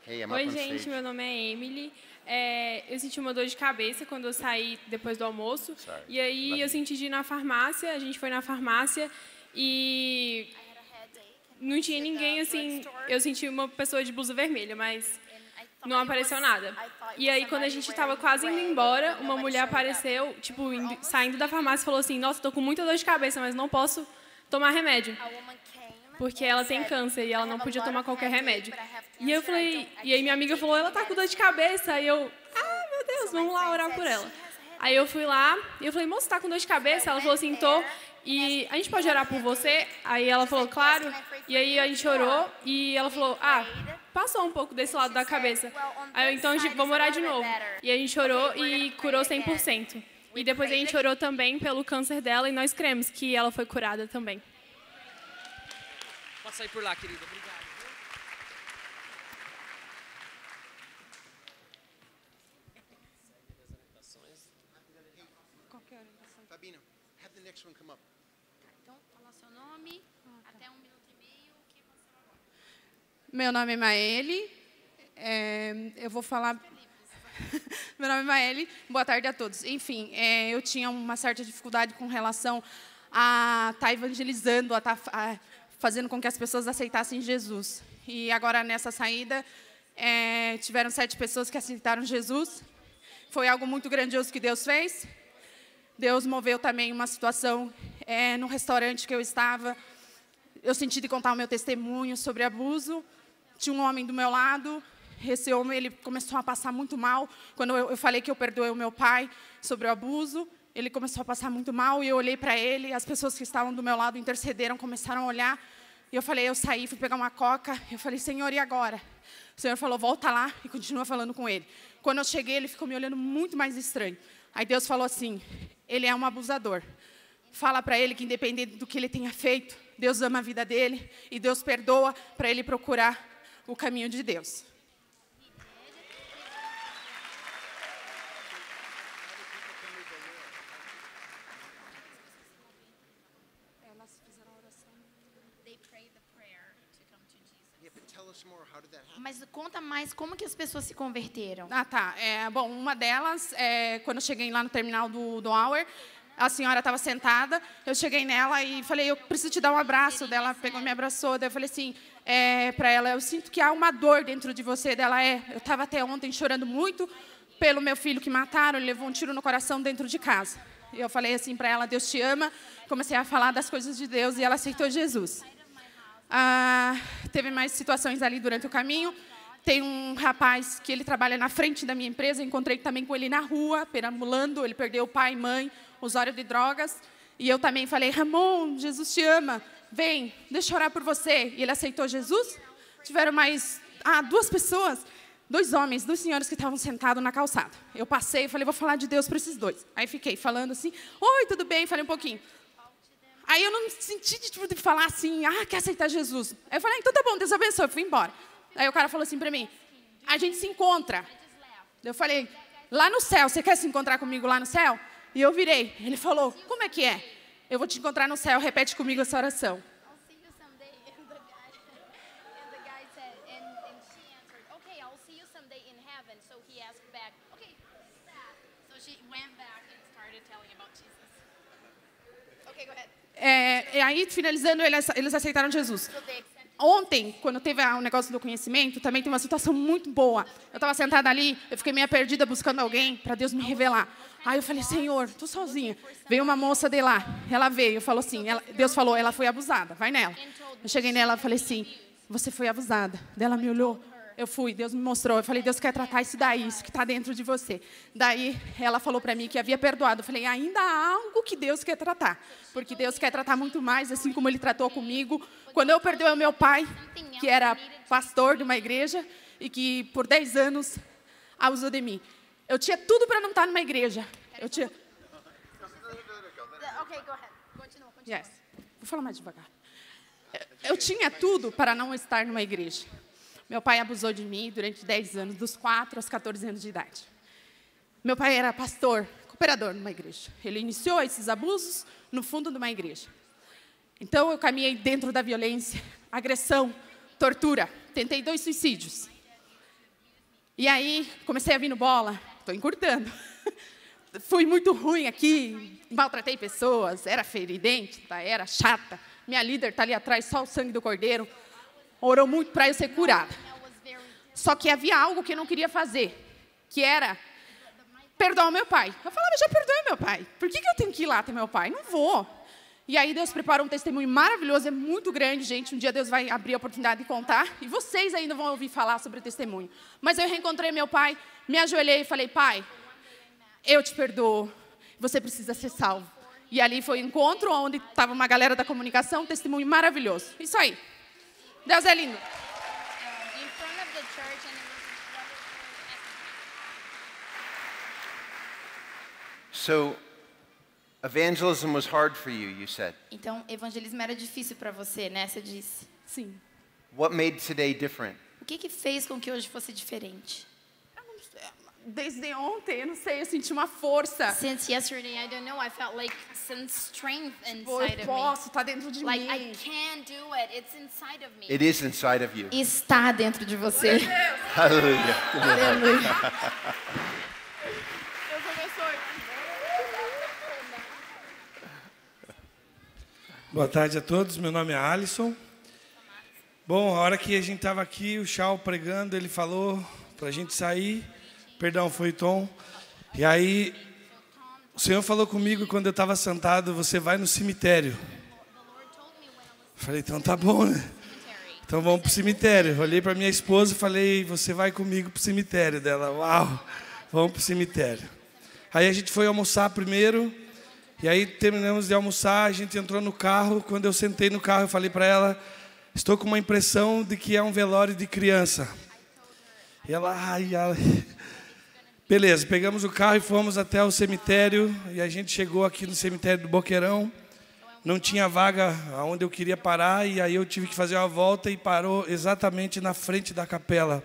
Hey, I'm Oi, up on gente, stage. meu nome é Emily. Eu senti uma dor de cabeça quando eu saí depois do almoço. Sorry. E aí Love eu you. senti de ir na farmácia, a gente foi na farmácia e não tinha ninguém assim. Eu senti uma pessoa de blusa vermelha, mas não apareceu nada. E aí, quando a gente estava quase indo embora, uma mulher apareceu, tipo, saindo da farmácia e falou assim: Nossa, tô com muita dor de cabeça, mas não posso tomar remédio. Porque ela tem câncer e ela não podia tomar qualquer remédio. E eu falei, e aí minha amiga falou, ela tá com dor de cabeça. E eu, meu Deus, vamos lá orar por ela. Aí eu fui lá e eu falei, moça, tá com dor de cabeça? Ela falou assim, tô. E a gente pode orar por você? Aí ela falou, claro. E aí a gente orou e ela falou, passou um pouco desse lado da cabeça. Aí eu, então vamos orar de novo. E a gente orou e curou 100%. E depois a gente orou também pelo câncer dela e nós cremos que ela foi curada também. Pode sair por lá, querida. Obrigado. Fabino, have the next one come up. Então, falar seu nome, até 1 minuto e meio. O que aconteceu agora? Meu nome é Maeli. Eu vou falar... Meu nome é Maeli. Boa tarde a todos. Enfim, eu tinha uma certa dificuldade com relação a estar evangelizando, a estar fazendo com que as pessoas aceitassem Jesus. E agora, nessa saída, tiveram 7 pessoas que aceitaram Jesus. Foi algo muito grandioso que Deus fez. Deus moveu também uma situação no restaurante que eu estava. Eu senti de contar o meu testemunho sobre abuso. Tinha um homem do meu lado. Esse homem ele começou a passar muito mal. Quando eu falei que eu perdoei o meu pai sobre o abuso, ele começou a passar muito mal. E eu olhei para ele, as pessoas que estavam do meu lado intercederam, começaram a olhar. E eu falei, eu saí, fui pegar uma coca. Eu falei, Senhor, e agora? O Senhor falou, volta lá e continua falando com ele. Quando eu cheguei, ele ficou me olhando muito mais estranho. Aí Deus falou assim, ele é um abusador. Fala para ele que, independente do que ele tenha feito, Deus ama a vida dele e Deus perdoa para ele procurar o caminho de Deus. Mas conta mais como que as pessoas se converteram. Tá. Bom, uma delas, quando eu cheguei lá no terminal do Hour, a senhora estava sentada, eu cheguei nela e falei, eu preciso te dar um abraço. Ela pegou e me abraçou, daí eu falei assim, para ela, eu sinto que há uma dor dentro de você. Dela eu estava até ontem chorando muito pelo meu filho que mataram, ele levou um tiro no coração dentro de casa. E eu falei assim para ela, Deus te ama. Comecei a falar das coisas de Deus e ela aceitou Jesus. Teve mais situações ali durante o caminho. Tem um rapaz que ele trabalha na frente da minha empresa, encontrei também com ele na rua, perambulando, ele perdeu pai, mãe, usuário de drogas, e eu também falei, Ramon, Jesus te ama, vem, deixa eu orar por você. E ele aceitou Jesus. Tiveram mais 2 pessoas, 2 homens, 2 senhores que estavam sentados na calçada. Eu passei e falei, vou falar de Deus para esses 2. Aí fiquei falando assim, oi, tudo bem? Falei um pouquinho. Aí eu não senti de falar assim, quer aceitar Jesus. Aí eu falei, então tá bom, Deus abençoe, eu fui embora. Aí o cara falou assim para mim, a gente se encontra. Eu falei, lá no céu, você quer se encontrar comigo lá no céu? E eu virei. Ele falou, como é que é? Eu vou te encontrar no céu, repete comigo essa oração. E aí, finalizando, eles aceitaram Jesus. Ontem, quando teve o negócio do conhecimento, também tem uma situação muito boa. Eu estava sentada ali, eu fiquei meio perdida buscando alguém para Deus me revelar. Aí eu falei, Senhor, estou sozinha. Veio uma moça de lá, ela veio, falou assim, Deus falou, ela foi abusada, vai nela. Eu cheguei nela e falei assim, você foi abusada. Ela me olhou, eu fui, Deus me mostrou. Eu falei, Deus quer tratar isso daí, isso que está dentro de você. Daí ela falou para mim que havia perdoado. Eu falei, ainda há algo que Deus quer tratar. Porque Deus quer tratar muito mais, assim como Ele tratou comigo. Quando eu perdoei o meu pai, que era pastor de uma igreja, e que por 10 anos abusou de mim. Eu tinha tudo para não estar numa igreja. Eu tinha... Yes. Vou falar mais devagar. Eu tinha tudo para não estar numa igreja. Meu pai abusou de mim durante 10 anos, dos 4 aos 14 anos de idade. Meu pai era pastor, cooperador numa igreja. Ele iniciou esses abusos no fundo de uma igreja. Então, eu caminhei dentro da violência, agressão, tortura. Tentei 2 suicídios. E aí, comecei a vir no bola. Estou encurtando. Fui muito ruim aqui, maltratei pessoas, era feridenta, era chata. Minha líder está ali atrás, só o sangue do cordeiro. Orou muito para eu ser curada. Só que havia algo que eu não queria fazer, que era perdoar o meu pai. Eu falava, já perdoei meu pai. Por que eu tenho que ir lá ter meu pai? Não vou. E aí Deus preparou um testemunho maravilhoso, é muito grande, gente. Um dia Deus vai abrir a oportunidade de contar. E vocês ainda vão ouvir falar sobre o testemunho. Mas eu reencontrei meu pai, me ajoelhei e falei, pai, eu te perdoo. Você precisa ser salvo. E ali foi o encontro onde estava uma galera da comunicação, um testemunho maravilhoso. Isso aí. Deus é lindo. So, evangelism was hard for you, you said. Então, evangelismo era difícil para você, né? Você disse. Sim. What made today different? O que fez com que hoje fosse diferente? Desde ontem, eu não sei, eu senti uma força. Since yesterday, I don't know, I felt like some strength Eu inside of me. posso, está dentro de Like, mim. I can do it. It's inside of me. It is inside of you. Está dentro de você. Hallelujah. Aleluia. Deus abençoe. Boa tarde a todos, meu nome é Alisson. Bom, a hora que a gente estava aqui, o Chau pregando, ele falou para a gente sair, perdão, foi o Tom, e aí o Senhor falou comigo quando eu estava sentado, você vai no cemitério. Eu falei, então tá bom, né? Então vamos para o cemitério. Olhei para minha esposa e falei, você vai comigo para o cemitério dela. Uau, vamos para o cemitério. Aí a gente foi almoçar primeiro. E aí terminamos de almoçar, a gente entrou no carro. Quando eu sentei no carro, eu falei para ela, estou com uma impressão de que é um velório de criança. E ela, ai. Beleza, pegamos o carro e fomos até o cemitério. E a gente chegou aqui no cemitério do Boqueirão. Não tinha vaga onde eu queria parar. E aí eu tive que fazer uma volta e parou exatamente na frente da capela.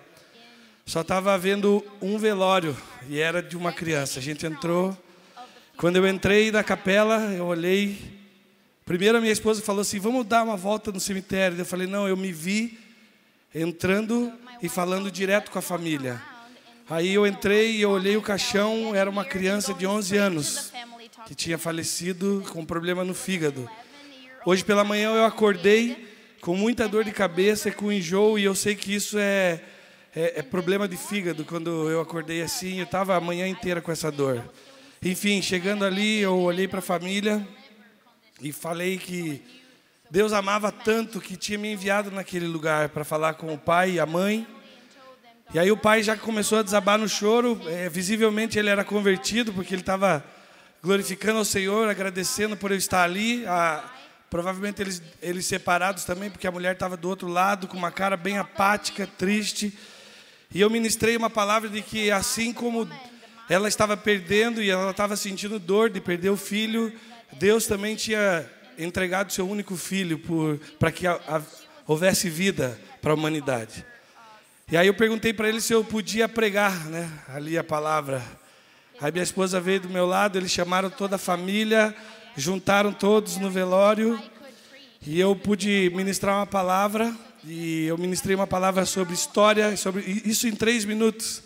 Só estava havendo um velório e era de uma criança. A gente entrou. Quando eu entrei na capela, eu olhei. Primeiro a minha esposa falou assim, vamos dar uma volta no cemitério. Eu falei, não, eu me vi entrando e falando direto com a família. Aí eu entrei e eu olhei o caixão, era uma criança de 11 anos, que tinha falecido com problema no fígado. Hoje pela manhã eu acordei com muita dor de cabeça, com enjoo, e eu sei que isso é problema de fígado. Quando eu acordei assim, eu estava a manhã inteira com essa dor. Enfim, chegando ali, eu olhei para a família e falei que Deus amava tanto que tinha me enviado naquele lugar para falar com o pai e a mãe. E aí o pai já começou a desabar no choro. Visivelmente ele era convertido, porque ele estava glorificando ao Senhor, agradecendo por eu estar ali. Provavelmente eles separados também, porque a mulher estava do outro lado, com uma cara bem apática, triste. E eu ministrei uma palavra de que assim como ela estava perdendo e ela estava sentindo dor de perder o filho, Deus também tinha entregado seu único filho para que houvesse vida para a humanidade. E aí eu perguntei para ele se eu podia pregar, né, ali a palavra. Aí minha esposa veio do meu lado, eles chamaram toda a família, juntaram todos no velório e eu pude ministrar uma palavra. E eu ministrei uma palavra sobre história, sobre isso em 3 minutos.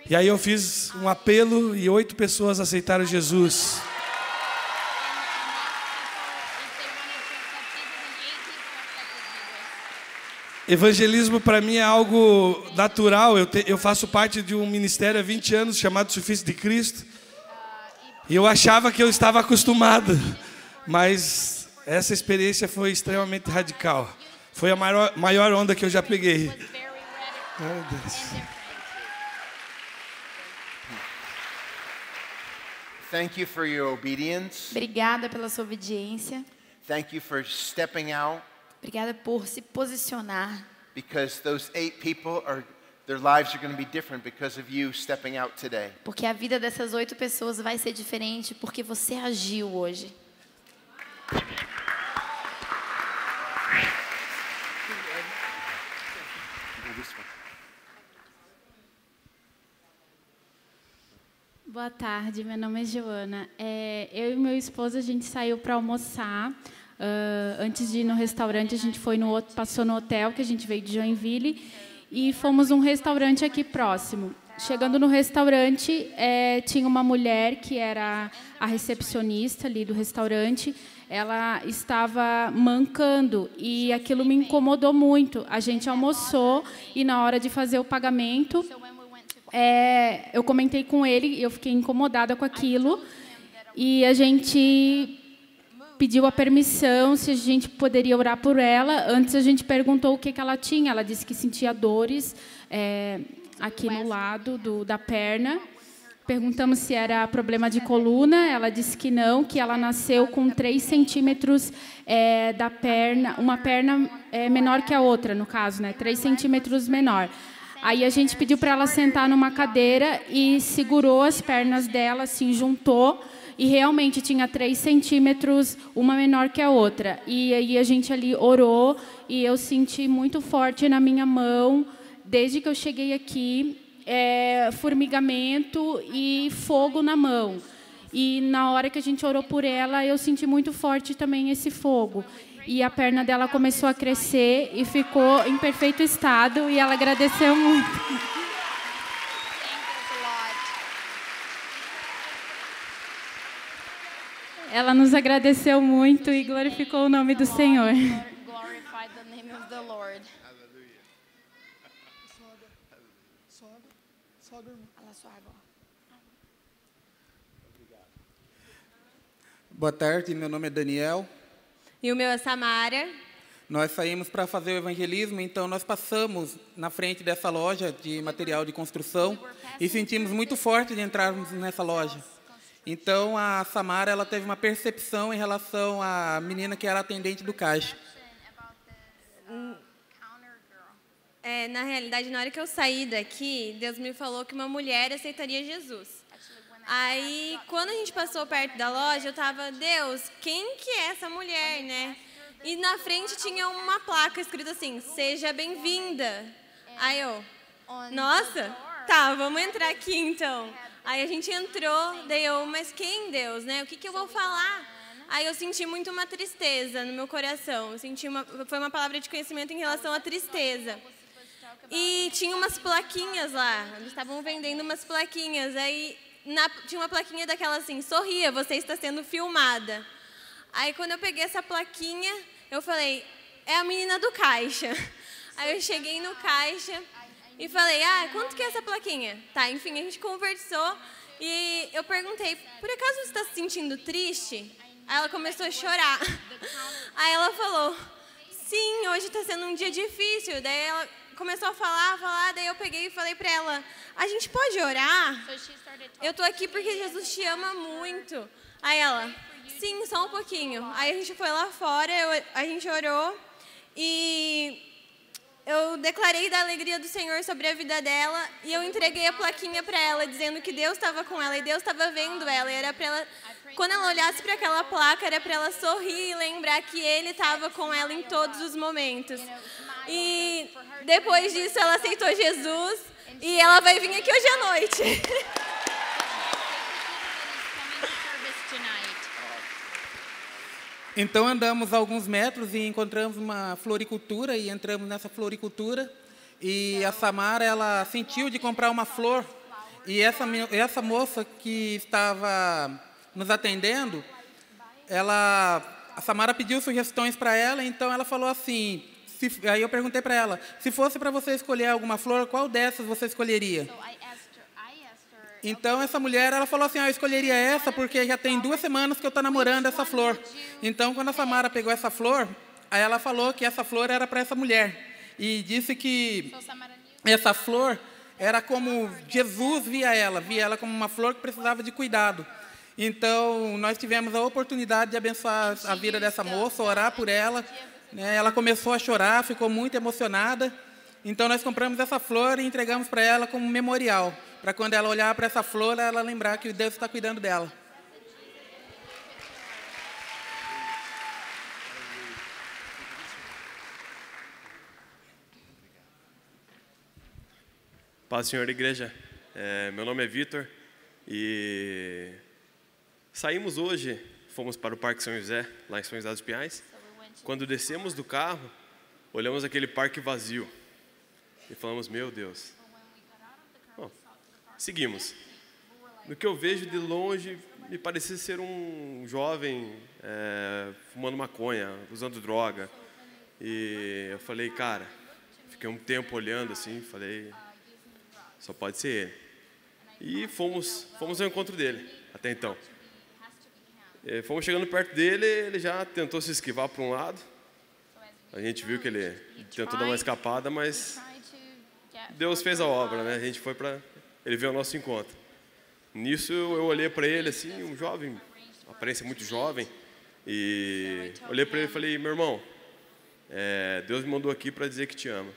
E aí eu fiz um apelo e 8 pessoas aceitaram Jesus. Evangelismo para mim é algo natural. Eu faço parte de um ministério há 20 anos chamado Sufício de Cristo. E eu achava que eu estava acostumado, mas essa experiência foi extremamente radical. Foi a maior onda que eu já peguei. Meu Deus. Thank you for your obedience. Obrigada pela sua obediência. Thank you for stepping out. Obrigada por se posicionar. Because those 8 people their lives are going to be different because of you stepping out today. Porque a vida dessas 8 pessoas vai ser diferente porque você agiu hoje. Boa tarde, meu nome é Joana. Eu e meu esposo, a gente saiu para almoçar. Antes de ir no restaurante, a gente passou no hotel, que a gente veio de Joinville. e fomos num restaurante aqui próximo. Chegando no restaurante, tinha uma mulher que era a recepcionista ali do restaurante. Ela estava mancando e aquilo me incomodou muito. A gente almoçou e, na hora de fazer o pagamento, eu comentei com ele e eu fiquei incomodada com aquilo. E a gente pediu a permissão se a gente poderia orar por ela. Antes, a gente perguntou o que ela tinha. Ela disse que sentia dores aqui no lado da perna. Perguntamos se era problema de coluna. Ela disse que não, que ela nasceu com 3 centímetros da perna, uma perna menor que a outra, no caso, né? 3 centímetros menor. Aí a gente pediu para ela sentar numa cadeira e segurou as pernas dela, assim, juntou, e realmente tinha 3 centímetros, uma menor que a outra. E aí a gente ali orou, e eu senti muito forte na minha mão, desde que eu cheguei aqui, formigamento e fogo na mão. E na hora que a gente orou por ela, eu senti muito forte também esse fogo. E a perna dela começou a crescer e ficou em perfeito estado, e ela agradeceu muito. Ela nos agradeceu muito e glorificou o nome do Senhor. Boa tarde, meu nome é Daniel. E o meu é Samara. Nós saímos para fazer o evangelismo, então nós passamos na frente dessa loja de material de construção e sentimos muito forte de entrarmos nessa loja. Então a Samara, ela teve uma percepção em relação à menina que era atendente do caixa. Na realidade, na hora que eu saí daqui, Deus me falou que uma mulher aceitaria Jesus. Aí, quando a gente passou perto da loja, eu estava, Deus, quem que é essa mulher, né? E na frente tinha uma placa escrita assim, seja bem-vinda. Aí eu, nossa, tá, vamos entrar aqui então. Aí a gente entrou, daí eu, mas quem, Deus, né? O que eu vou falar? Aí eu senti muito uma tristeza no meu coração. Foi uma palavra de conhecimento em relação à tristeza. E tinha umas plaquinhas lá, eles estavam vendendo umas plaquinhas, aí tinha uma plaquinha daquela assim, sorria, você está sendo filmada. Aí quando eu peguei essa plaquinha, eu falei, é a menina do caixa. Aí eu cheguei no caixa e falei, quanto que é essa plaquinha? Tá, enfim, a gente conversou e eu perguntei, por acaso você está se sentindo triste? Aí ela começou a chorar. Aí ela falou, sim, hoje está sendo um dia difícil. Daí ela começou a falar, daí eu peguei e falei para ela, a gente pode orar? Eu tô aqui porque Jesus te ama muito. Aí ela, sim, só um pouquinho. Aí a gente foi lá fora, a gente orou e eu declarei da alegria do Senhor sobre a vida dela e eu entreguei a plaquinha para ela, dizendo que Deus estava com ela e Deus estava vendo ela. E era para ela, quando ela olhasse para aquela placa, era para ela sorrir e lembrar que Ele estava com ela em todos os momentos. E depois disso ela aceitou Jesus e ela vai vir aqui hoje à noite. Então andamos alguns metros e encontramos uma floricultura e entramos nessa floricultura e a Samara, ela sentiu de comprar uma flor e essa moça que estava nos atendendo, a Samara pediu sugestões para ela, então ela falou assim, aí eu perguntei para ela, se fosse para você escolher alguma flor, qual dessas você escolheria? Então, essa mulher, ela falou assim, eu escolheria essa porque já tem 2 semanas que eu estou namorando essa flor. Então, quando a Samara pegou essa flor, aí ela falou que essa flor era para essa mulher. E disse que essa flor era como Jesus via ela como uma flor que precisava de cuidado. Então, nós tivemos a oportunidade de abençoar a vida dessa moça, orar por ela. Né? Ela começou a chorar, ficou muito emocionada. Então, nós compramos essa flor e entregamos para ela como memorial, para quando ela olhar para essa flor, ela lembrar que Deus está cuidando dela. Paz, Senhor, igreja. Meu nome é Vitor e saímos hoje, fomos para o Parque São José, lá em São José dos Pinhais. Quando descemos do carro, olhamos aquele parque vazio. E falamos, meu Deus. Bom, seguimos. No que eu vejo de longe, me parecia ser um jovem fumando maconha, usando droga. E eu falei, cara, fiquei um tempo olhando assim, falei, só pode ser ele. E fomos ao encontro dele, até então. E fomos chegando perto dele, ele já tentou se esquivar para um lado. A gente viu que ele tentou dar uma escapada, mas Deus fez a obra, né? A gente foi para... Ele veio ao nosso encontro. Nisso eu olhei para ele assim, um jovem, aparência muito jovem, e olhei para ele e falei, meu irmão, Deus me mandou aqui para dizer que te ama.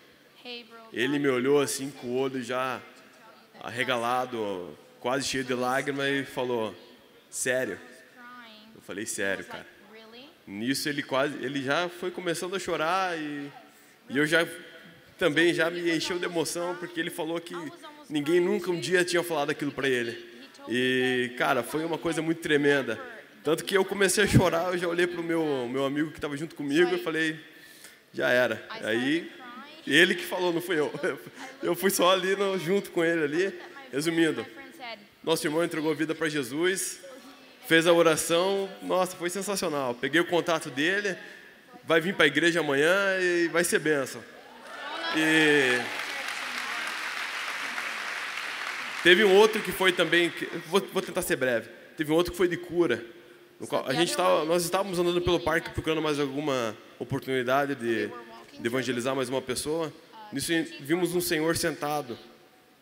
Ele me olhou assim com o olho já arregalado, quase cheio de lágrimas e falou, sério? Eu falei, sério, cara. Nisso ele já foi começando a chorar e eu também já me encheu de emoção porque ele falou que ninguém nunca um dia tinha falado aquilo para ele. E, cara, foi uma coisa muito tremenda. Tanto que eu comecei a chorar, eu já olhei para o meu amigo que estava junto comigo e falei, já era. Aí, ele que falou, não fui eu. Eu fui só ali junto com ele ali. Resumindo, nosso irmão entregou a vida para Jesus, fez a oração, nossa, foi sensacional. Peguei o contato dele, vai vir para a igreja amanhã e vai ser bênção. E... teve um outro que foi também, vou tentar ser breve, teve um outro que foi de cura. Nós estávamos andando pelo parque procurando mais alguma oportunidade de evangelizar mais uma pessoa. Nisso vimos um senhor sentado.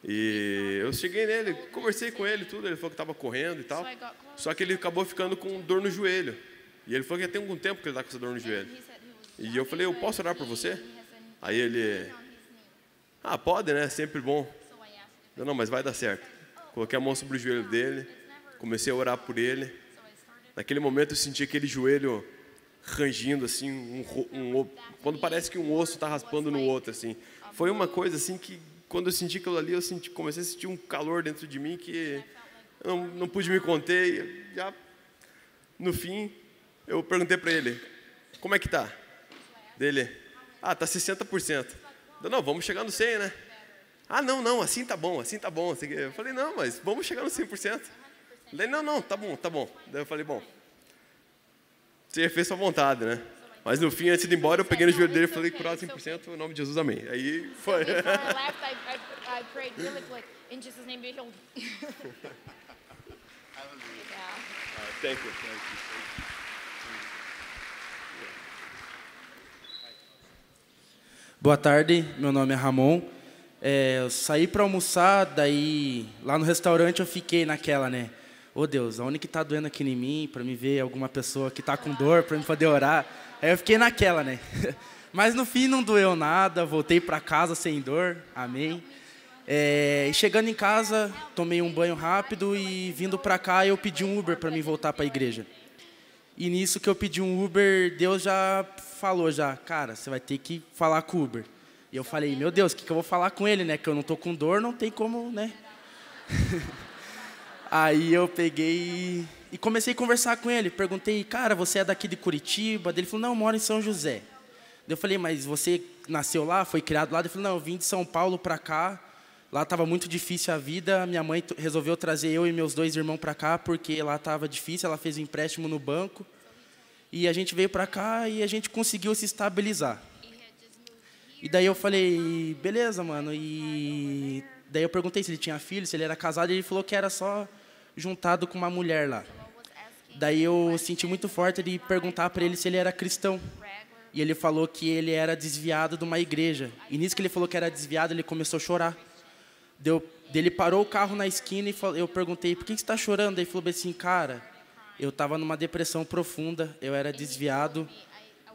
E eu cheguei nele, conversei com ele tudo, ele falou que estava correndo e tal. Só que ele acabou ficando com dor no joelho. E ele falou que já tem algum tempo que ele está com essa dor no joelho. E eu falei, eu posso orar por você? Aí ele, pode, né? Sempre bom. Eu, não, mas vai dar certo. Coloquei a mão sobre o joelho dele, comecei a orar por ele. Naquele momento eu senti aquele joelho rangindo assim, quando parece que um osso está raspando no outro assim. Foi uma coisa assim que quando eu senti aquilo ali, comecei a sentir um calor dentro de mim que eu não pude me conter. E já no fim eu perguntei para ele, como é que tá? Dele, tá 60%. Eu, não, vamos chegar no 100, né? Não, assim tá bom. Eu falei, não, mas vamos chegar no 100%. Daí, não, tá bom. Daí eu falei, bom, você fez sua vontade, né? Mas no fim, antes de ir embora, eu peguei no joelho dele e falei, curado 100%, em nome de Jesus, amém. Aí foi. Thank you. Boa tarde, meu nome é Ramon. Eu saí para almoçar, daí lá no restaurante eu fiquei naquela, né? Ô Deus, aonde que tá doendo aqui em mim, para me ver alguma pessoa que tá com dor, para me poder orar. Aí eu fiquei naquela, né? Mas no fim não doeu nada, voltei para casa sem dor, amém. E chegando em casa, tomei um banho rápido e vindo para cá eu pedi um Uber para me voltar para a igreja. E nisso que eu pedi um Uber, Deus já falou cara, você vai ter que falar com o Uber. E eu falei, meu Deus, o que eu vou falar com ele, né? Que eu não tô com dor, não tem como, né? Aí eu peguei e comecei a conversar com ele. Perguntei, cara, você é daqui de Curitiba? Ele falou, não, eu moro em São José. Eu falei, mas você nasceu lá, foi criado lá? Ele falou, não, eu vim de São Paulo para cá. Lá estava muito difícil a vida. Minha mãe resolveu trazer eu e meus 2 irmãos para cá, porque lá estava difícil. Ela fez um empréstimo no banco. E a gente veio para cá e a gente conseguiu se estabilizar. E daí eu falei, beleza, mano. E daí eu perguntei se ele tinha filho, se ele era casado. E ele falou que era só juntado com uma mulher lá. Daí eu senti muito forte de perguntar para ele se ele era cristão. E ele falou que ele era desviado de uma igreja. E nisso que ele falou que era desviado, ele começou a chorar. Ele parou o carro na esquina e eu perguntei, por que você está chorando? Ele falou assim, cara, eu estava numa depressão profunda, eu era desviado.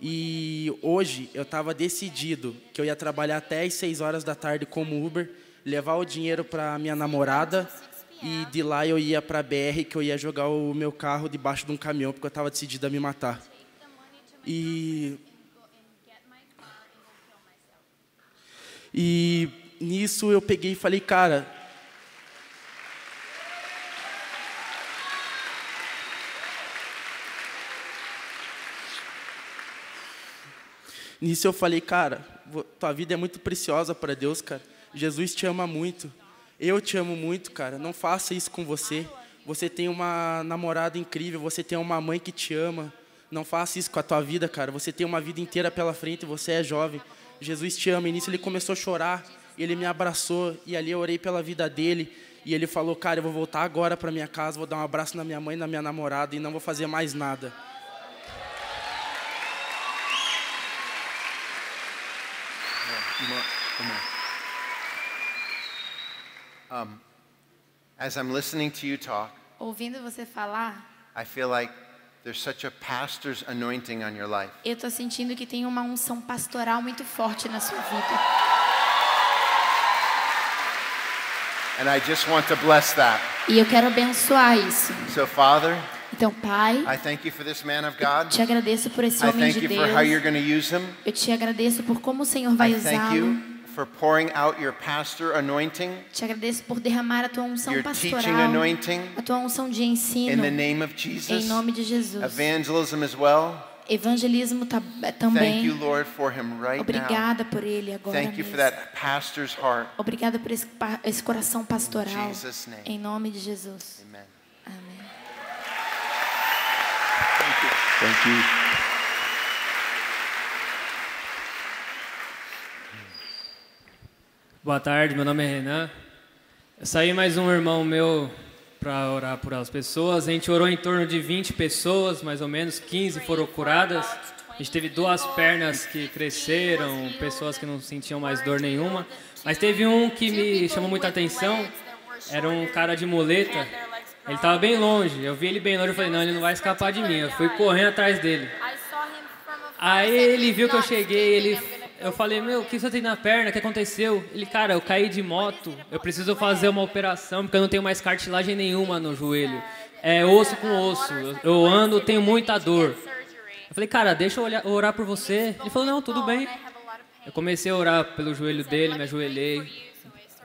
E hoje eu estava decidido que eu ia trabalhar até às 6 horas da tarde como Uber, levar o dinheiro para minha namorada e de lá eu ia para a BR, que eu ia jogar o meu carro debaixo de um caminhão, porque eu estava decidido a me matar. E nisso eu peguei e falei, cara, tua vida é muito preciosa para Deus, cara. Jesus te ama muito. Eu te amo muito, cara. Não faça isso com você. Você tem uma namorada incrível, você tem uma mãe que te ama. Não faça isso com a tua vida, cara. Você tem uma vida inteira pela frente, você é jovem. Jesus te ama. E nisso ele começou a chorar, ele me abraçou, e ali eu orei pela vida dele. E ele falou, cara, eu vou voltar agora para minha casa, vou dar um abraço na minha mãe, na minha namorada, e não vou fazer mais nada. As I'm listening to you talk, Ouvindo você falar, I feel like there's such a pastor's anointing on your life. eu estou sentindo que tem uma unção pastoral muito forte na sua vida. And I just want to bless that. E eu quero abençoar isso. So, Father, Então, Pai, I thank you for this man of God. te agradeço por esse I homem thank de you for how you're Deus. going to use him. Eu te agradeço por como o Senhor vai I thank usá-lo. you for pouring out your pastor anointing, Te agradeço por derramar a tua unção your teaching pastoral, anointing, a tua unção de in ensino, the name of em Jesus. nome de Jesus. Evangelism as well. Evangelismo Thank também. you, Lord, for him right now. Obrigada por ele agora Thank you for mesmo. that pastor's heart. Obrigada por esse coração pastoral. In Jesus' name. Em nome de Jesus. Amen. Amém. Thank you. Boa tarde, meu nome é Renan. Eu saí mais um irmão meu para orar por as pessoas. A gente orou em torno de 20 pessoas, mais ou menos, 15 foram curadas. A gente teve 2 pernas que cresceram, pessoas que não sentiam mais dor nenhuma. Mas teve um que me chamou muita atenção, era um cara de muleta. Ele estava bem longe, eu vi ele bem longe, eu falei, não, ele não vai escapar de mim. Eu fui correndo atrás dele. Aí ele viu que eu cheguei, eu falei, meu, o que você tem na perna? O que aconteceu? Ele, cara, eu caí de moto, eu preciso fazer uma operação porque eu não tenho mais cartilagem nenhuma no joelho. É osso com osso, eu ando, tenho muita dor. Eu falei, cara, deixa eu orar por você. Ele falou, não, tudo bem. Eu comecei a orar pelo joelho dele, me ajoelhei.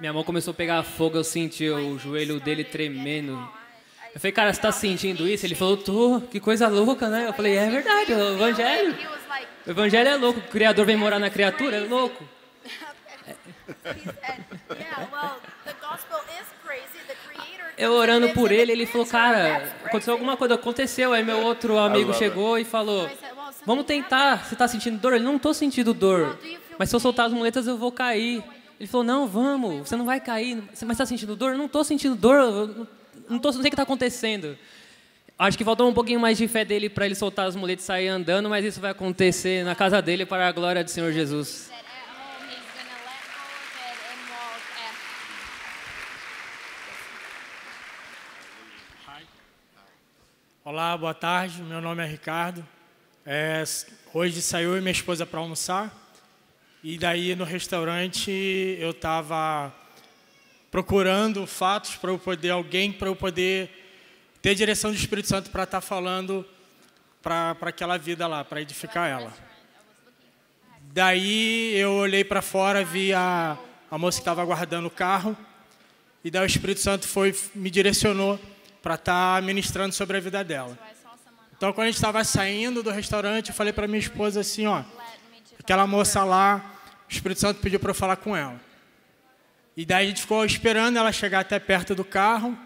Minha mão começou a pegar fogo, eu senti o joelho dele tremendo. Eu falei, cara, você tá sentindo isso? Ele falou, tô, que coisa louca, né? Eu falei, é verdade, o evangelho. O evangelho é louco, o Criador vem morar na criatura, é louco. Eu orando por ele, ele falou, cara, aconteceu alguma coisa, aconteceu. Aí meu outro amigo chegou e falou, vamos tentar, você tá sentindo dor? Ele, não tô sentindo dor, mas se eu soltar as muletas eu vou cair. Ele falou, não, vamos, você não vai cair, mas tá sentindo dor? Eu não tô sentindo dor, eu não sei o que está acontecendo. Acho que faltou um pouquinho mais de fé dele para ele soltar as muletas e sair andando, mas isso vai acontecer na casa dele para a glória do Senhor Jesus. Olá, boa tarde. Meu nome é Ricardo. Hoje saiu eu e minha esposa para almoçar. E daí no restaurante eu estava procurando fatos para eu poder, alguém para eu poder ter direção do Espírito Santo para estar falando para aquela vida lá, para edificar ela. Daí eu olhei para fora, vi a moça que estava aguardando o carro, e daí o Espírito Santo me direcionou para estar ministrando sobre a vida dela. Então, quando a gente estava saindo do restaurante, eu falei para minha esposa assim, ó, aquela moça lá, o Espírito Santo pediu para eu falar com ela. E daí a gente ficou esperando ela chegar até perto do carro.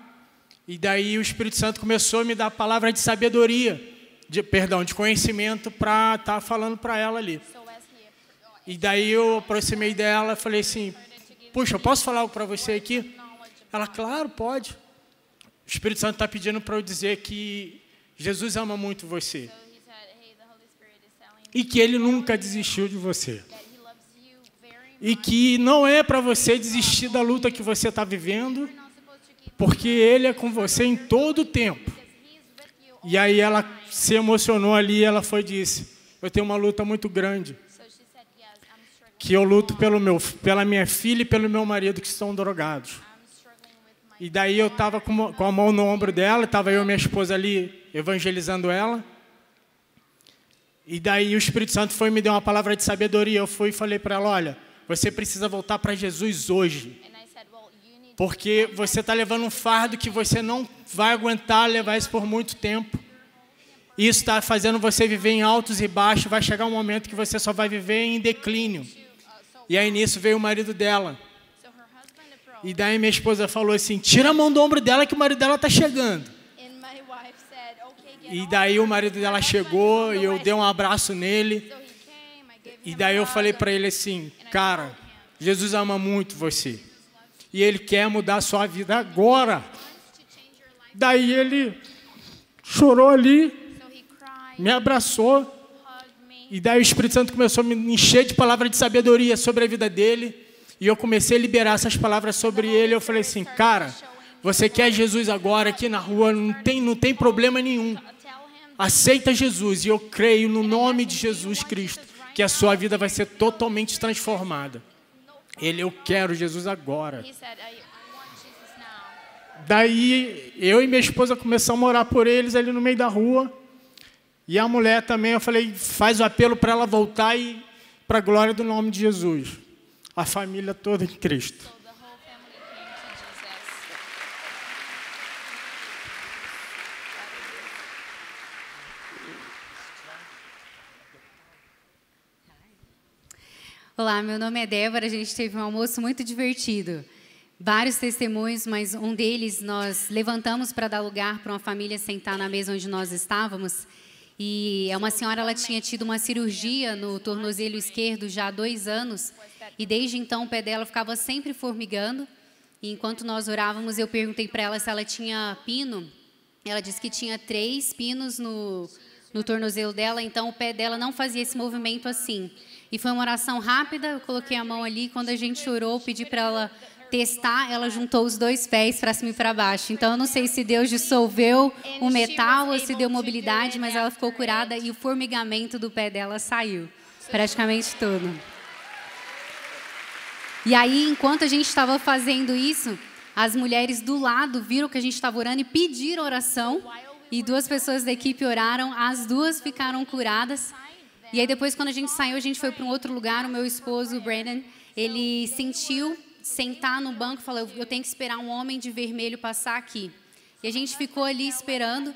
E daí o Espírito Santo começou a me dar a palavra de sabedoria, de conhecimento para estar falando para ela ali. E daí eu aproximei dela e falei assim, puxa, eu posso falar algo para você aqui? Ela, claro, pode. O Espírito Santo está pedindo para eu dizer que Jesus ama muito você. E que Ele nunca desistiu de você. E que não é para você desistir da luta que você está vivendo, porque Ele é com você em todo o tempo. E aí ela se emocionou ali, ela foi e disse, eu tenho uma luta muito grande, que eu luto pela minha filha e pelo meu marido que estão drogados. E daí eu estava com a mão no ombro dela, estava eu e minha esposa ali evangelizando ela. E daí o Espírito Santo foi e me deu uma palavra de sabedoria. Eu fui e falei para ela, olha, você precisa voltar para Jesus hoje. Porque você está levando um fardo que você não vai aguentar levar isso por muito tempo. E isso está fazendo você viver em altos e baixos. Vai chegar um momento que você só vai viver em declínio. E aí nisso veio o marido dela. E daí minha esposa falou assim, tira a mão do ombro dela que o marido dela está chegando. E daí o marido dela chegou e eu dei um abraço nele. E daí eu falei para ele assim, cara, Jesus ama muito você. E Ele quer mudar a sua vida agora. Daí ele chorou ali, me abraçou. E daí o Espírito Santo começou a me encher de palavras de sabedoria sobre a vida dele. E eu comecei a liberar essas palavras sobre ele. Eu falei assim, cara, você quer Jesus agora aqui na rua, não tem problema nenhum. Aceita Jesus. E eu creio no nome de Jesus Cristo que a sua vida vai ser totalmente transformada. Eu quero Jesus agora. Daí eu e minha esposa começamos a orar por eles ali no meio da rua. E a mulher também, eu falei, faz o apelo para ela voltar e para a glória do nome de Jesus. A família toda em Cristo. Olá, meu nome é Débora, a gente teve um almoço muito divertido. Vários testemunhos, mas um deles nós levantamos para dar lugar para uma família sentar na mesa onde nós estávamos. E é uma senhora, ela tinha tido uma cirurgia no tornozelo esquerdo já há 2 anos. E desde então o pé dela ficava sempre formigando. E enquanto nós orávamos, eu perguntei para ela se ela tinha pino. Ela disse que tinha 3 pinos no tornozelo dela, então o pé dela não fazia esse movimento assim. E foi uma oração rápida, eu coloquei a mão ali, quando a gente orou, pedi para ela testar, ela juntou os 2 pés para cima e para baixo. Então, eu não sei se Deus dissolveu o metal ou se deu mobilidade, mas ela ficou curada e o formigamento do pé dela saiu, praticamente todo. E aí, enquanto a gente estava fazendo isso, as mulheres do lado viram que a gente estava orando e pediram oração. E 2 pessoas da equipe oraram, as 2 ficaram curadas. E aí depois, quando a gente saiu, a gente foi para um outro lugar. O meu esposo, o Brandon, ele sentiu sentar no banco e falou, eu tenho que esperar um homem de vermelho passar aqui. E a gente ficou ali esperando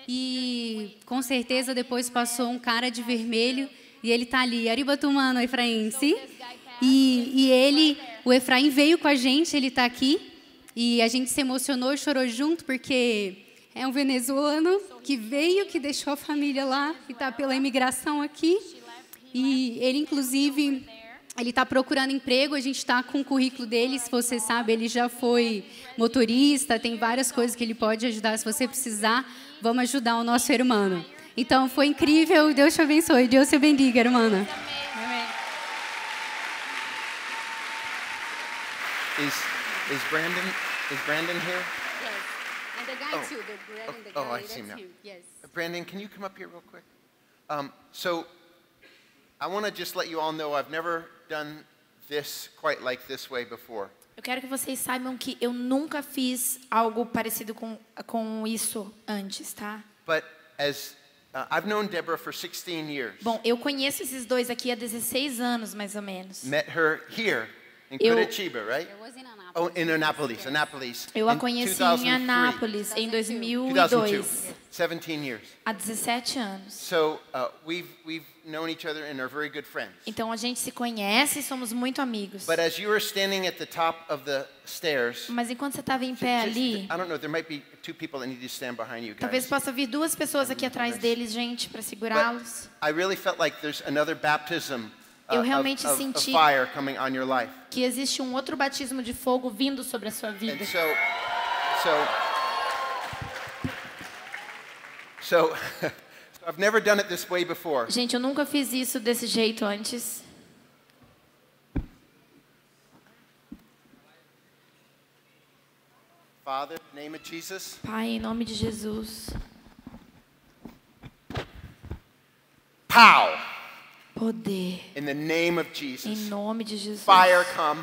e com certeza depois passou um cara de vermelho e ele está ali, Aribatumano, Efraim, sim? E o Efraim veio com a gente, ele está aqui e a gente se emocionou e chorou junto porque é um venezuelano que veio, que deixou a família lá e está pela imigração aqui. E ele, inclusive, ele está procurando emprego, a gente está com o currículo dele, se você sabe, ele já foi motorista, tem várias coisas que ele pode ajudar, se você precisar, vamos ajudar o nosso irmão. Então, foi incrível, Deus te abençoe, Deus te bendiga, irmã. Is Brandon here? And the guy too, the Brandon, the guy, I see him now. Yes. Brandon, can you come up here real quick? So I want to just let you all know I've never done this quite like this way before. Eu quero que vocês saibam que eu nunca fiz algo parecido com isso antes, tá? But as I've known Deborah for 16 years. Bom, eu conheço esses 2 aqui há 16 anos, mais ou menos. Met her here in Curitiba, right? Oh, in Anápolis. Eu a conheci em Anápolis em 2002. 17 years. Há 17 anos. So we've known each other and are very good friends. Então a gente se conhece e somos muito amigos. But as you were standing at the top of the stairs. Mas enquanto você estava em pé ali, I don't know, there might be 2 people that need to stand behind you guys. Talvez possa vir 2 pessoas aqui atrás deles, gente, para segurá-los. I really felt like there's another baptism. Eu realmente senti fire coming on your life. Que existe um outro batismo de fogo vindo sobre a sua vida. So I've never done it this way before. Gente, eu nunca fiz isso desse jeito antes. Father, in the name of Jesus. Pai, em nome de Jesus. Pow. Poder. In the name of Jesus. Em nome de Jesus. Fire come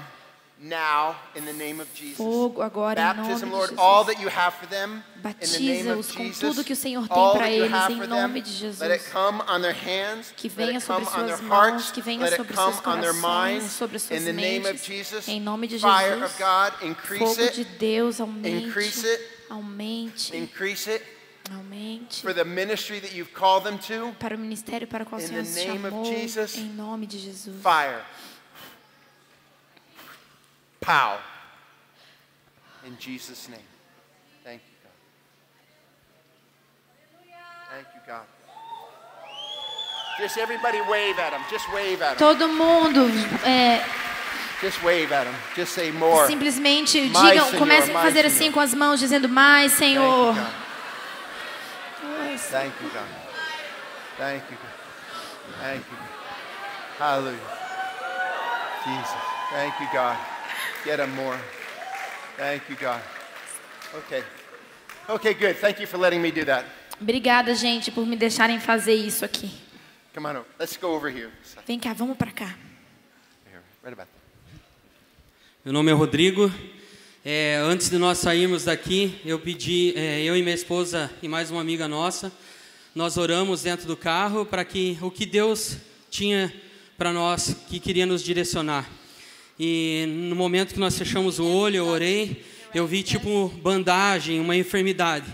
now in the name of Jesus. Fogo agora em nome de Lord, Jesus. all that you have for them. Batiza-os com tudo que o Senhor tem para eles em nome de Jesus. Let it come on their hands. Que venha sobre suas mãos, que venha sobre seus corações, sobre suas mentes. Em nome de Jesus. Fire of God, increase Fogo de Deus, aumente. Increase it. Aumente. Increase it. Aumente. For the ministry that you've called them to. Para o ministério para o qual o Senhor os chamou. Em nome de Jesus. Fire. Pow. In Jesus' name. Thank you, God. Thank you, God. Just everybody wave at him. Just wave at him. Todo mundo Just wave at him. Just say more. simplesmente Mais, digam, Senhor, comecem a mais, fazer Senhor. assim com as mãos, dizendo mais, Senhor. Thank you, God. Thank you, God. Thank you, God. Hallelujah. Jesus. Thank you, God. Get him more. Thank you, God. Okay. Okay, good. Thank you for letting me do that. Obrigada, gente, por me deixarem fazer isso aqui. Come on over. Let's go over here. Vem cá, vamos para cá. Here, right about there. Meu nome é Rodrigo. Antes de nós sairmos daqui, eu pedi, eu e minha esposa e mais uma amiga nossa, nós oramos dentro do carro para que o que Deus tinha para nós, que queria nos direcionar. E no momento que nós fechamos o olho, eu orei, eu vi tipo bandagem, uma enfermidade.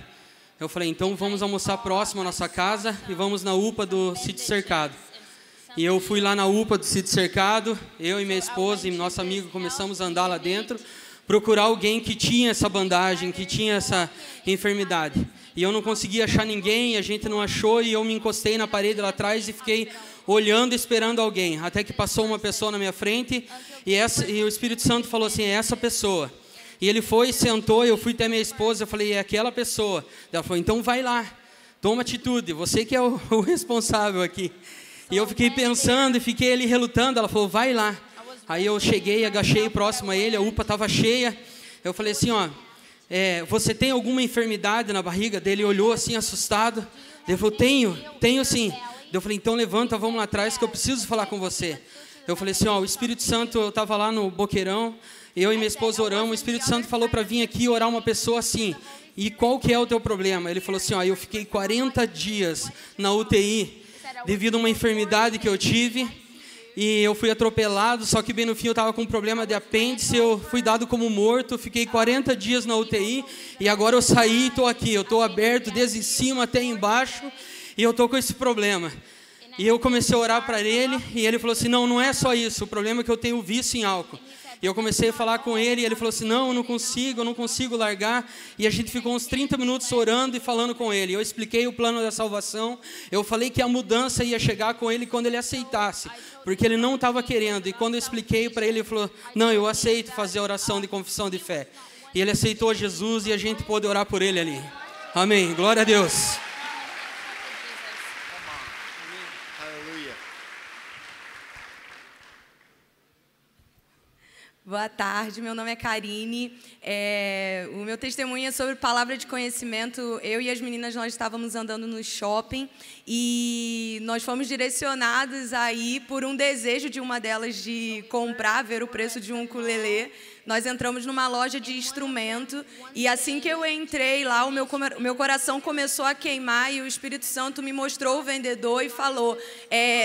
Eu falei, então vamos almoçar próximo à nossa casa e vamos na UPA do Sítio Cercado. E eu fui lá na UPA do Sítio Cercado, eu e minha esposa e nosso amigo começamos a andar lá dentro, procurar alguém que tinha essa bandagem, que tinha essa enfermidade. E eu não conseguia achar ninguém, a gente não achou, e eu me encostei na parede lá atrás e fiquei olhando, esperando alguém. Até que passou uma pessoa na minha frente, e o Espírito Santo falou assim, é essa pessoa. E ele foi, sentou, eu fui até minha esposa, eu falei, é aquela pessoa. Ela falou, então vai lá, toma atitude, você que é o responsável aqui. E eu fiquei pensando e fiquei ali relutando, ela falou, vai lá. Aí eu cheguei, agachei próximo a ele, a UPA estava cheia. Eu falei assim, ó, você tem alguma enfermidade na barriga? Ele olhou assim, assustado. Ele falou, tenho sim. Eu falei, então levanta, vamos lá atrás que eu preciso falar com você. Eu falei assim, ó, o Espírito Santo, eu estava lá no Boqueirão, eu e minha esposa oramos, o Espírito Santo falou para vir aqui orar uma pessoa assim. E qual que é o teu problema? Ele falou assim, ó, eu fiquei 40 dias na UTI devido a uma enfermidade que eu tive. E eu fui atropelado, só que bem no fim eu estava com um problema de apêndice, eu fui dado como morto, fiquei 40 dias na UTI, e agora eu saí e estou aqui, eu estou aberto desde cima até embaixo, e eu estou com esse problema. E eu comecei a orar para ele, e ele falou assim, não é só isso, o problema é que eu tenho vício em álcool. E eu comecei a falar com ele, e ele falou assim, não, eu não consigo largar. E a gente ficou uns 30 minutos orando e falando com ele. Eu expliquei o plano da salvação, eu falei que a mudança ia chegar com ele quando ele aceitasse, porque ele não estava querendo. E quando eu expliquei para ele, ele falou, não, eu aceito fazer a oração de confissão de fé. E ele aceitou Jesus e a gente pôde orar por ele ali. Amém, glória a Deus. Boa tarde, meu nome é Karine. O meu testemunho é sobre palavra de conhecimento. Eu e as meninas, nós estávamos andando no shopping e nós fomos direcionados aí por um desejo de uma delas de comprar, ver o preço de um ukulele. Nós entramos numa loja de instrumento e assim que eu entrei lá, o meu coração começou a queimar e o Espírito Santo me mostrou o vendedor e falou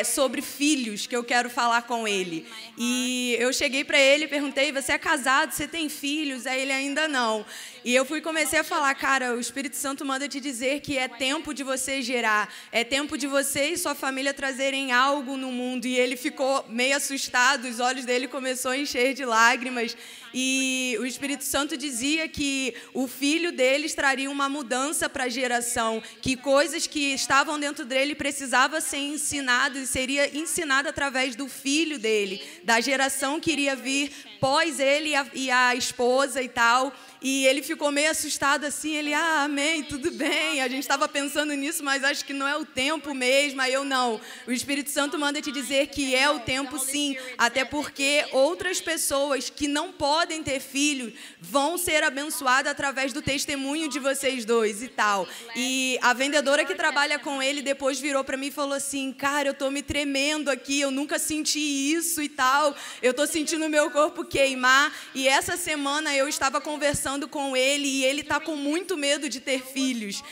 sobre filhos, que eu quero falar com ele. E eu cheguei para ele e perguntei, você é casado, você tem filhos? Aí ele, ainda não. E eu comecei a falar, cara, o Espírito Santo manda te dizer que é tempo de você gerar, é tempo de você e sua família trazerem algo no mundo. E ele ficou meio assustado, os olhos dele começaram a encher de lágrimas. E o Espírito Santo dizia que o filho deles traria uma mudança para a geração, que coisas que estavam dentro dele precisavam ser ensinadas e seria ensinada através do filho dele, da geração que iria vir pós ele e a esposa e tal. E ele ficou meio assustado assim, ele, amém, tudo bem, a gente estava pensando nisso, mas acho que não é o tempo mesmo. Aí eu, não, o Espírito Santo manda te dizer que é o tempo sim, até porque outras pessoas que não podem ter filho vão ser abençoadas através do testemunho de vocês dois e tal. E a vendedora que trabalha com ele depois virou para mim e falou assim, cara, eu estou me tremendo aqui, eu nunca senti isso e tal, eu estou sentindo o meu corpo queimar. E essa semana eu estava conversando com ele e ele está com muito medo de ter filhos.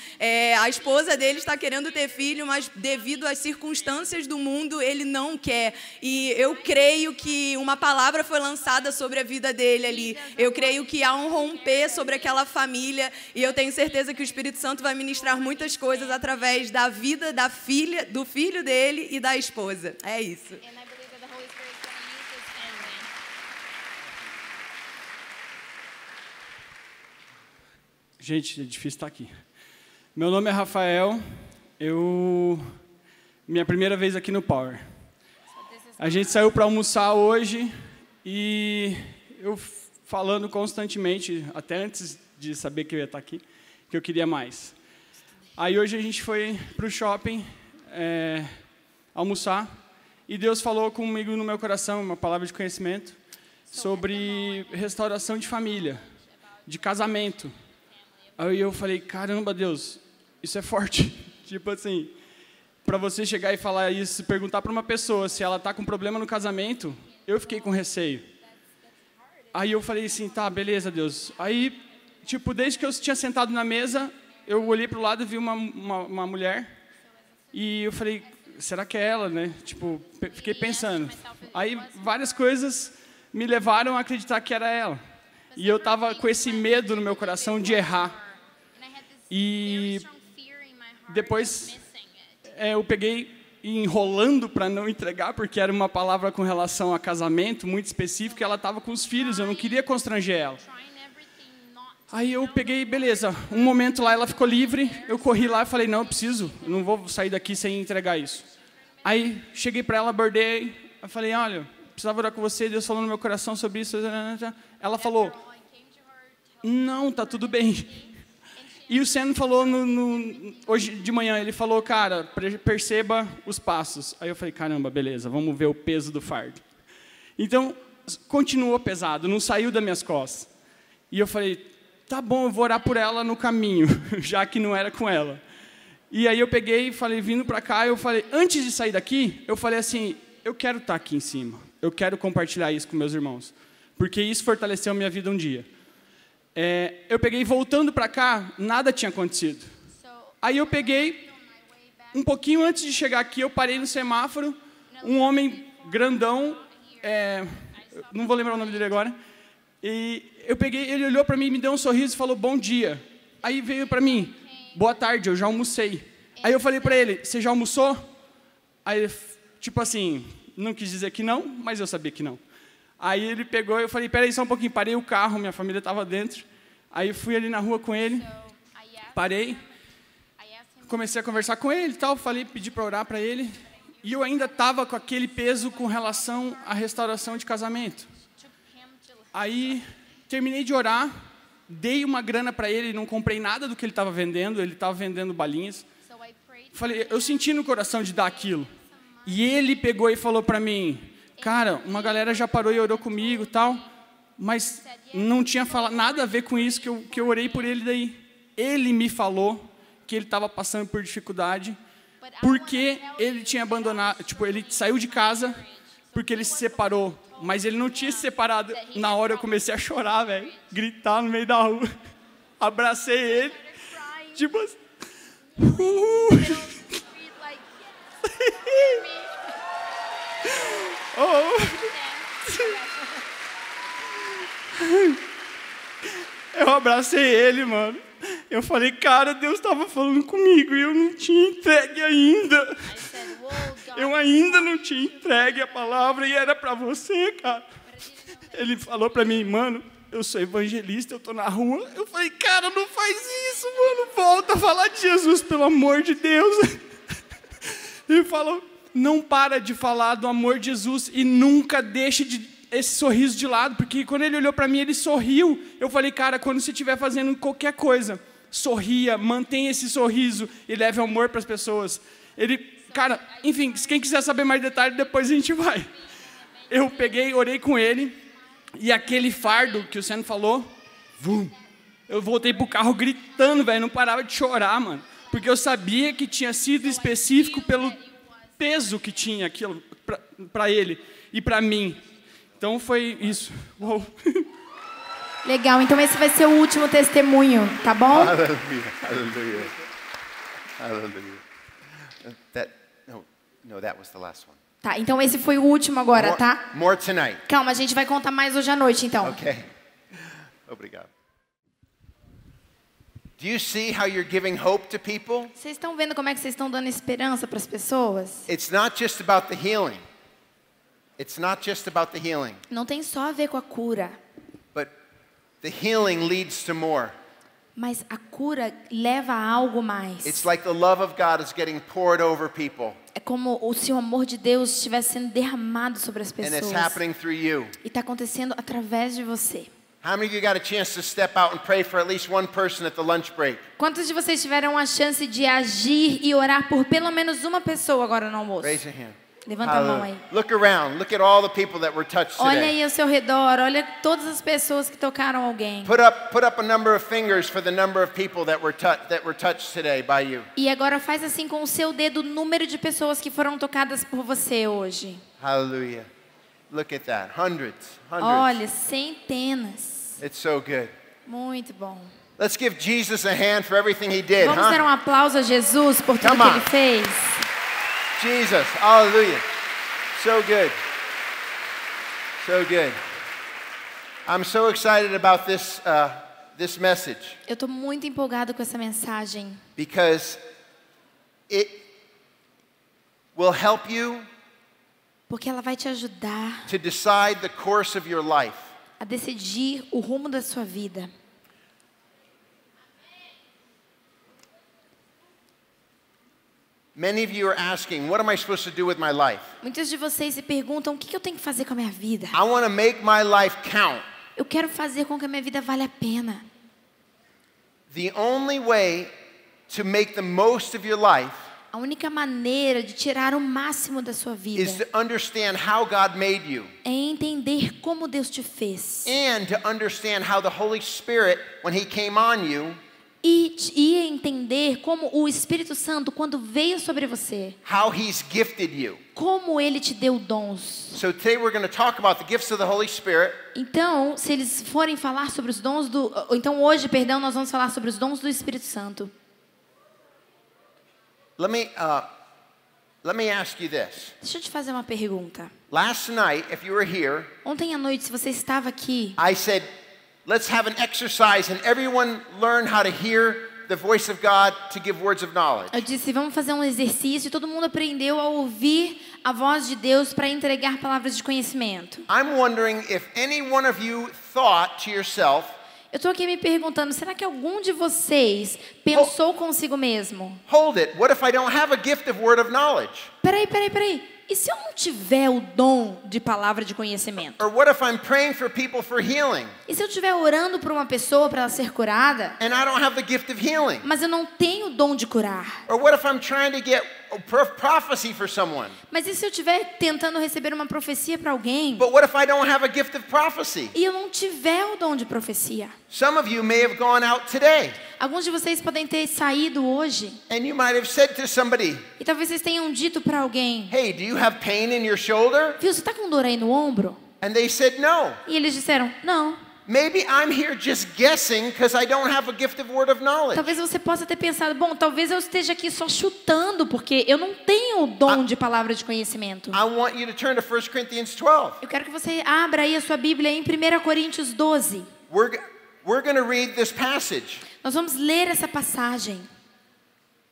A esposa dele está querendo ter filho, mas devido às circunstâncias do mundo, ele não quer. E eu creio que uma palavra foi lançada sobre a vida dele ali. Eu creio que há um romper sobre aquela família e eu tenho certeza que o Espírito Santo vai ministrar muitas coisas através da vida da filha, do filho dele e da esposa. É isso. Gente, é difícil estar aqui. Meu nome é Rafael. Minha primeira vez aqui no Power. A gente saiu para almoçar hoje e eu falando constantemente, até antes de saber que eu ia estar aqui, que eu queria mais. Aí hoje a gente foi para o shopping almoçar e Deus falou comigo no meu coração, uma palavra de conhecimento, sobre restauração de família, de casamento. Aí eu falei, caramba, Deus, isso é forte. Tipo assim, para você chegar e falar isso, perguntar para uma pessoa se ela está com problema no casamento, eu fiquei com receio. Aí eu falei assim, tá, beleza, Deus. Aí, tipo, desde que eu tinha sentado na mesa, eu olhei para o lado e vi uma mulher. E eu falei, será que é ela, né? Tipo, fiquei pensando. Aí várias coisas me levaram a acreditar que era ela. E eu estava com esse medo no meu coração de errar. E depois eu peguei enrolando para não entregar, porque era uma palavra com relação a casamento muito específica, e ela estava com os filhos, eu não queria constranger ela. Aí eu peguei, beleza, um momento lá ela ficou livre, eu corri lá e falei, não, eu não vou sair daqui sem entregar isso. Aí cheguei para ela, abordei, eu falei, olha, precisava orar com você, Deus falou no meu coração sobre isso. Ela falou, não, tá tudo bem. E o Sam falou hoje de manhã, ele falou, cara, perceba os passos. Aí eu falei, caramba, beleza, vamos ver o peso do fardo. Então, continuou pesado, não saiu das minhas costas. E eu falei, tá bom, eu vou orar por ela no caminho, já que não era com ela. E aí eu peguei e falei, vindo para cá, eu falei, antes de sair daqui, eu falei assim, eu quero estar aqui em cima, eu quero compartilhar isso com meus irmãos, porque isso fortaleceu a minha vida um dia. Eu peguei, voltando para cá, nada tinha acontecido. Aí eu peguei, um pouquinho antes de chegar aqui, eu parei no semáforo, um homem grandão, não vou lembrar o nome dele agora, e eu peguei, ele olhou para mim, me deu um sorriso e falou, bom dia. Aí veio para mim, boa tarde, eu já almocei. Aí eu falei para ele, você já almoçou? Aí ele, tipo assim, não quis dizer que não, mas eu sabia que não. Aí ele pegou, eu falei, peraí só um pouquinho, parei o carro, minha família estava dentro. Aí fui ali na rua com ele, parei, comecei a conversar com ele e tal, falei, pedi para orar para ele. E eu ainda estava com aquele peso com relação à restauração de casamento. Aí terminei de orar, dei uma grana para ele, não comprei nada do que ele estava vendendo balinhas. Falei, eu senti no coração de dar aquilo. E ele pegou e falou para mim, cara, uma galera já parou e orou comigo e tal, mas não tinha nada a ver com isso que eu orei por ele daí. Ele me falou que ele estava passando por dificuldade, porque ele tinha abandonado, tipo, ele saiu de casa porque ele se separou, mas ele não tinha se separado. Na hora eu comecei a chorar, velho, gritar no meio da rua, abracei ele, tipo assim, eu abracei ele, mano. Eu falei, cara, Deus estava falando comigo e eu não tinha entregue ainda. Eu ainda não tinha entregue a palavra e era para você, cara. Ele falou para mim, mano, eu sou evangelista, eu tô na rua. Eu falei, cara, não faz isso, mano. Volta a falar de Jesus, pelo amor de Deus. Ele falou, não para de falar do amor de Jesus e nunca deixe esse sorriso de lado, porque quando ele olhou para mim, ele sorriu. Eu falei, cara, quando você estiver fazendo qualquer coisa, sorria, mantenha esse sorriso e leve amor para as pessoas. Ele, cara, enfim, quem quiser saber mais detalhes, depois a gente vai. Eu peguei, orei com ele, e aquele fardo que o Senhor falou, eu voltei pro carro gritando, velho, não parava de chorar, mano, porque eu sabia que tinha sido específico pelo peso que tinha aquilo para ele e para mim. Então foi isso. Uou. Legal, então esse vai ser o último testemunho, tá bom? Aleluia, aleluia, aleluia. That was the last one. Tá, então esse foi o último agora, tá? More tonight. Calma, a gente vai contar mais hoje à noite, então. Ok. Obrigado. Do you see how you're giving hope to people? Vocês estão vendo como é que vocês estão dando esperança para as pessoas? It's not just about the healing. It's not just about the healing. Não tem só a ver com a cura. But the healing leads to more. Mas a cura leva a algo mais. It's like the love of God is getting poured over people. É como se o amor de Deus estivesse sendo derramado sobre as And it's pessoas. happening through you. E está acontecendo através de você. How many of you got a chance to step out and pray for at least one person at the lunch break? Quantos de vocês tiveram a chance de agir e orar por pelo menos uma pessoa agora no almoço? Raise your hand. Levanta a mão aí. Look around. Look at all the people that were touched Olha today. aí ao seu redor, olha todas as pessoas que tocaram alguém. Put up a number of fingers for the number of people that were touched today by you. E agora faz assim com o seu dedo o número de pessoas que foram tocadas por você hoje. Hallelujah. Look at that. Hundreds. Olha, centenas. It's so good. Muito bom. Let's give Jesus a hand for everything he did, Vamos dar um aplauso a Jesus por tudo que ele fez. Jesus, hallelujah. So good. So good. I'm so excited about this message Eu estou muito empolgado com essa mensagem. because it will help you Porque ela vai te ajudar to decide the course of your life. a decidir o rumo da sua vida. Many of you are asking, what am I supposed to do with my life? Muitos de vocês se perguntam o que eu tenho que fazer com a minha vida. I want to make my life count. Eu quero fazer com que a minha vida valha a pena. The only way to make the most of your life A única maneira de tirar o máximo da sua vida is to understand how God made you é entender como Deus te fez. and to understand how the Holy Spirit, when He came on you, E entender como o Espírito Santo, quando veio sobre você, how He's gifted you. como Ele te deu dons. So today we're going to talk about the gifts of the Holy Spirit. Então, se eles forem falar sobre os dons do... Então, hoje, perdão, nós vamos falar sobre os dons do Espírito Santo. Let me ask you this. Deixa eu te fazer uma pergunta. Last night, if you were here, Ontem à noite, se você estava aqui, I said, let's have an exercise and everyone learn how to hear the voice of God to give words of knowledge. eu disse, vamos fazer um exercício e todo mundo aprendeu a ouvir a voz de Deus para entregar palavras de conhecimento. I'm wondering if any one of you thought to yourself, Eu estou aqui me perguntando, será que algum de vocês pensou consigo mesmo? hold it, what if I don't have a gift of word of knowledge? Peraí. E se eu não tiver o dom de palavra de conhecimento? Or what if I'm praying for people for healing E se eu estiver orando por uma pessoa para ela ser curada, and I don't have the gift of healing? mas eu não tenho o dom de curar? Or what if I'm trying to get a prophecy for someone? Mas e se eu estiver tentando receber uma profecia para alguém? But what if I don't have a gift of prophecy? E eu não tiver o dom de profecia? Some of you may have gone out today Alguns de vocês podem ter saído hoje and you might have said to somebody, e talvez vocês tenham dito para alguém: hey, do you have pain in your shoulder? viu, você está com dor aí no ombro? And they said no. E eles disseram: não. Maybe I'm here just guessing because I don't have a gift of word of knowledge. Talvez você possa ter pensado: bom, talvez eu esteja aqui só chutando porque eu não tenho o dom de palavra de conhecimento. I want you to turn to 1 Corinthians 12. Eu quero que você abra aí a sua Bíblia em 1 Coríntios 12. We're going to read this passage. Nós vamos ler essa passagem.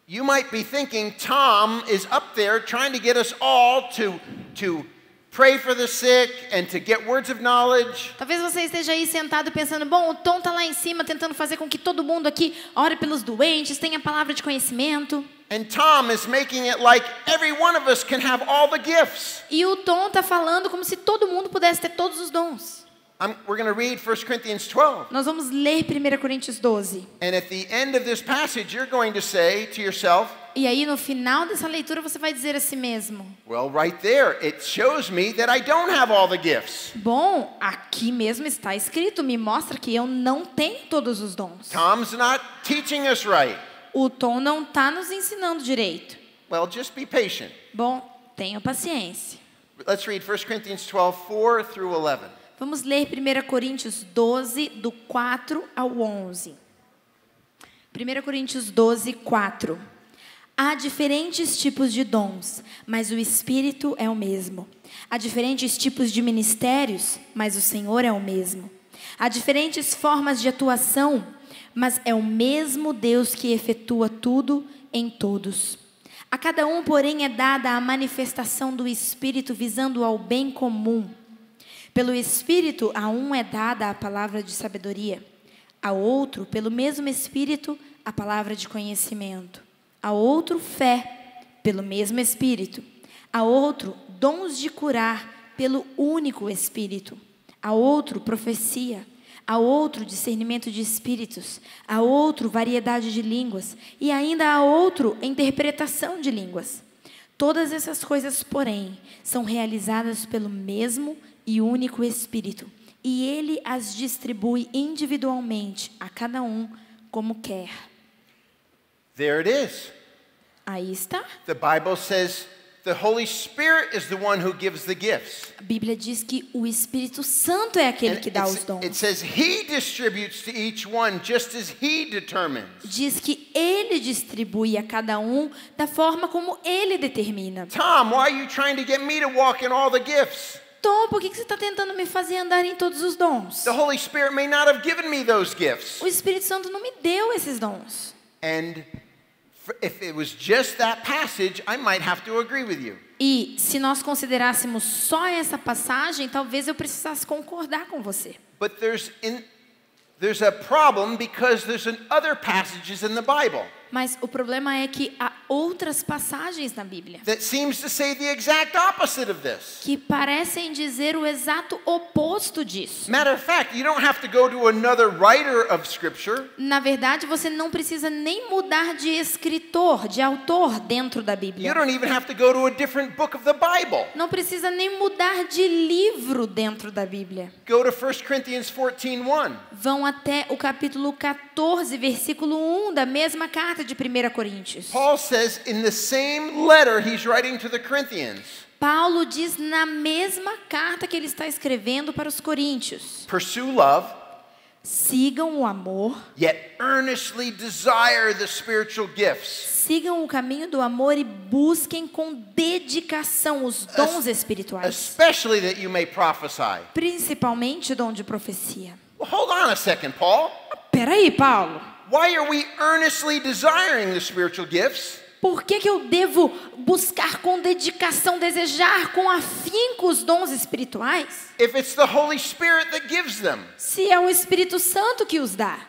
You might be thinking Tom is up there trying to get us all to pray for the sick and to get words of knowledge. Talvez você esteja aí sentado pensando: bom, o Tom está lá em cima tentando fazer com que todo mundo aqui ore pelos doentes, tenha palavra de conhecimento. And Tom is making it like every one of us can have all the gifts. E o Tom está falando como se todo mundo pudesse ter todos os dons. We're going to read 1 Corinthians 12. Nós vamos ler 1 Coríntios 12. And at the end of this passage, you're going to say to yourself, E aí no final dessa leitura você vai dizer a si mesmo: well, right there, it shows me that I don't have all the gifts. bom, aqui mesmo está escrito, me mostra que eu não tenho todos os dons. Tom's not teaching us right. O Tom não está nos ensinando direito. Well, just be patient. Bom, tenha paciência. Let's read 1 Corinthians 12, 4 through 11. Vamos ler 1 Coríntios 12, do 4 ao 11. 1 Coríntios 12, 4. Há diferentes tipos de dons, mas o Espírito é o mesmo. Há diferentes tipos de ministérios, mas o Senhor é o mesmo. Há diferentes formas de atuação, mas é o mesmo Deus que efetua tudo em todos. A cada um, porém, é dada a manifestação do Espírito visando ao bem comum. Pelo Espírito, a um é dada a palavra de sabedoria, A outro, pelo mesmo Espírito, a palavra de conhecimento. A outro, fé, pelo mesmo Espírito. A outro, dons de curar, pelo único Espírito. A outro, profecia. A outro, discernimento de espíritos. A outro, variedade de línguas. E ainda a outro, interpretação de línguas. Todas essas coisas, porém, são realizadas pelo mesmo e único Espírito. E Ele as distribui individualmente a cada um como quer. There it is. Aí está. The Bible says the Holy Spirit is the one who gives the gifts. A Bíblia diz que o Espírito Santo é aquele que dá os dons. It says he distributes to each one just as he determines. Diz que Ele distribui a cada um da forma como Ele determina. Tom, why are you trying to get me to walk in all the gifts? Tom, por que você está tentando me fazer andar em todos os dons? The Holy Spirit may not have given me those gifts. O Espírito Santo não me deu esses dons. And if it was just that passage, I might have to agree with you. E se nós considerássemos só essa passagem, talvez eu precisasse concordar com você. But there's a problem because there's other passages in the Bible. Mas o problema é que há outras passagens na Bíblia that seems to say the exact opposite of this. Que parecem dizer o exato oposto disso. Matter of fact, you don't have to go to another writer of scripture. Na verdade, você não precisa nem mudar de escritor, de autor dentro da Bíblia. You don't even have to go to a different book of the Bible. Não precisa nem mudar de livro dentro da Bíblia. Go to 1 Corinthians 14:1. Vão até o capítulo 14, versículo 1 da mesma carta de 1 Coríntios. Paul says in the same letter he's writing to the Corinthians. Paulo diz na mesma carta que ele está escrevendo para os coríntios. Pursue love. Sigam o amor. Yet earnestly desire the spiritual gifts. Sigam o caminho do amor e busquem com dedicação os dons espirituais. Especially that you may prophesy. Principalmente o dom de profecia. Well, hold on a second, Paul. Peraí, Paulo. Why are we earnestly desiring the spiritual gifts? Por que eu devo buscar com dedicação, desejar com afinco os dons espirituais? If it's the Holy Spirit that gives them. Se é o Espírito Santo que os dá.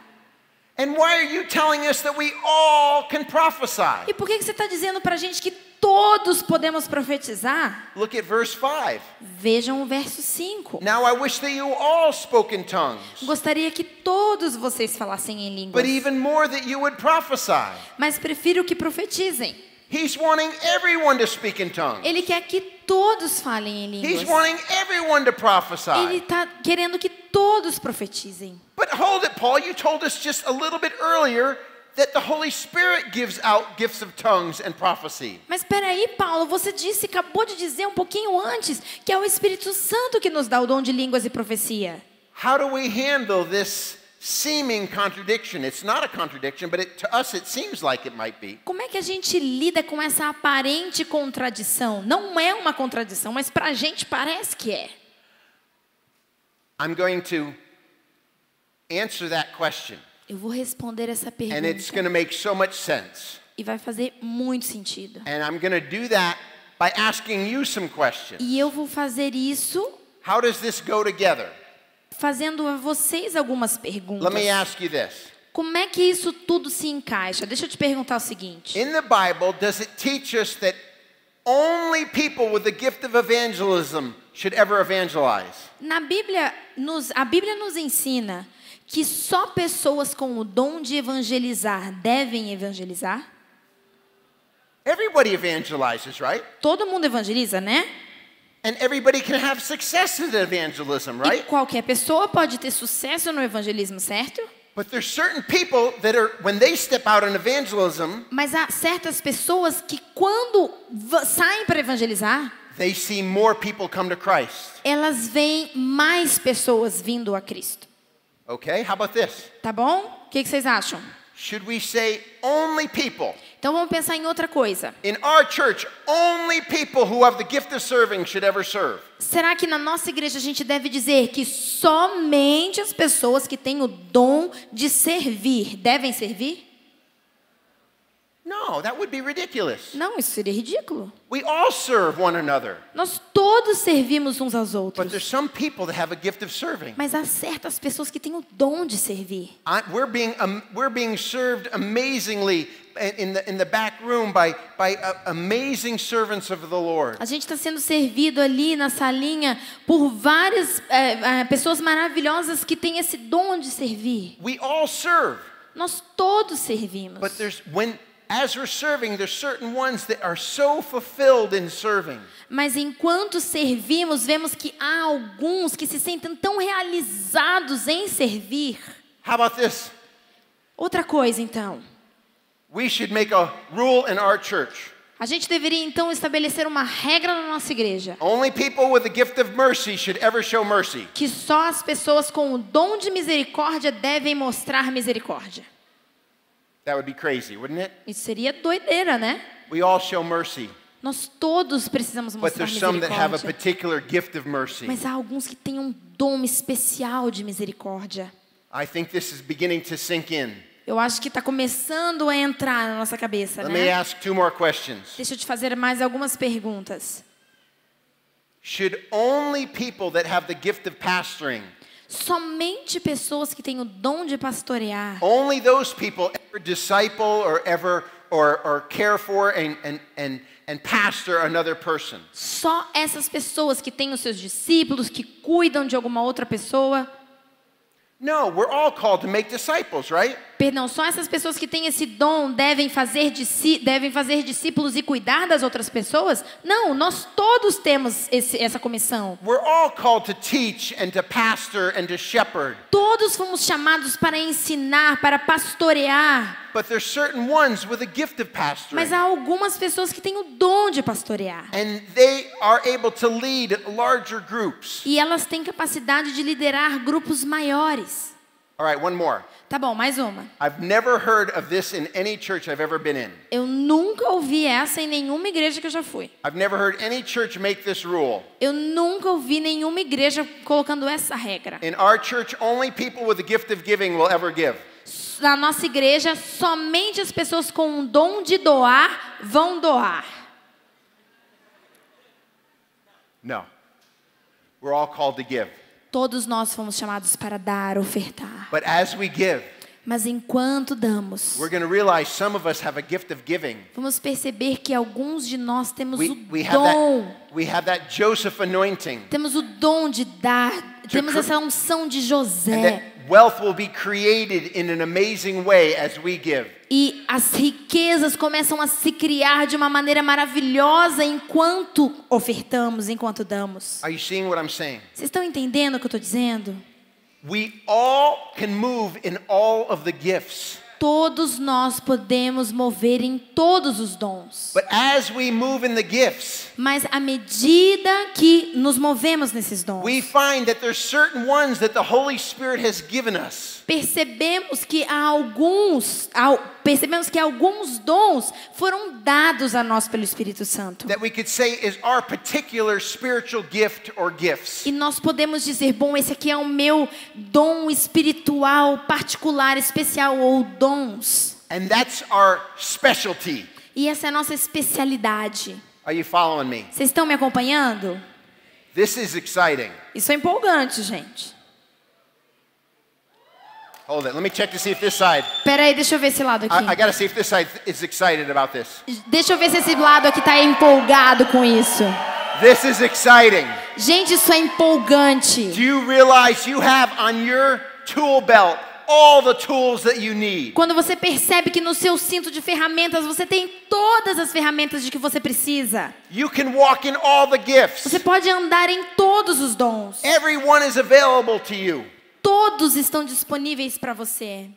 And why are you telling us that we all can prophesy? E por que você está dizendo para a gente que todos podemos profetizar? Look at verse 5. Vejam o verso 5. Now I wish that you all spoke in tongues. Gostaria que todos vocês falassem em línguas. But even more that you would prophesy. Mas prefiro que profetizem. He's wanting everyone to speak in tongues. Ele quer que todos falem em línguas. He's wanting everyone to prophesy. Ele está querendo que todos profetizem. But hold it, Paul. You told us just a little bit earlier that the Holy Spirit gives out gifts of tongues and prophecy. Mas espera aí, Paulo, você acabou de dizer um pouquinho antes que é o Espírito Santo que nos dá o dom de línguas e profecia. How do we handle this seeming contradiction? It's not a contradiction, but to us it seems like it might be. Como é que a gente lida com essa aparente contradição? Não é uma contradição, mas para a gente parece que é. I'm going to answer that question. Eu vou responder essa pergunta. And it's going to make so much sense. E vai fazer muito sentido. And I'm going to do that by asking you some questions. E eu vou fazer isso. How does this go together? Fazendo a vocês algumas perguntas. Let me ask you this. Como é que isso tudo se encaixa? Deixa eu te perguntar o seguinte. In the Bible, does it teach us that only people with the gift of evangelism should ever evangelize? Na Bíblia, a Bíblia nos ensina que só pessoas com o dom de evangelizar devem evangelizar? Everybody evangelizes, right? Todo mundo evangeliza, né? And everybody can have success in evangelism, right? E qualquer pessoa pode ter sucesso no evangelismo, certo? But there's certain people that are, when they step out in evangelism, mas há certas pessoas que quando saem para evangelizar, they see more people come to Christ. Elas veem mais pessoas vindo a Cristo. Okay, how about this? Tá bom? O que vocês acham? Should we say only people? Então vamos pensar em outra coisa. In our church, only people who have the gift of serving should ever serve. Será que na nossa igreja a gente deve dizer que somente as pessoas que têm o dom de servir devem servir? No, that would be ridiculous. Não, isso seria ridículo. We all serve one another. Nós todos servimos uns aos outros. But there's some people that have a gift of serving. Mas há certas pessoas que têm o dom de servir. We're being served amazingly in the back room by amazing servants of the Lord. A gente está sendo servido ali na salinha por várias pessoas maravilhosas que têm esse dom de servir. We all serve. Nós todos servimos. But as we're serving, there's certain ones that are so fulfilled in serving. Mas enquanto servimos, vemos que há alguns que se sentem tão realizados em servir. How about this? Outra coisa, então. We should make a rule in our church. A gente deveria então estabelecer uma regra na nossa igreja. Only people with the gift of mercy should ever show mercy. Que só as pessoas com o dom de misericórdia devem mostrar misericórdia. That would be crazy, wouldn't it? Isso seria doideira, né? We all show mercy. Nós todos precisamos But mostrar there's some that have a misericórdia. particular gift of mercy. Mas há alguns que têm um dom especial de misericórdia. I think this is beginning to sink in. Eu acho que está começando a entrar na nossa cabeça, Let me né? ask 2 more questions. Deixa eu te fazer mais algumas perguntas. Should only people that have the gift of pastoring, Somente pessoas que têm o dom de pastorear, only those people ever disciple or ever or care for and pastor another person? só essas pessoas que têm os seus discípulos, que cuidam de alguma outra pessoa? No, we're all called to make disciples, right? Perdão, só essas pessoas que têm esse dom devem fazer discípulos e cuidar das outras pessoas? Não, nós todos temos essa comissão. We're all called to teach and to pastor and to shepherd. Todos fomos chamados para ensinar, para pastorear. But there's certain ones with a gift of pastoring. Mas há algumas pessoas que têm o dom de pastorear. And they are able to lead larger groups. E elas têm capacidade de liderar grupos maiores. All right, one more. Tá bom, mais uma. I've never heard of this in any church I've ever been in. Eu nunca ouvi essa em nenhuma igreja que eu já fui. I've never heard any church make this rule. Eu nunca ouvi nenhuma igreja colocando essa regra. In our church, only people with the gift of giving will ever give. Na nossa igreja, somente as pessoas com o dom de doar vão doar. No. We're all called to give. Todos nós fomos chamados para dar, ofertar. But as we give, Mas enquanto damos, we're going to realize some of us have a gift of giving. vamos perceber que alguns de nós temos o We dom. have that Joseph anointing. Temos o dom de dar. Temos essa unção de And José. that wealth will be created in an amazing way as we give. E as riquezas começam a se criar de uma maneira maravilhosa enquanto ofertamos, enquanto damos. Are you seeing what I'm saying? Vocês estão entendendo o que eu estou dizendo? We all can move in all of the gifts. Todos nós podemos mover em todos os dons. But as we move in the gifts, Mas à medida que nos movemos nesses dons, we find that there's certain ones that the Holy Spirit has given us. percebemos que alguns dons foram dados a nós pelo Espírito Santo. That we could say is our particular spiritual gift or gifts. E nós podemos dizer, bom, esse aqui é o meu dom espiritual particular, especial ou dons. And that's our specialty. E essa é a nossa especialidade. Are you following me? Vocês estão me acompanhando? This is exciting. Isso é empolgante, gente. Hold it. Let me check to see if this side. Espera aí, deixa eu ver esse lado aqui. I got to see if this side is excited about this. Deixa eu ver se esse lado aqui está empolgado com isso. This is exciting. Gente, isso é empolgante. Do you realize you have on your tool belt all the tools that you need? Quando você percebe que no seu cinto de ferramentas você tem todas as ferramentas de que você precisa. You can walk in all the gifts. Você pode andar em todos os dons. Everyone is available to you. Todos estão disponíveis para você.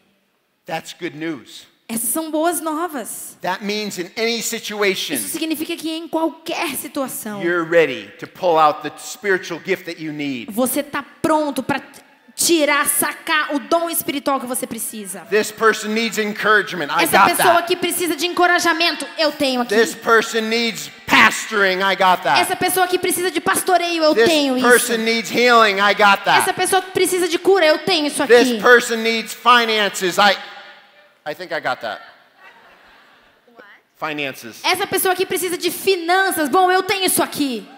That's good news. Essas são boas novas. That means in any situation, Isso significa que em qualquer situação, you're ready to pull out the spiritual gift that you need. você está pronto para sacar o dom espiritual que você precisa. This person needs encouragement. I Essa got pessoa that. que precisa de encorajamento, eu tenho aqui. This person needs pastoring. I got that. Essa pessoa que precisa de pastoreio, eu This tenho isso. person needs healing. I got Essa that. pessoa que precisa de cura, eu tenho isso This aqui. person needs finances. I think I got that. finances. Essa pessoa aqui precisa de finanças. Bom, eu tenho isso aqui.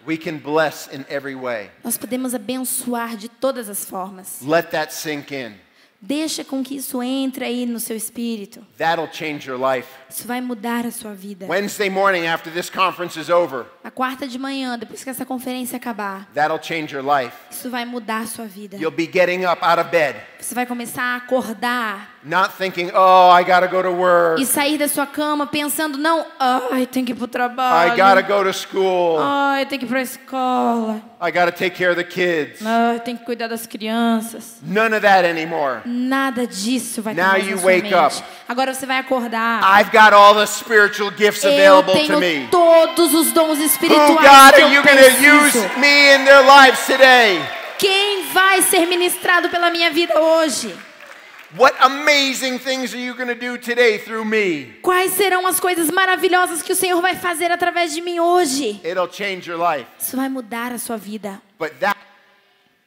We can bless in every way. Nós podemos abençoar de todas as formas. Let that sink in. Deixa com que isso entre aí no seu espírito. That'll change your life. Isso vai mudar a sua vida. Wednesday morning after this conference is over. Na quarta de manhã, depois que essa conferência acabar, That'll change your life. isso vai mudar a sua vida. You'll be getting up out of bed. Você vai começar a acordar Not thinking, oh, I gotta go to work. e sair da sua cama pensando, não, ai, tenho que ir pro trabalho. I gotta go to school. Ai, tenho que ir pra escola. I gotta take care of the kids. Ai, tenho que cuidar das crianças. None of that anymore. Nada disso vai ter Now mais you na sua wake mente. up. Agora você vai acordar. I've got all the spiritual gifts Eu available to tenho me. todos os dons Who, espirituais God, que are you eu going to use preciso. me in their lives today? Quem vai ser ministrado pela minha vida hoje? What amazing things are you going to do today through me? Quais serão as coisas maravilhosas que o Senhor vai fazer através de mim hoje? It'll change your life. Isso vai mudar a sua vida. But that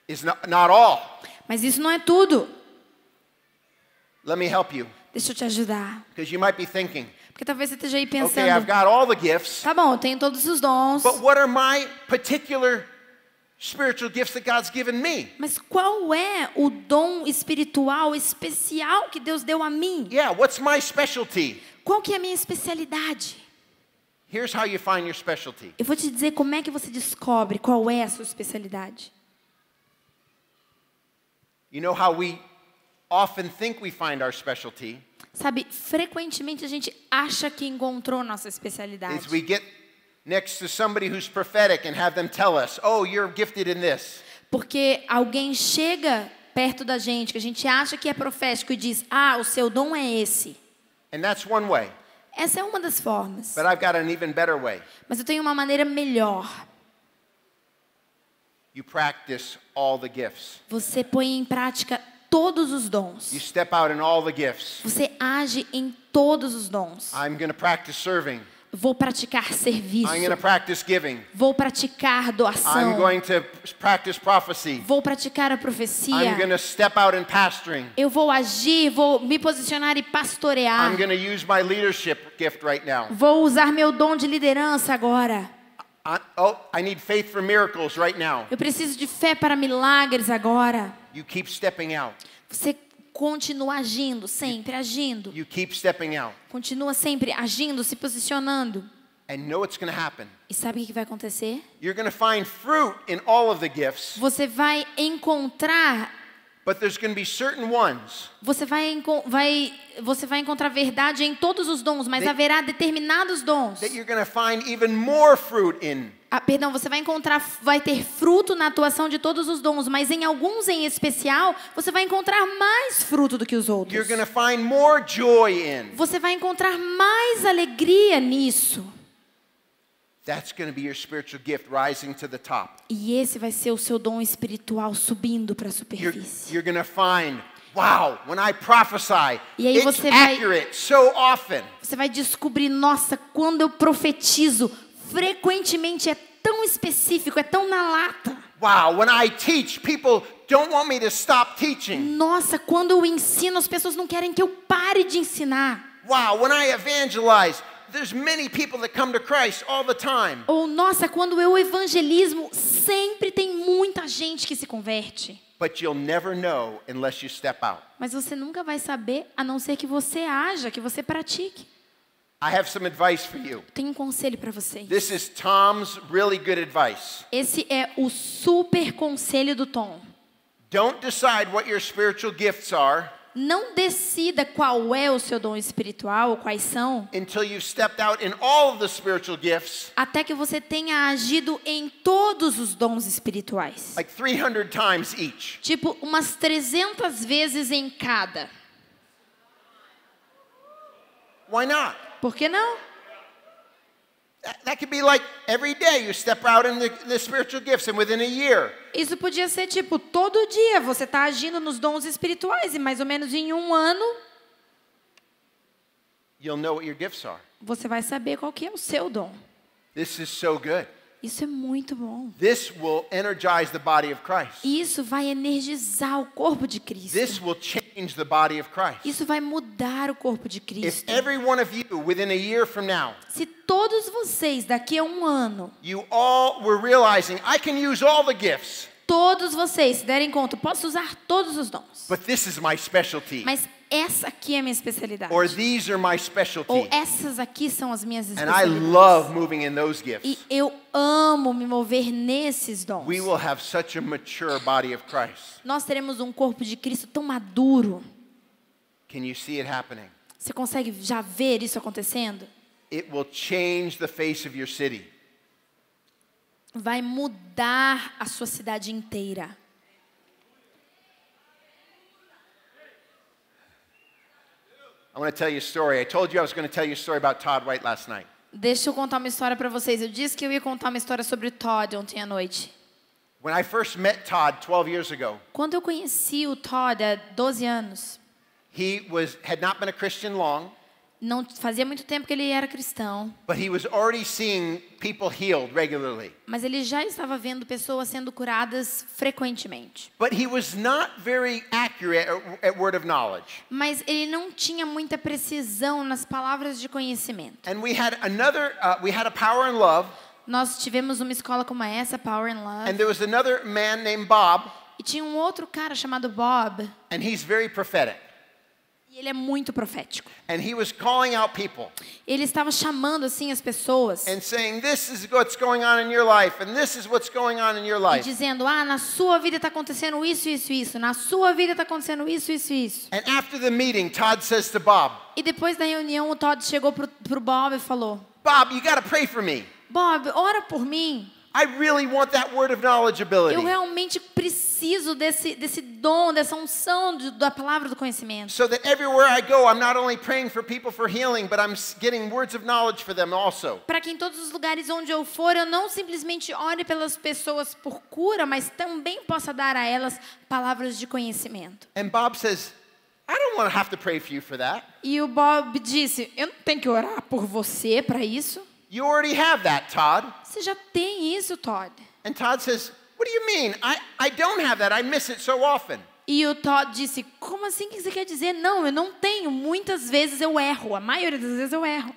is not all. Mas isso não é tudo. Let me help you. Deixa eu te ajudar. Because you might be thinking, Porque talvez você esteja aí okay, pensando, I've got all the gifts, tá bom, eu tenho todos os dons, but what are my particular spiritual gifts that God's given me? mas qual é o dom espiritual especial que Deus deu a mim? Yeah, what's my specialty? Qual que é a minha especialidade? Here's how you find your specialty. Eu vou te dizer como é que você descobre qual é a sua especialidade. You know how we often think we find our specialty? Sabe, frequentemente a gente acha que encontrou nossa especialidade. Is we get next to somebody who's prophetic and have them tell us, oh, you're gifted in this. Porque alguém chega perto da gente, que a gente acha que é profético e diz, ah, o seu dom é esse. And that's one way. Essa é uma das formas. But I've got an even better way. Mas eu tenho uma maneira melhor. You practice all the gifts. Você põe em prática todos os dons. You step out in all the gifts. Você age em todos os dons. I'm going to practice serving. Vou praticar serviço. I'm going to practice giving. Vou praticar doação. I'm going to practice prophecy. Vou praticar a profecia. I'm going to step out in pastoring. Eu vou agir, vou me posicionar e pastorear. I'm going to use my leadership gift right now. Vou usar meu dom de liderança agora. I need faith for miracles right now. Eu preciso de fé para milagres agora. You keep stepping out. Você continua agindo, sempre agindo. You keep stepping out. Continua sempre agindo, se posicionando. And know what's going to happen. E sabe o que vai acontecer? You're going to find fruit in all of the gifts. Você vai encontrar, But there's going to be certain ones. você vai encontrar verdade em todos os dons, mas haverá determinados dons. That you're going to find even more fruit in. Perdão, você vai ter fruto na atuação de todos os dons, mas em alguns em especial, você vai encontrar mais fruto do que os outros. You're going to find more joy in. Você vai encontrar mais alegria nisso. That's going to be your spiritual gift rising to the top. E esse vai ser o seu dom espiritual subindo para a superfície. You're going to find, wow, when I prophesy, E aí it's você vai- accurate so often. Você vai descobrir, nossa, quando eu profetizo, frequentemente é tão específico, é tão na lata. Wow, when I teach, people don't want me to stop teaching. Nossa, quando eu ensino, as pessoas não querem que eu pare de ensinar. Wow, when I evangelize, there's many people that come to Christ all the time. Ou, nossa, quando eu evangelismo, sempre tem muita gente que se converte. But you'll never know unless you step out. Mas você nunca vai saber, a não ser que você haja, que você pratique. I have some advice for you. Tenho um conselho para vocês. This is Tom's really good advice. Esse é o super conselho do Tom. Don't decide what your spiritual gifts are Não decida qual é o seu dom espiritual, ou quais são, until you've stepped out in all of the spiritual gifts, até que você tenha agido em todos os dons espirituais. like 300 times each. Tipo, umas 300 vezes em cada. Why not? Por que não? That could be like every day you step out in the spiritual gifts and within a year. Isso podia ser tipo, todo dia você está agindo nos dons espirituais e mais ou menos em um ano You'll know what your gifts are. você vai saber qual que é o seu dom. This is so good. Isso é muito bom. This will energize the body of Christ. Isso vai energizar o corpo de Cristo. This will change the body of Christ. Isso vai mudar o corpo de If Cristo. every one of you within a year from now, Se todos vocês daqui a um ano, you all were realizing I can use all the gifts, todos vocês se derem conta, eu posso usar todos os dons, but this is my specialty. mas essa aqui é a minha especialidade. Or these are my Ou specialty. essas aqui são as minhas And I especialidades. love moving in those E gifts. eu amo me mover nesses dons. We will have such a mature body of Christ. Nós teremos um corpo de Cristo tão maduro. Can you see it happening? Você consegue já ver isso acontecendo? It will change the face of your city. Vai mudar a sua cidade inteira. I want to tell you a story. I told you I was going to tell you a story about Todd White last night. Deixa eu contar uma história para vocês. Eu disse que eu ia contar uma história sobre o Todd ontem à noite. When I first met Todd 12 years ago, Quando eu conheci o Todd há 12 anos, he had not been a Christian long, não fazia muito tempo que ele era cristão, but he was already seeing people healed regularly. mas ele já estava vendo pessoas sendo curadas frequentemente. But he was not very accurate at word of knowledge. Mas ele não tinha muita precisão nas palavras de conhecimento. And we had a Power and Love, Nós tivemos uma escola como essa, Power and Love, and there was another man named Bob, e tinha um outro cara chamado Bob, and he's very prophetic. e ele é muito profético. And he was calling out people Ele estava chamando assim as pessoas and saying, this is what's going on in your life, and this is what's going on in your e life. dizendo: na sua vida está acontecendo isso, isso, isso. Na sua vida está acontecendo isso, isso, isso. And after the meeting, Todd says to Bob, E depois da reunião, o Todd chegou pro Bob e falou: Bob, you got to pray for me. Bob, ora por mim. I really want that word of knowledge ability. Eu realmente preciso desse dom, dessa unção da palavra do conhecimento. So that everywhere I go, I'm not only praying for people for healing, but I'm getting words of knowledge for them also. Para que em todos os lugares onde eu for, eu não simplesmente ore pelas pessoas por cura, mas também possa dar a elas palavras de conhecimento. And Bob says, I don't want to have to pray for you for that. E o Bob disse: eu não tenho que orar por você para isso. You already have that, Todd. Você já tem isso, Todd. And Todd says, what do you mean? I don't have that. I miss it so often. E o Todd disse: como assim que você quer dizer? Não, eu não tenho. Muitas vezes eu erro. A maioria das vezes eu erro.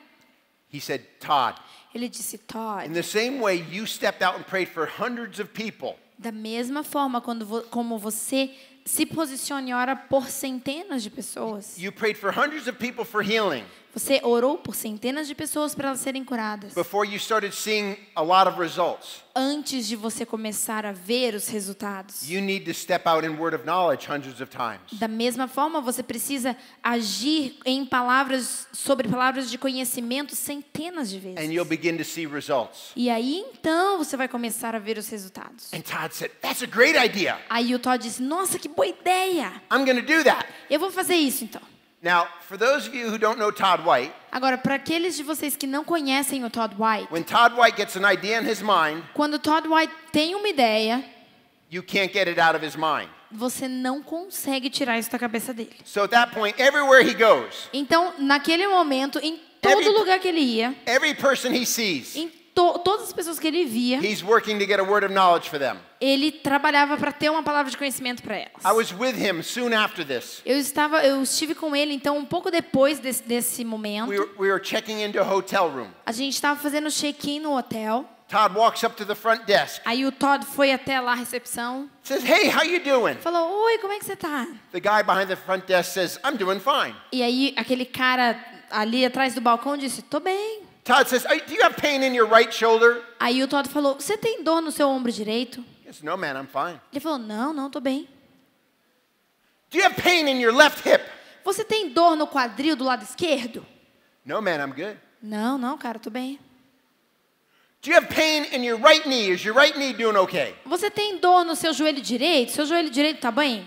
He said, Todd, Ele disse: Todd, in the same way you stepped out and prayed for hundreds of people, da mesma forma como você se posiciona e ora por centenas de pessoas. you prayed for hundreds of people for healing Você orou por centenas de pessoas para elas serem curadas. before you started seeing a lot of results. Antes de você começar a ver os resultados. You need to step out in word of knowledge hundreds of times. Da mesma forma, você precisa agir sobre palavras de conhecimento centenas de vezes. And you'll begin to see results. E aí então você vai começar a ver os resultados. And Todd said, that's a great idea. Aí o Todd disse: nossa, que boa ideia. I'm going to do that. Eu vou fazer isso então. Now, for those of you who don't know Todd White, Agora, para aqueles de vocês que não conhecem o Todd White, when Todd White gets an idea in his mind, quando o Todd White tem uma ideia, you can't get it out of his mind. você não consegue tirar isso da cabeça dele. So at that point, everywhere he goes, Então, naquele momento, em todo lugar que ele ia, every person he sees, em todas as pessoas que ele via, he's working to get a word of knowledge for them. ele trabalhava para ter uma palavra de conhecimento para elas. I was with him soon after this. Eu estive com ele então um pouco depois desse momento. We were checking into a hotel room. A gente estava fazendo check-in no hotel. Todd walks up to the front desk. Aí o Todd foi até lá a recepção. Says, "Hey, how you doing?" Falou: "Oi, como é que você tá?" The guy behind the front desk says, "I'm doing fine." E aí aquele cara ali atrás do balcão disse: "Tô bem." Todd says, "Do you have pain in your right shoulder?" Aí o Todd falou: "Você tem dor no seu ombro direito?" He says, "No, man, I'm fine." Ele falou: "Não, tô bem." "Do you have pain in your left hip?" "Você tem dor no quadril do lado esquerdo?" "No, man, I'm good." Não, cara, tô bem." "Do you have pain in your right knee? Is your right knee doing okay?" "Você tem dor no seu joelho direito? Seu joelho direito tá bem?"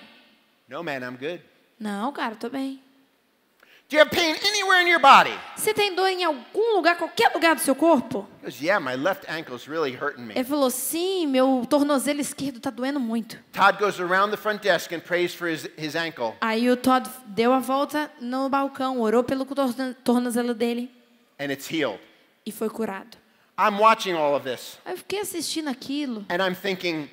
"No, man, I'm good." "Não, cara, tô bem." "Do you have pain anywhere in your body?" "Você tem dor em algum lugar, qualquer lugar do seu corpo?" He goes, "Yeah, my left ankle's really hurting me." Ele falou: "Sim, meu tornozelo esquerdo tá doendo muito." Todd goes around the front desk and prays for his ankle. Aí o Todd deu a volta no balcão, orou pelo tornozelo dele And it's healed. e foi curado. I'm watching all of this. Aí eu fiquei assistindo aquilo, And I'm thinking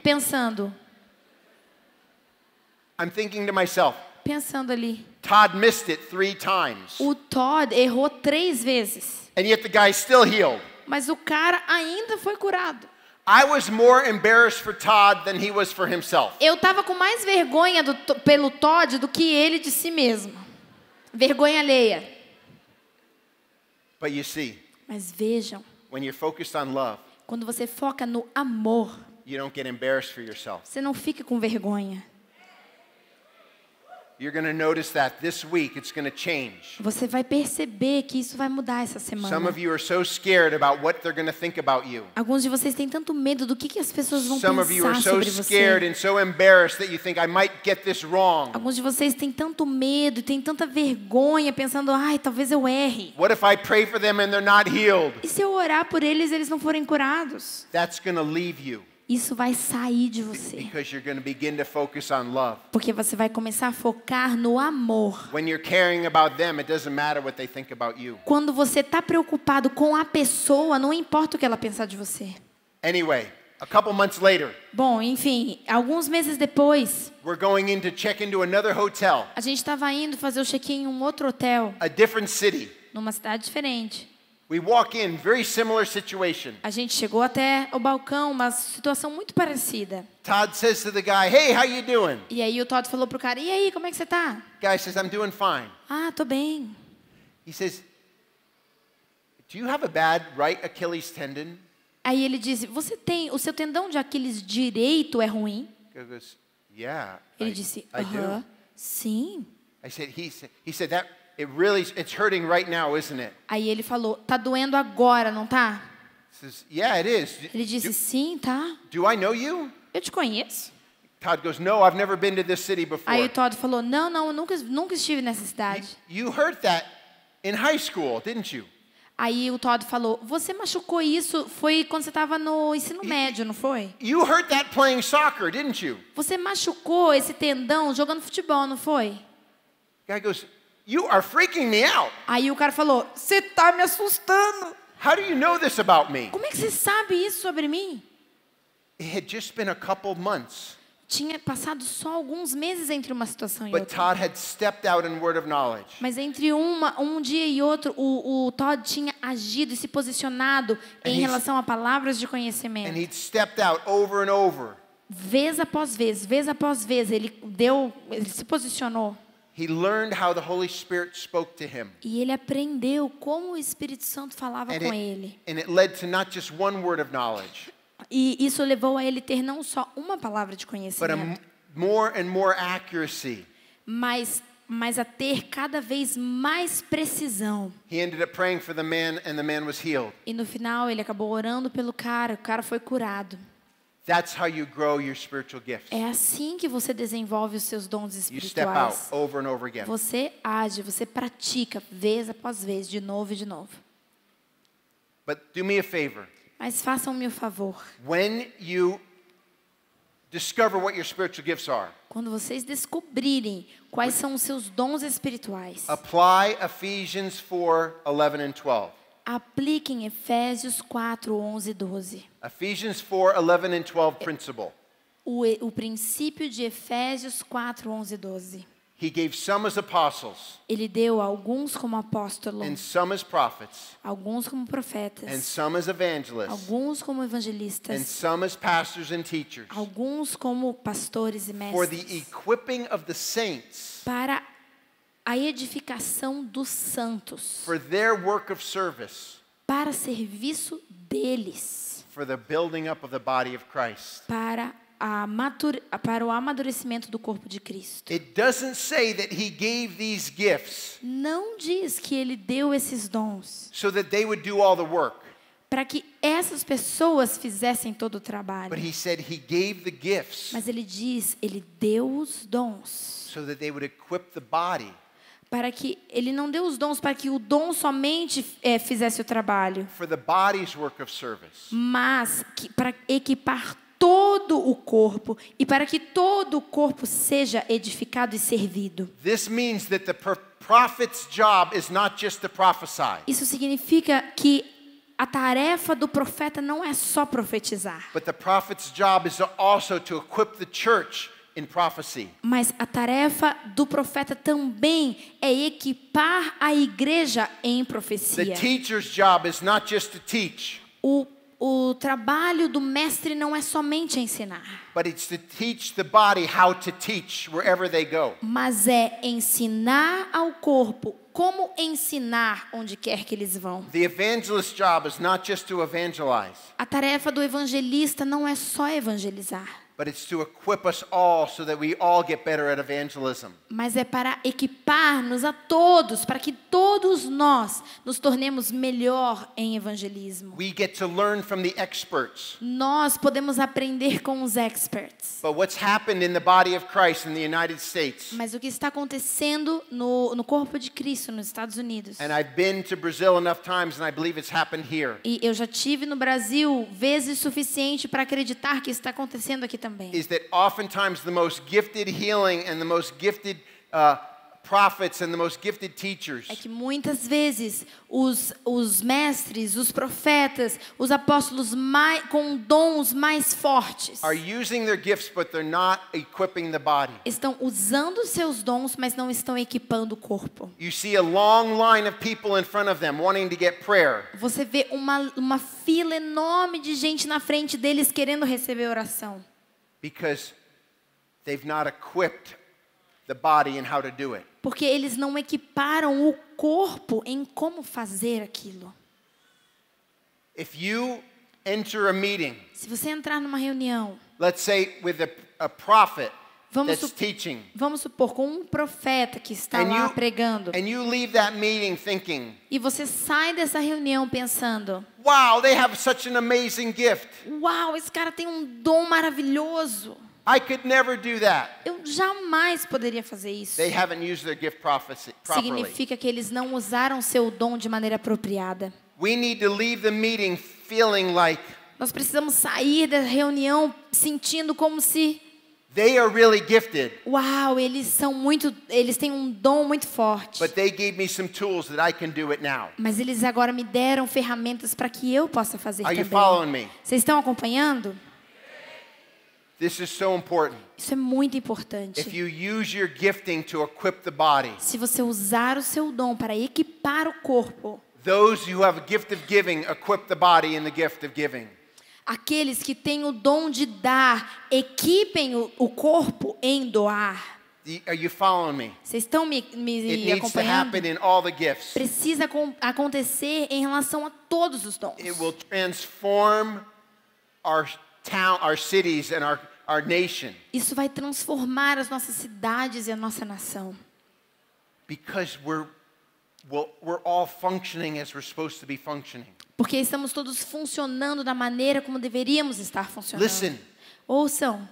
to myself, pensando ali. Todd missed it 3 times. O Todd errou 3 vezes. And yet the guy's still healed. Mas o cara ainda foi curado. I was more embarrassed for Todd than he was for himself. Eu estava com mais vergonha pelo Todd do que ele de si mesmo. Vergonha alheia. But you see, Mas vejam, when you're focused on love, quando você foca no amor, you don't get embarrassed for yourself. você não fica com vergonha. You're going to notice that this week it's going to change. Você vai perceber que isso vai mudar essa semana. Some of you are so scared about what they're going to think about you. Alguns de vocês têm tanto medo do que as pessoas vão Some of you are pensar so sobre scared você. and so embarrassed that you think I might get this wrong. Alguns de vocês têm tanto medo, têm tanta vergonha, pensando, ai, talvez eu erre. What if I pray for them and they're not healed? E se eu orar por eles, eles não forem curados? That's going to leave you Isso vai sair de você. because you're going to begin to focus on love. Porque você vai começar a focar no amor. When you're caring about them, it doesn't matter what they think about you. Quando você está preocupado com a pessoa, não importa o que ela pensar de você. Anyway, a couple months later, Bom, enfim, alguns meses depois, we're going in to check into another hotel, a gente estava indo fazer o check-in em um outro hotel, a different city. numa cidade diferente. We walk in, very similar situation. A gente chegou até o balcão, uma situação muito parecida. Todd says to the guy, "Hey, how you doing?" E aí o Todd falou pro cara, e aí, como é que você tá? Guy says, "I'm doing fine." Ah, tô bem. He says, "Do you have a bad right Achilles tendon?" Aí ele disse, o seu tendão de Aquiles direito é ruim? Guy goes, "Yeah." Ele disse, I do. sim. He said that it's hurting right now, isn't it? Aí ele falou, tá doendo agora, não tá? He says, "Yeah, it is." Ele disse, sim, tá. Do I know you? Eu te conheço. Todd goes, "No, I've never been to this city before." Aí o Todd falou, não, eu nunca estive nessa cidade. You hurt that in high school, didn't you? Aí o Todd falou, você machucou isso, foi quando você estava no ensino médio, não foi? You hurt that playing soccer, didn't you? Você machucou esse tendão jogando futebol, não foi? Guy goes, "You are freaking me out." Aí o cara falou, você tá me assustando. How do you know this about me? Como é que você sabe isso sobre mim? It had just been a couple months. Tinha passado só alguns meses entre uma situação e But outra. Todd had stepped out in word of knowledge. Mas entre um dia e outro, o Todd tinha agido e se posicionado em relação a palavras de conhecimento. And he'd stepped out over and over. Vez após vez, ele se posicionou. He learned how the Holy Spirit spoke to him. E ele aprendeu como o Espírito Santo falava And com ele. it led to not just one word of knowledge, E isso levou a ele ter não só uma palavra de but conhecimento, more and more accuracy. mas a ter cada vez mais precisão. He ended up praying for the man, and the man was healed. E no final ele acabou orando pelo cara, o cara foi curado. That's how you grow your spiritual gifts. É assim que você desenvolve os seus dons You step out espirituais. over and over again. Você age, você pratica vez após vez, de novo e de novo. But do me a favor. Mas façam-me o favor. When you discover what your spiritual gifts are, Quando vocês descobrirem quais são os seus dons espirituais, apply Ephesians 4:11 and 12. apliquem Efésios 4, 11 e 12. Ephesians 4:11 and 12 principle. O princípio de Efésios 4, 11 e 12. He gave some as apostles, Ele deu alguns como apóstolos, and some as prophets, alguns como and profetas, some as evangelists, alguns como and evangelistas, some as pastors and teachers, alguns como pastores e for the mestres, equipping of the saints, para a edificação dos santos, for their work of service, para serviço deles, for the building up of the body of Christ. para o amadurecimento do corpo de Cristo. It doesn't say that he gave these gifts Não diz que ele deu esses dons so that they would do all the work, para que essas pessoas fizessem todo o trabalho. but he said he gave the gifts Mas ele diz, ele deu os dons so that they would equip the body para que ele não deu os dons para que o dom somente fizesse o trabalho, for the body's work of service. mas para equipar todo o corpo e para que todo o corpo seja edificado e servido. This means that the prophet's job is not just to prophesy. Isso significa que a tarefa do profeta não é só profetizar. But the prophet's job is also to equip the church in prophecy. Mas a tarefa do profeta também é equipar a igreja em profecia. The teacher's job is not just to teach. O trabalho do mestre não é somente ensinar. But it's to teach the body how to teach wherever they go. Mas é ensinar ao corpo como ensinar onde quer que eles vão. The evangelist's job is not just to evangelize. A tarefa do evangelista não é só evangelizar. But it's to equip us all so that we all get better at evangelism. Mas é para equipar-nos a todos, para que todos nós nos tornemos melhor em evangelismo. We get to learn from the experts. Nós podemos aprender com os experts. But what's happened in the body of Christ in the United States? Mas o que está acontecendo no corpo de Cristo nos Estados Unidos? And I've been to Brazil enough times, and I believe it's happened here. E eu já tive no Brasil vezes suficiente para acreditar que isso está acontecendo aqui também. Is that oftentimes the most gifted healing and the most gifted prophets and the most gifted teachers É que muitas vezes os mestres, os profetas, os apóstolos com dons mais fortes are using their gifts, but they're not equipping the body. estão usando seus dons, mas não estão equipando o corpo. You see a long line of people in front of them wanting to get prayer. Você vê uma fila enorme de gente na frente deles querendo receber oração. Because they've not equipped the body in how to do it. Porque eles não equiparam o corpo em como fazer aquilo. If you enter a meeting, se você entrar numa reunião, let's say with a prophet that's teaching, vamos supor com um profeta que está lá pregando, and you leave that meeting thinking, e você sai dessa reunião pensando, wow, they have such an amazing gift. Uau, esse cara tem um dom maravilhoso. I could never do that. Eu jamais poderia fazer isso. They haven't used their gift properly. Significa que eles não usaram seu dom de maneira apropriada. We need to leave the meeting feeling like nós precisamos sair da reunião sentindo como se they are really gifted. Uau, eles têm um dom muito forte. But they gave me some tools that I can do it now. Mas eles agora me deram ferramentas para que eu possa fazer Are também. you following me? Vocês estão acompanhando? This is so important. Isso é muito importante. If you use your gifting to equip the body, se você usar o seu dom para equipar o corpo, those who have a gift of giving equip the body in the gift of giving. Aqueles que têm o dom de dar, equipem o corpo em doar. Are you following me? Vocês estão me acompanhando? It needs to happen in all the gifts. Precisa acontecer em relação a todos os dons. It will transform our town, our cities, and our nation. Isso vai transformar as nossas cidades e a nossa nação. Because we're all functioning as we're supposed to be functioning. Porque estamos todos funcionando da maneira como deveríamos estar funcionando. Listen. Ouçam.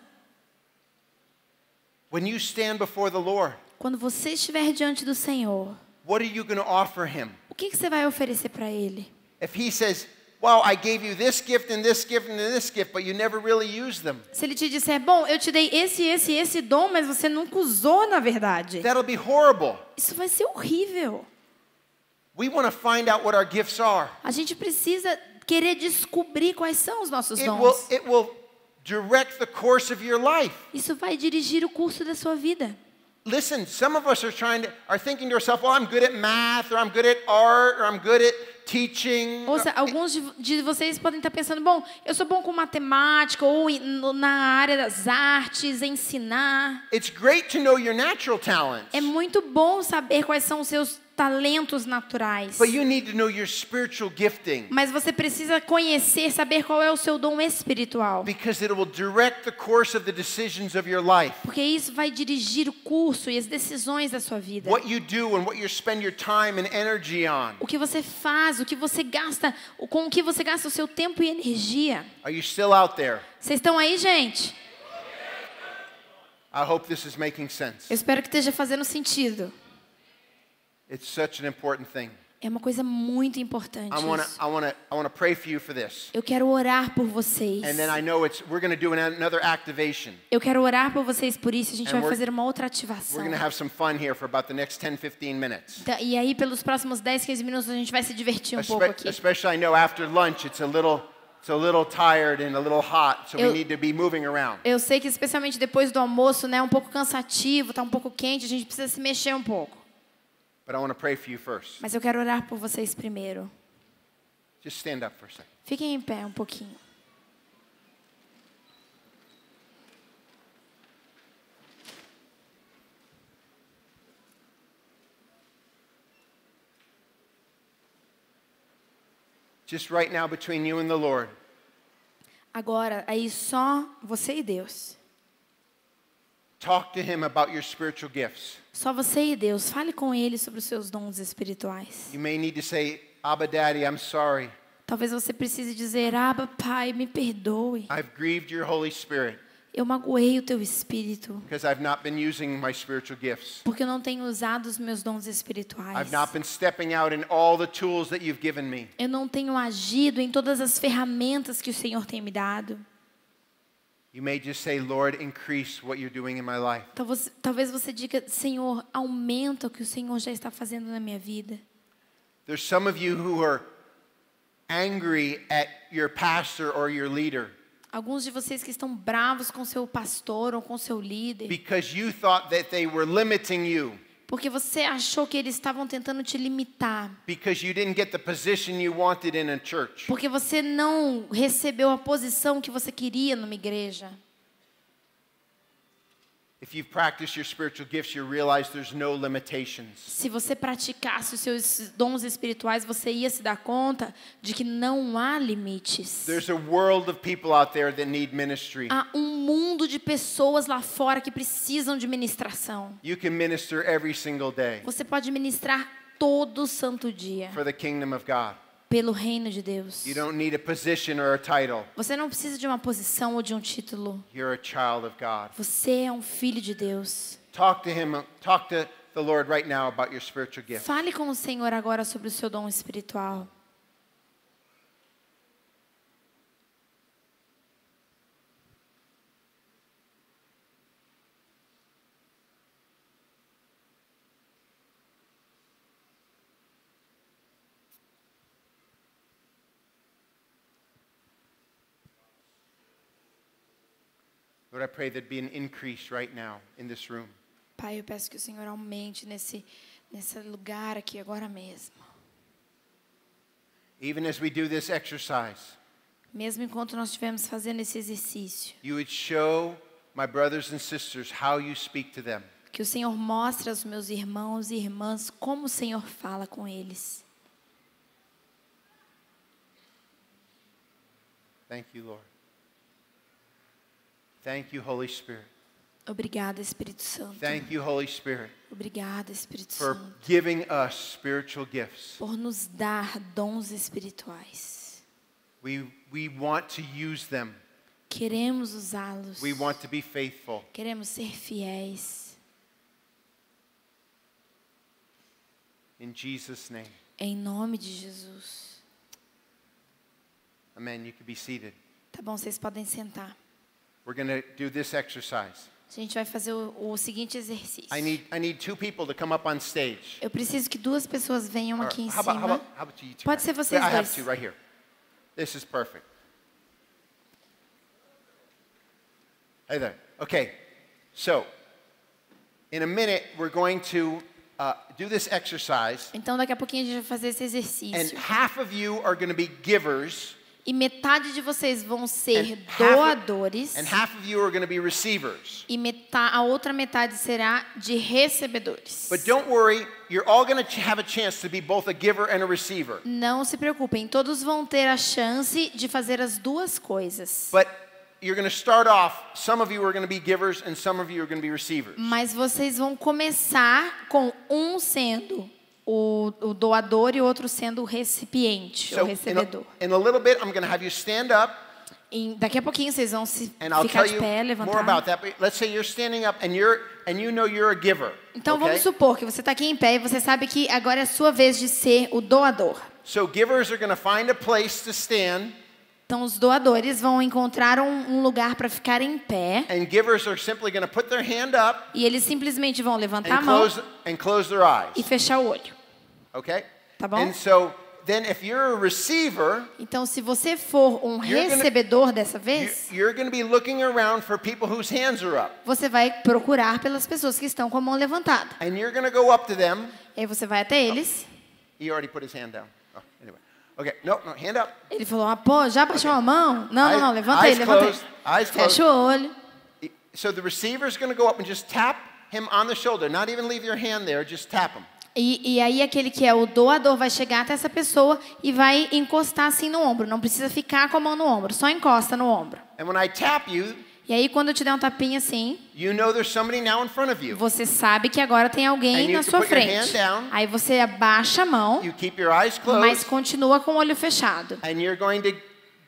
When you stand before the Lord, quando você estiver diante do Senhor, what are you going to offer him? O que você vai oferecer para ele? If he says, "Well, I gave you this gift and this gift and this gift, but you never really used them." Se ele te disser, bom, eu te dei esse dom, mas você nunca usou na verdade. That'll be horrible. Isso vai ser horrível. We want to find out what our gifts are. A gente precisa querer descobrir quais são os nossos dons. It will direct the course of your life. Isso vai dirigir o curso da sua vida. Listen, some of us are thinking to ourselves, "Well, I'm good at math, or I'm good at art, or I'm good at teaching." Ouça, alguns de vocês podem estar pensando, bom, eu sou bom com matemática ou na área das artes, ensinar. It's great to know your natural talents. É muito bom saber quais são os seus talentos naturais. But you need to know your spiritual gifting. Mas você precisa conhecer, saber qual é o seu dom espiritual. Because it will direct the course of the decisions of your life. Porque isso vai dirigir o curso e as decisões da sua vida. What you do and what you spend your time and energy on. O que você faz, o que você gasta, com o que você gasta o seu tempo e energia. Are you still out there? Vocês estão aí, gente? I hope this is making sense. Eu espero que esteja fazendo sentido. It's such an important thing. É uma coisa muito importante. I want Isso. to pray for you for this. Eu quero orar por vocês. And then I know we're going to do another activation. Eu quero orar por vocês por isso. A gente And vai we're- fazer uma outra We're ativação. going to have some fun here for about the next 10, 15 minutes. E aí, pelos próximos 10, 15 minutos, a gente vai se divertir um pouco aqui. Especially I know after lunch it's a little tired and a little hot, so we Eu- need to be moving around. Eu sei que especialmente depois do almoço, né, é um pouco cansativo, tá um pouco quente, a gente precisa se mexer um pouco. But I want to pray for you first. Mas eu quero orar por vocês primeiro. Just stand up for a second. Fiquem em pé um pouquinho. Just right now between you and the Lord. Agora, aí só você e Deus. Talk to him about your spiritual gifts. Só você e Deus. Fale com Ele sobre os seus dons espirituais. You may need to say, Abba Daddy, I'm sorry. Talvez você precise dizer, Abba, Pai, me perdoe. I've grieved your Holy Spirit Eu magoei o Teu Espírito. because I've not been using my spiritual gifts. Porque eu não tenho usado os meus dons espirituais. I've not been stepping out in all the tools that you've given me. Eu não tenho agido em todas as ferramentas que o Senhor tem me dado. You may just say, Lord, increase what you're doing in my life. Talvez você diga, Senhor, aumenta o que o Senhor já está fazendo na minha vida. There's some of you who are angry at your pastor or your leader Alguns de vocês que estão bravos com seu pastor ou com seu líder, because you thought that they were limiting you, porque você achou que eles estavam tentando te limitar, because you didn't get the position you wanted in a church. porque você não recebeu a posição que você queria numa igreja. If you've practiced your spiritual gifts, you realize there's no limitations. Se você praticasse os seus dons espirituais, você ia se dar conta de que não há limites. There's a world of people out there that need ministry. Há um mundo de pessoas lá fora que precisam de ministração. You can minister every single day Você pode ministrar todo santo dia for the kingdom of God. pelo reino de Deus. You don't need a position or a title. Você não precisa de uma posição ou de um título. You're a child of God. Você é um filho de Deus. Talk to the Lord right now about your spiritual gift. Fale com o Senhor agora sobre o seu dom espiritual. Lord, I pray there'd be an increase right now in this room. Pai, eu peço que o Senhor aumente nesse lugar aqui agora mesmo. Even as we do this exercise, Mesmo enquanto nós estivermos fazendo esse exercício. you would show my brothers and sisters how you speak to them. Que o Senhor mostre aos meus irmãos e irmãs como o Senhor fala com eles. Thank you, Lord. Thank you, Holy Spirit. Obrigada, Espírito Santo. Thank you, Holy Spirit, Obrigada, Espírito for Santo, giving us spiritual gifts. por nos dar dons espirituais. We want to use them. Queremos usá-los. We want to be faithful. Queremos ser fiéis. In Jesus' name. Em nome de Jesus. Amen. You can be seated. Tá bom, vocês podem sentar. We're going to do this exercise. A gente vai fazer o seguinte exercício. I need two people to come up on stage. Eu preciso que duas pessoas venham Or aqui em how cima. about you two? Pode ser vocês I have dois. two right here. This is perfect. Hey there. Okay. So, in a minute, we're going to do this exercise. Então, daqui a pouquinho a gente vai fazer esse And exercício. half of you are going to be givers. E metade de vocês vão ser And half doadores. And half of you are going to be receivers. E a outra metade será de recebedores. But don't worry, you're all going to have a chance to be both a giver and a receiver. Não se preocupem, todos vão ter a chance de fazer as duas coisas. But you're going to start off, some of you are going to be givers and some of you are going to be receivers. Mas vocês vão começar com um sendo o doador e outro sendo o recipiente, o recebedor. In a little bit, I'm going to have you stand up. Daqui a pouquinho vocês vão se And I'll ficar tell de you pé, more levantar. about that. But let's say you're standing up and you know you're a giver. Então okay? vamos supor que você está aqui em pé e você sabe que agora é a sua vez de ser o doador. So givers are going to find a place to stand. Então os doadores vão encontrar um lugar para ficar em pé. And givers are simply going to put their hand up E eles simplesmente vão levantar a and mão close their eyes. e fechar o olho. Okay? Tá bom? And so then if you're a receiver, Então se você for um You're gonna- recebedor dessa vez, you're going to be looking around for people whose hands are up. você vai procurar pelas pessoas que estão com a mão levantada. And you're going to go up to them. E aí você vai até eles. He already put his hand down. Oh, anyway. Okay, no, hand up. Ele falou, pô, já baixou a mão? Não, não, levanta Eyes ele, levanta closed, ele. eyes Fecha closed. o olho. So the receiver is going to go up and just tap him on the shoulder. Not even leave your hand there, just tap him. E aí aquele que é o doador vai chegar até essa pessoa e vai encostar assim no ombro. Não precisa ficar com a mão no ombro, só encosta no ombro. And when I tap you, E aí quando eu te der um tapinha assim, you know there's somebody now in front of you. você sabe que agora tem And alguém you na sua put your frente. hand down. Aí você abaixa a mão, You keep your eyes closed. mas continua com o olho fechado. And you're going to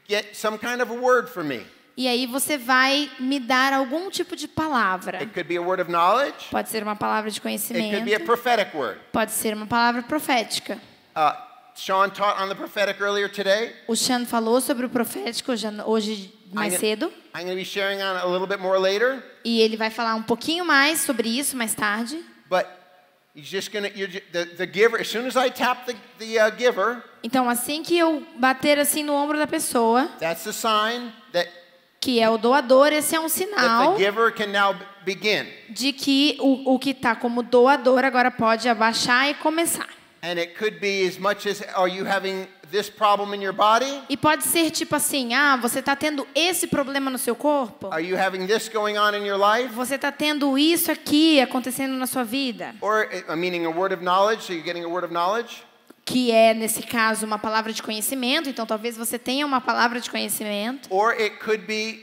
get some kind of a word from me. E aí você vai me dar algum tipo de palavra. It could be a word of knowledge. Pode ser uma palavra de It could be a conhecimento, prophetic word. pode ser uma palavra profética. Sean taught on the prophetic earlier today. O Sean falou sobre o profético hoje mais cedo. I'm going to be sharing on it a little bit more later. E ele vai falar um pouquinho mais sobre isso mais tarde. But he's just going to, the giver, as soon as I tap the giver, Então, assim que eu bater assim no ombro da pessoa, that's the sign that que é o doador, esse é um the sinal giver can now begin. de que o que está como doador agora pode abaixar e começar. And it could be as much as, are you having this problem in your body? E pode ser tipo assim, você está tendo esse problema no seu corpo? Are you having this going on in your life? Você está tendo isso aqui acontecendo na sua vida? Or, meaning a word of knowledge, so you're getting a word of knowledge? Que é, nesse caso, uma palavra de conhecimento. Então, talvez você tenha uma palavra de conhecimento. Or it could be,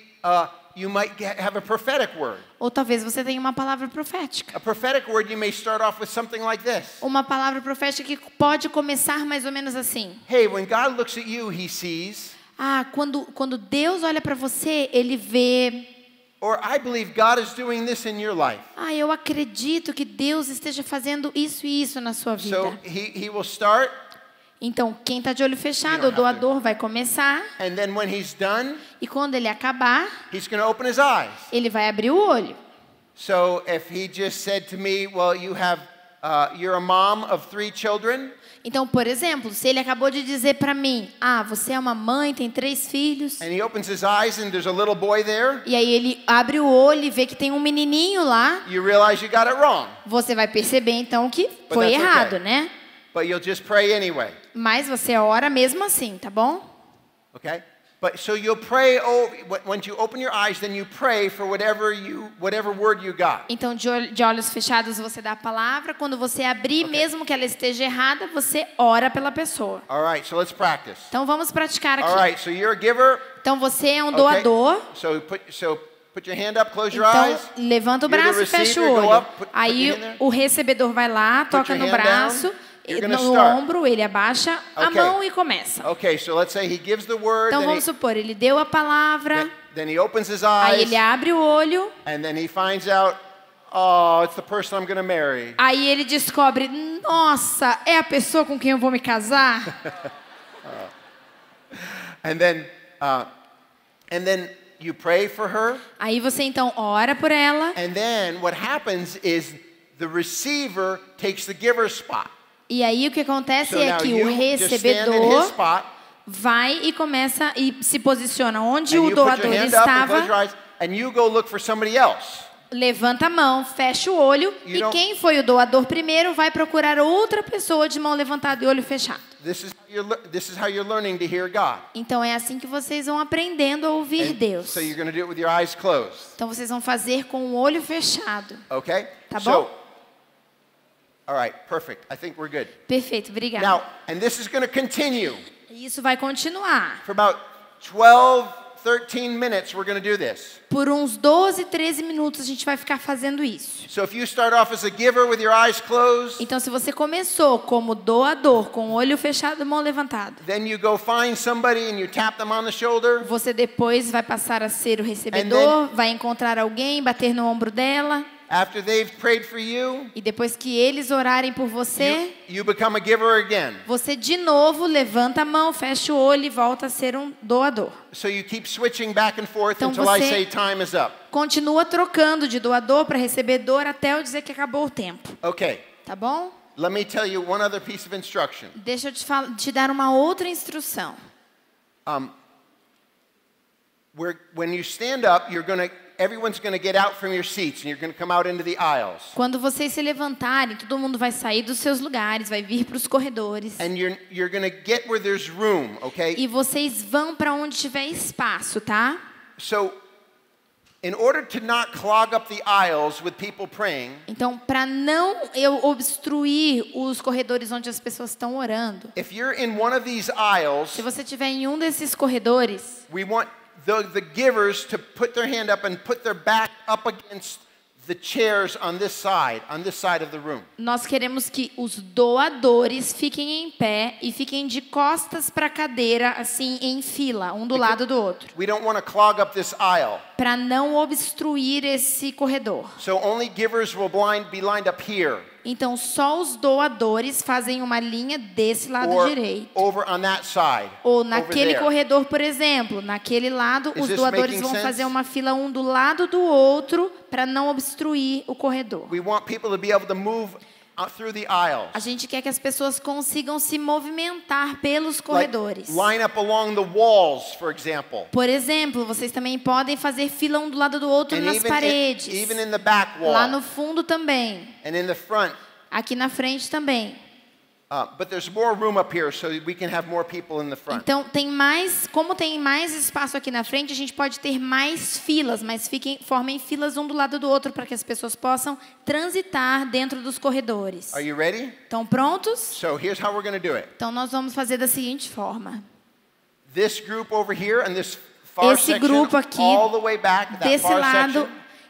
you might have a prophetic word. Ou talvez você tenha uma palavra profética. A prophetic word, you may start off with something like this. Uma palavra profética que pode começar mais ou menos assim. Hey, when God looks at you, he sees. Quando Deus olha para você, Ele vê. Or I believe God is doing this in your life. Eu acredito que Deus esteja fazendo isso e isso na sua vida. So he will start. Então, quem está de olho fechado, o doador vai começar. And then when he's done, e quando ele acabar, he's going to open his eyes. Ele vai abrir o olho. So if he just said to me, well, you're a mom of 3 children. Então, por exemplo, se ele acabou de dizer para mim, você é uma mãe, tem 3 filhos. And he opens his eyes and there's a little boy there. E aí ele abre o olho e vê que tem um menininho lá. You realize you got it wrong. Você vai perceber então que foi errado, né? But you'll just pray anyway. Mas você ora mesmo assim, tá bom? Okay? But so you'll pray, when you open your eyes, then you pray for whatever word you got. Então, de olhos fechados, você dá a palavra. Quando você abrir, mesmo que ela esteja errada, você ora pela pessoa. All right, so let's practice. Então, vamos praticar aqui. All right, so you're a giver. Então, você é um doador. So put your hand up, close your Então, eyes. levanta o braço e fecha o olho. Aí, o recebedor vai lá, toca no braço. No ombro, ele abaixa a mão e começa. Okay, so let's say he gives the word. Então vamos supor, ele deu a palavra. Then he opens his Aí eyes. ele abre o olho. And then he finds out, oh, it's the person I'm going to marry. Aí ele descobre, nossa, é a pessoa com quem eu vou me casar. And then you pray for her. Aí você então ora por ela. And then what happens is the receiver takes the giver's spot. E aí o que acontece So é now que you o just stand in his recebedor spot. vai e começa e se posiciona onde And o you put your doador hand up and estava. close your eyes, and you go look for somebody else. Levanta a mão, fecha o olho You e don't- quem foi o doador primeiro vai procurar outra pessoa de mão levantada e olho fechado. This is how you're learning to hear God. Então é assim que vocês vão aprendendo a ouvir Deus. So you're going to do it with your eyes closed. Então vocês vão fazer com o olho fechado. Okay? Tá So, bom? all right, perfect. I think we're good. Perfeito, obrigada. Now, and this is going to continue Isso vai continuar. for about 12, 13 minutes, we're going to do this. Por uns 12, 13 minutos a gente vai ficar fazendo isso. So if you start off as a giver with your eyes closed, Então, se você começou como doador, com o olho fechado, mão levantada, then you go find somebody and you tap them on the shoulder. você depois vai passar a ser o recebedor, vai encontrar alguém, bater no ombro dela. After they've prayed for you, E depois que eles orarem por você, you become a giver again. você de novo levanta a mão, fecha o olho e volta a ser um doador. So you keep switching back and forth Então until I você- say time is up. Continua trocando de doador para recebedor até eu dizer que acabou o tempo. Okay. Tá bom? Let me tell you one other piece of instruction. Deixa eu te dar uma outra instrução. When you stand up, everyone's going to get out from your seats and you're going to come out into the aisles. Quando vocês se levantarem, todo mundo vai sair dos seus lugares, vai vir para os corredores. And you're going to get where there's room, okay? E vocês vão para onde tiver espaço, tá? So, in order to not clog up the aisles with people praying, Então, para não eu obstruir os corredores onde as pessoas estão orando, if you're in one of these aisles, se você estiver em um desses corredores, we want the givers to put their hand up and put their back up against the chairs on this side of the room. nós queremos que os doadores fiquem em pé e fiquem de costas para a cadeira, assim, em fila, um do lado do outro, We don't want to clog up this aisle. para não obstruir esse corredor. So only givers will be lined up here Então, só os doadores fazem uma linha desse lado or direito. over on that side. Ou over naquele there. corredor, por exemplo, naquele lado, Is os this doadores making vão sense? fazer uma fila um do lado do outro para não obstruir o corredor. We want people to be able to move through the aisles. A gente quer que as pessoas consigam se movimentar pelos corredores. Line up along the walls, for example. Por exemplo, vocês também podem fazer fila um do lado do outro And nas paredes. even in the back wall. Lá no fundo também. And in the front. Aqui na frente também. But there's more room up here so we can have more people in the front. Então, como tem mais espaço aqui na frente, a gente pode ter mais filas, mas formem filas um do lado do outro para que as pessoas possam transitar dentro dos corredores. Are you ready? Estão prontos? So here's how we're going to do it. Então, nós vamos fazer da seguinte forma. This group over here and this far Esse section grupo aqui, all the way back, that desse far lado, section,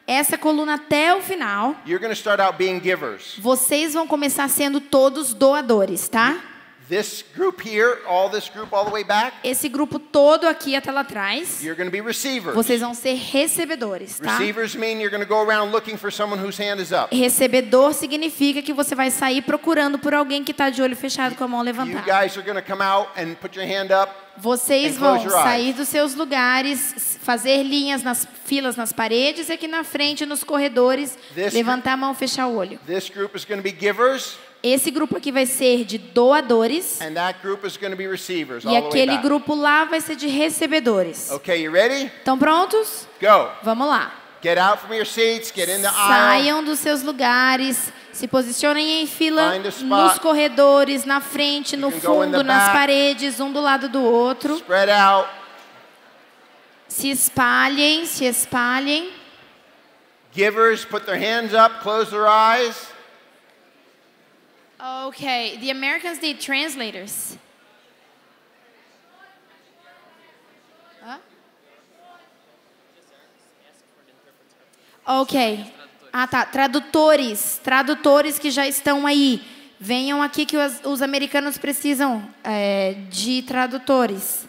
essa coluna até o final, you're going to start out being givers. vocês vão começar sendo todos doadores, tá? This group here, this group all the way back, Esse grupo todo aqui até lá atrás, you're going to be receivers. vocês vão ser recebedores, tá? Receivers mean you're going to go around looking for someone whose hand is up. Recebedor significa que você vai sair procurando por alguém que está de olho fechado com a mão You levantada. guys are going to come out and put your hand up. Vocês and vão close your sair eyes. dos seus lugares, fazer linhas nas filas nas paredes e aqui na frente nos corredores, This levantar a mão, fechar o olho. This group is going to be givers, Esse grupo aqui vai ser de doadores and that group is going to be receivers e all the way aquele back. grupo lá vai ser de recebedores. Okay, you ready? Estão prontos? Go. Vamos lá. Get out from your seats, get in the aisle. Saiam dos seus lugares, se posicionem em fila Find a spot. nos corredores, na frente, no You can go in fundo, the nas back. paredes, um do lado do outro. Spread out. Se espalhem, se espalhem. Givers, put their hands up, close their eyes. Okay, the Americans need translators. Ok. Ah, tá. Tradutores. Tradutores que já estão aí. Venham aqui que os americanos precisam de tradutores.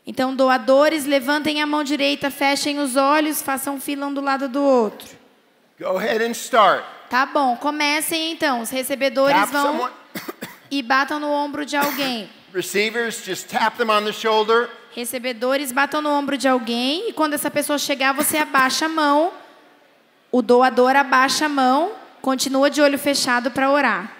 Então, doadores, levantem a mão direita, fechem os olhos, façam fila um do lado do outro. Go ahead and start. Tá bom, comecem então. Os recebedores Tap vão someone. e batam no ombro de alguém. Receivers, just tap them on the shoulder. Recebedores, batam no ombro de alguém e quando essa pessoa chegar, você abaixa a mão. O doador abaixa a mão, continua de olho fechado para orar.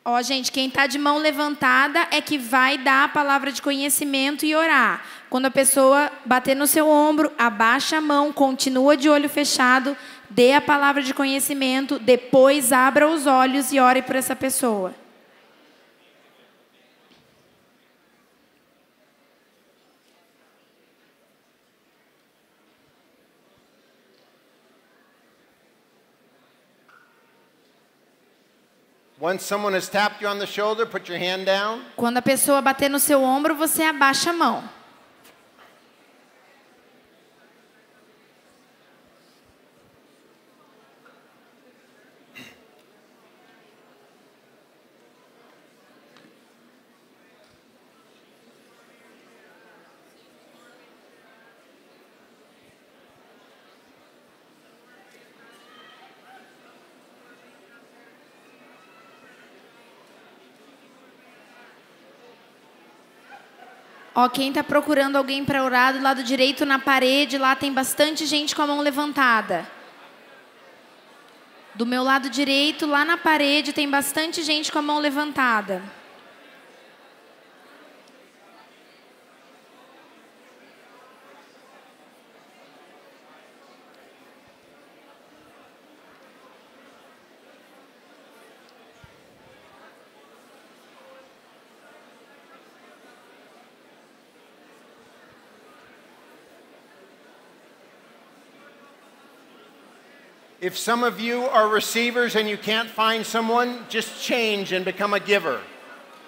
Ó, gente, quem está de mão levantada é que vai dar a palavra de conhecimento e orar. Quando a pessoa bater no seu ombro, abaixa a mão, continua de olho fechado, dê a palavra de conhecimento, depois abra os olhos e ore por essa pessoa. Once someone has tapped you on the shoulder, put your hand down. Quando a pessoa bater no seu ombro, você abaixa a mão. Ó, quem está procurando alguém para orar, do lado direito na parede, lá tem bastante gente com a mão levantada. Do meu lado direito, lá na parede, tem bastante gente com a mão levantada. If some of you are receivers and you can't find someone, just change and become a giver.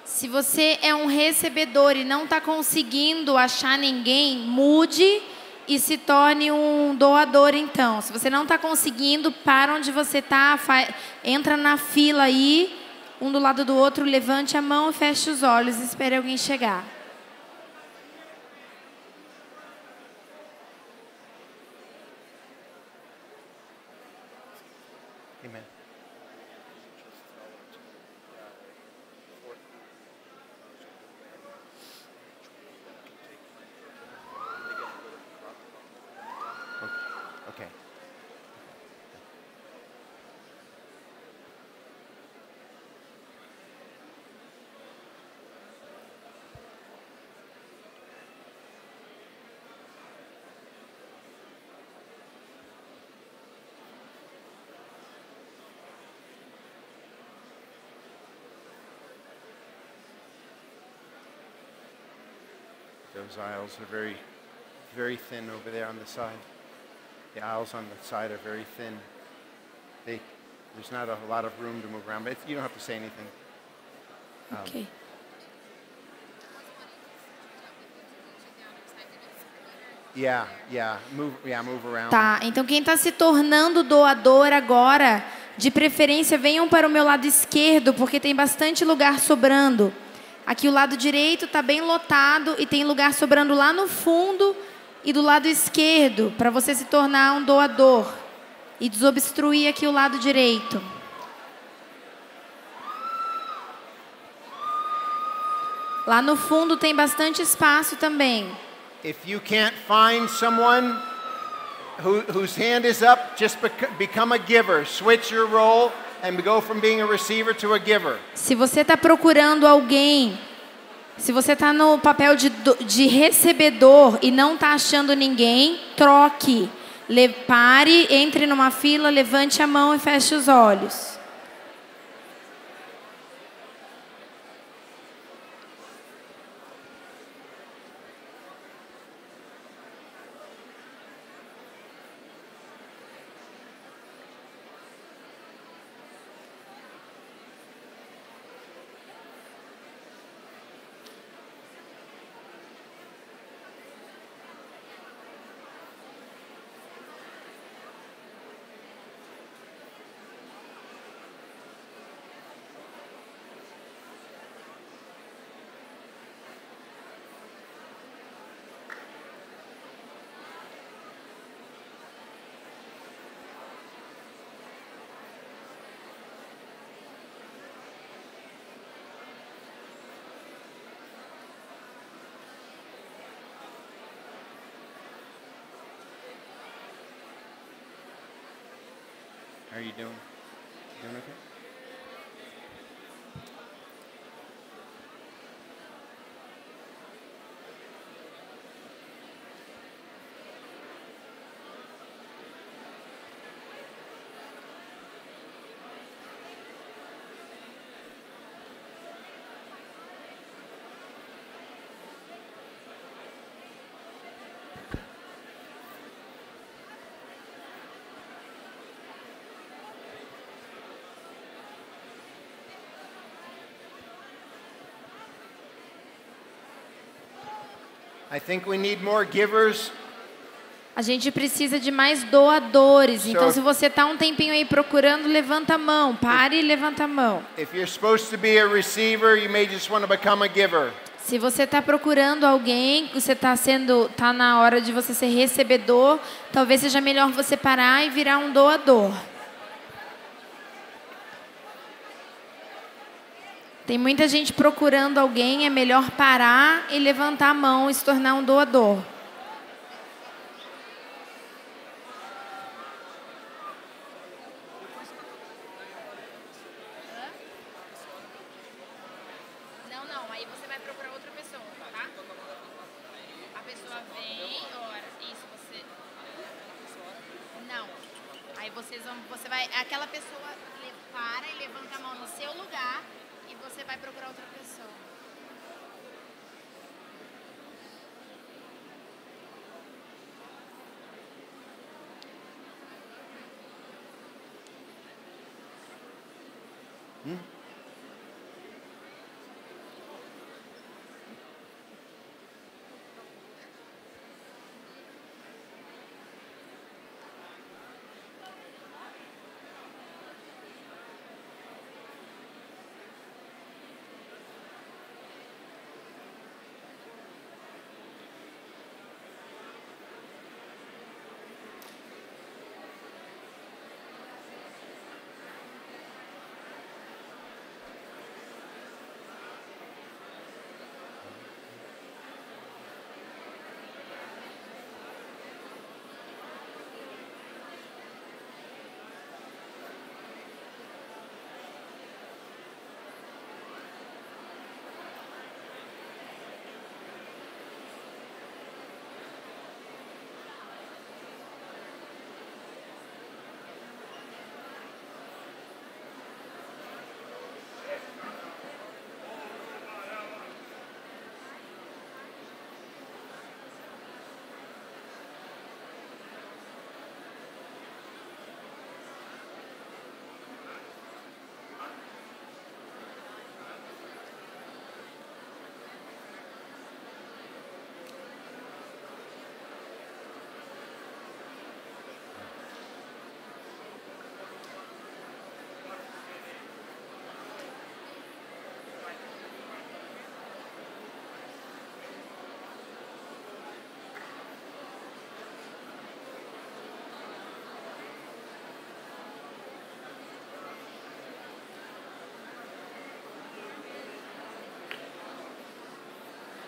Se você é um recebedor e não está conseguindo achar ninguém, mude e se torne um doador então. Se você não está conseguindo, para onde você está, entra na fila aí, um do lado do outro, levante a mão e feche os olhos e espere alguém chegar. Amen. Okay. Those aisles are very, very thin over there on the side. The aisles on the side are very thin. There's not a lot of room to move around, but you don't have to say anything. Ok. Move around. Tá, então quem está se tornando doador agora, de preferência, venham para o meu lado esquerdo, porque tem bastante lugar sobrando. Aqui o lado direito está bem lotado e tem lugar sobrando lá no fundo e do lado esquerdo, para você se tornar um doador e desobstruir aqui o lado direito. Lá no fundo tem bastante espaço também. If you can't find someone whose hand is up, just become a giver. Switch your role and go from being a receiver to a giver. Se você está procurando alguém, se você está no papel de recebedor e não está achando ninguém, troque. Pare, entre numa fila, levante a mão e feche os olhos. How are you doing? Doing okay? I think we need more givers. A gente precisa de mais doadores. Então, So- se você está um tempinho aí procurando, levanta a mão. Pare e levanta a mão. If you're supposed to be a receiver, you may just want to become a giver. Se você está procurando alguém, você tá na hora de você ser recebedor, talvez seja melhor você parar e virar um doador. Tem muita gente procurando alguém, é melhor parar e levantar a mão e se tornar um doador. Não, aí você vai procurar outra pessoa, tá? A pessoa vem, ora, isso, você... Não, aí você vai, aquela pessoa para e levanta a mão no seu lugar e você vai procurar outra pessoa.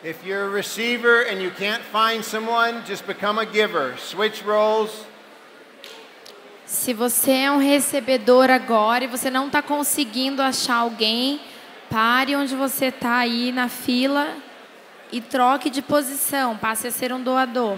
If you're a receiver and you can't find someone, just become a giver. Switch roles. Se você é um recebedor agora e você não está conseguindo achar alguém, pare onde você está aí na fila e troque de posição. Passe a ser um doador.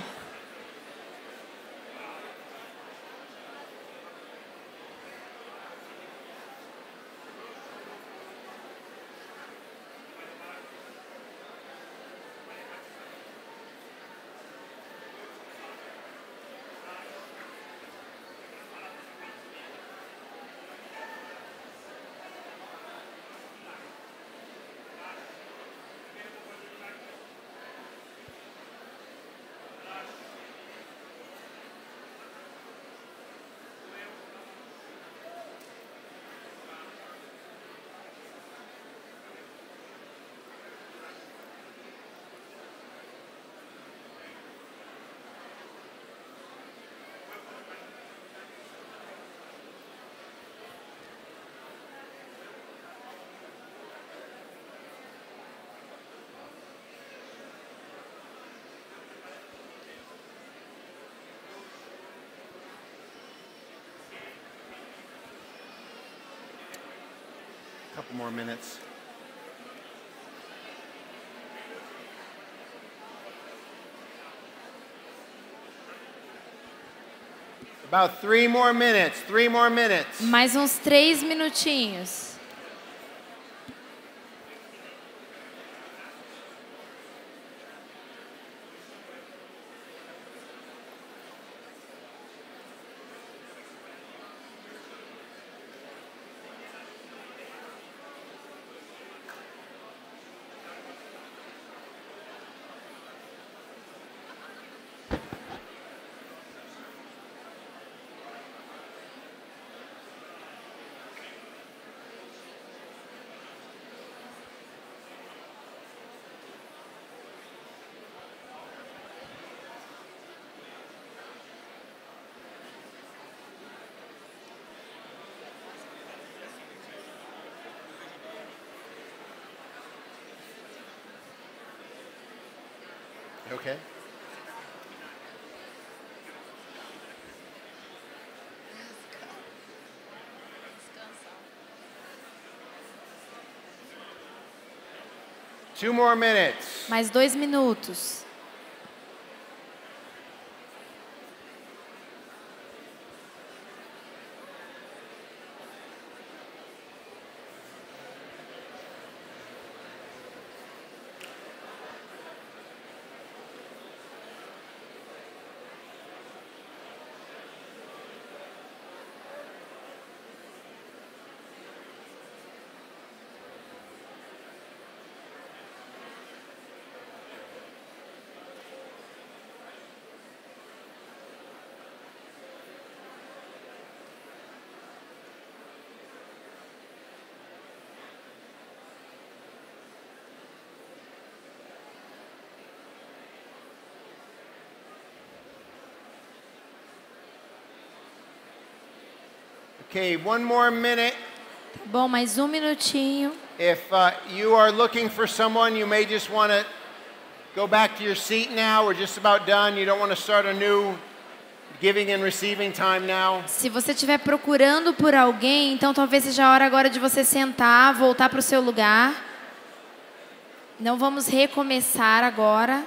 Couple more minutes. About 3 more minutes. 3 more minutes. Mais uns 3 minutinhos. Okay. Two more minutes. Mais 2 minutos. Okay, one more minute. Bom, mais 1 minutinho. If you are looking for someone, you may just want to go back to your seat now. We're just about done. You don't want to start a new giving and receiving time now. Se você estiver procurando por alguém, então talvez seja a hora agora de você sentar, voltar para o seu lugar. Não vamos recomeçar agora.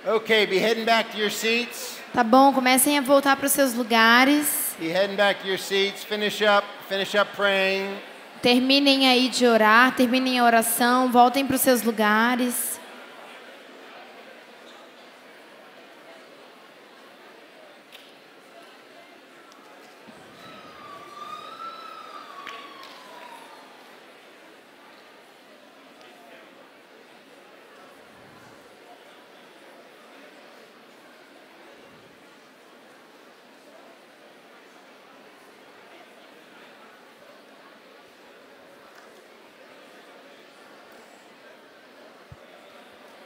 Okay, be heading back to your seats. Tá bom, comecem a voltar para os seus lugares. Be heading back to your seats. Finish up praying. Terminem aí de orar, terminem a oração, voltem para os seus lugares.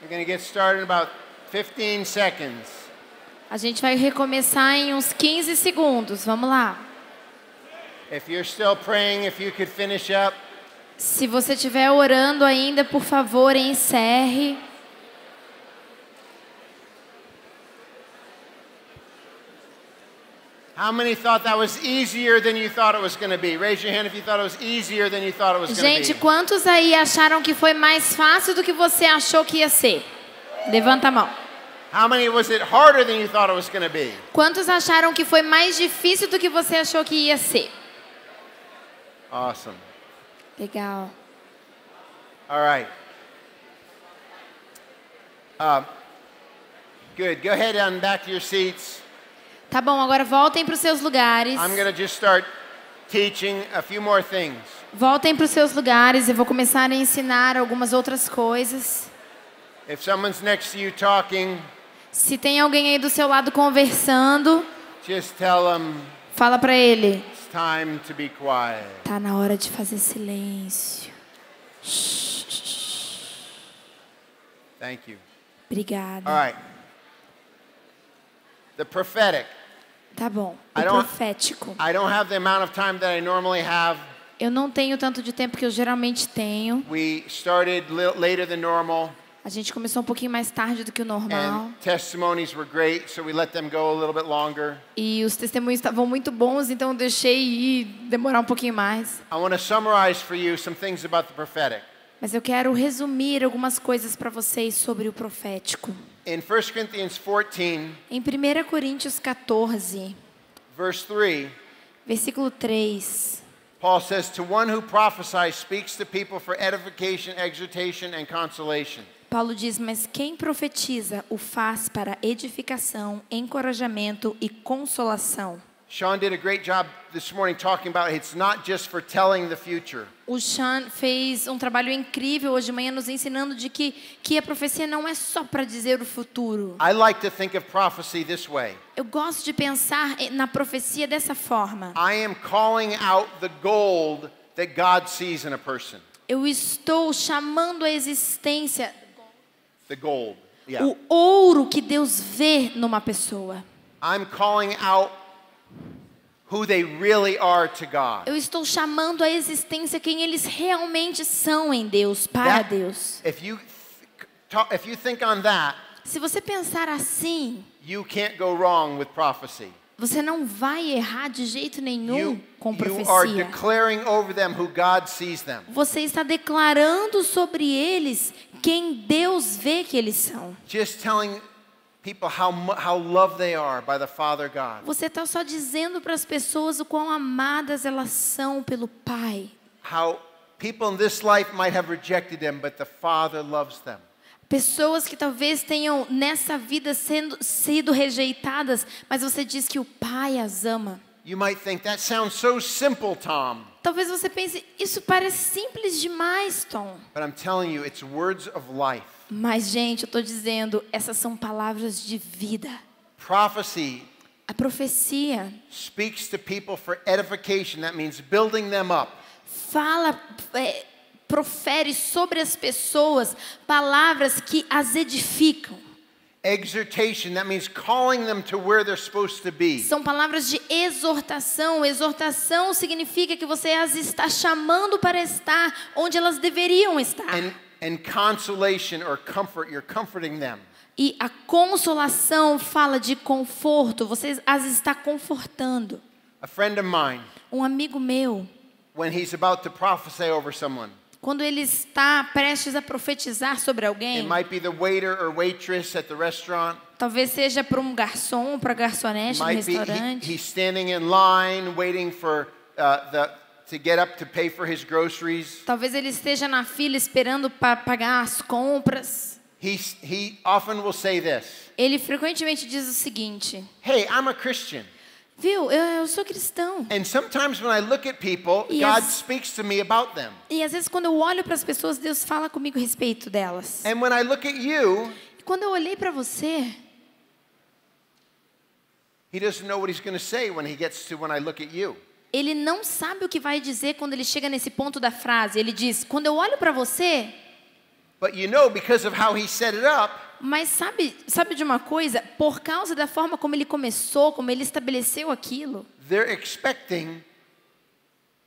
We're going to get started in about 15 seconds. A gente vai recomeçar em uns 15 segundos. Vamos lá. If you're still praying, if you could finish up. Se você estiver orando ainda, por favor, encerre. How many thought that was easier than you thought it was going to be? Raise your hand if you thought it was easier than you thought it was going to be. Gente, quantos aí acharam que foi mais fácil do que você achou que ia ser? Levanta a mão. How many was it harder than you thought it was going to be? Quantos acharam que foi mais difícil do que você achou que ia ser? Awesome. Legal. All right. Good. Go ahead and back to your seats. Tá bom, agora voltem para os seus lugares. I'm going to just start teaching a few more things. Voltem para os seus lugares, eu vou começar a ensinar algumas outras coisas. If someone's next to you talking, se tem alguém aí do seu lado conversando, just tell them, fala para ele. It's time to be quiet. Tá na hora de fazer silêncio. Thank you. Obrigada. All right. The prophetic. Tá bom. O profético. I don't have the amount of time that I normally have. Eu não tenho tanto de tempo que eu geralmente tenho. We started later than normal. A gente começou um pouquinho mais tarde do que o normal. And testimonies were great, so we let them go a little bit longer. E os testemunhos estavam muito bons, então eu deixei ir demorar um pouquinho mais. I want to summarize for you some things about the prophetic. Mas eu quero resumir algumas coisas para vocês sobre o profético. In 1 Corinthians 14, Em 1 Coríntios 14, verse 3, versículo 3, Paul says, "To one who prophesies speaks to people for edification, exhortation, and consolation." Paulo diz, mas quem profetiza o faz para edificação, encorajamento e consolação. Sean did a great job this morning talking about it's not just for telling the future. O Sean fez um trabalho incrível hoje de manhã nos ensinando de que a profecia não é só para dizer o futuro. I like to think of prophecy this way. Eu gosto de pensar na profecia dessa forma. I am calling out the gold that God sees in a person. Eu estou chamando à existência The gold. Yeah. o ouro que Deus vê numa pessoa. I'm calling out who they really are to God. Eu estou chamando à existência quem eles realmente são em Deus, para That- Deus. If you think on that, Se você pensar assim, you can't go wrong with prophecy. você não vai errar de jeito nenhum com You are profecia. declaring over them who God sees them. Você está declarando sobre eles quem Deus vê que eles são. Just telling people how loved they are by the Father God. Você está só dizendo para as pessoas o quão amadas elas são pelo Pai. How people in this life might have rejected them, but the Father loves them. Pessoas que talvez tenham nessa vida sido rejeitadas, mas você diz que o Pai as ama. You might think that sounds so simple, Tom. Talvez você pense, isso parece simples demais, Tom. But I'm telling you, it's words of life. Mas, gente, eu estou dizendo, essas são palavras de vida. Prophecy A profecia speaks to people for edification. That means building them up. fala, profere sobre as pessoas palavras que as edificam. Exhortation, that means calling them to where they're supposed to be. São palavras de exortação. Exortação significa que você as está chamando para estar onde elas deveriam estar. And consolation or comfort, you're comforting them. E a consolação fala de conforto. Você as está confortando. A friend of mine, Um amigo meu, when he's about to prophesy over someone, quando ele está prestes a profetizar sobre it alguém, might be the waiter or waitress at the restaurant. talvez seja para um garçom, para garçonete no Might be restaurante. he's standing in line waiting for to get up to pay for his groceries. Talvez ele esteja na fila esperando para pagar as compras. He often will say this. Ele frequentemente diz o seguinte: Hey, I'm a Christian. Viu, eu sou cristão. And sometimes when I look at people, E God as- speaks to me about them. E às vezes quando eu olho para as pessoas, Deus fala comigo a respeito delas. And when I look at you, E quando eu olhei para você, he doesn't know what he's going to say when he gets to when I look at you. ele não sabe o que vai dizer quando ele chega nesse ponto da frase. Ele diz: quando eu olho para você, But you know, because of how he set it up, mas sabe de uma coisa? Por causa da forma como ele começou, como ele estabeleceu aquilo, they're expecting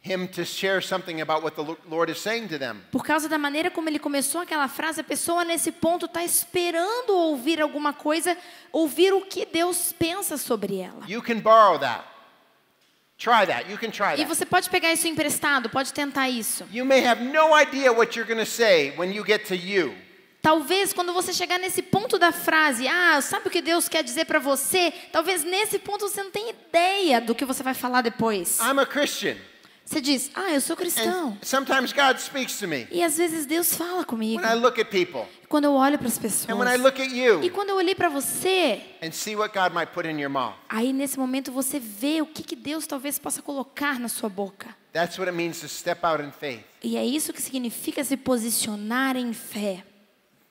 him to share something about what the Lord is saying to them. por causa da maneira como ele começou aquela frase, a pessoa nesse ponto está esperando ouvir alguma coisa, ouvir o que Deus pensa sobre ela. You can borrow that. Try that. You can try E that. você pode pegar isso emprestado, pode tentar isso. You may have no idea what you're going to say when you get to you. Talvez quando você chegar nesse ponto da frase, sabe o que Deus quer dizer para você? Talvez nesse ponto você não tenha ideia do que você vai falar depois. I'm a Christian. Você diz: eu sou cristão. And sometimes God speaks to me E às vezes Deus fala comigo. when I look at people. Quando eu olho para as pessoas. And when I look at you E quando eu olhei para você, and see what God might put in your mouth. aí nesse momento você vê o que Deus talvez possa colocar na sua boca. That's what it means to step out in faith. E é isso que significa se posicionar em fé.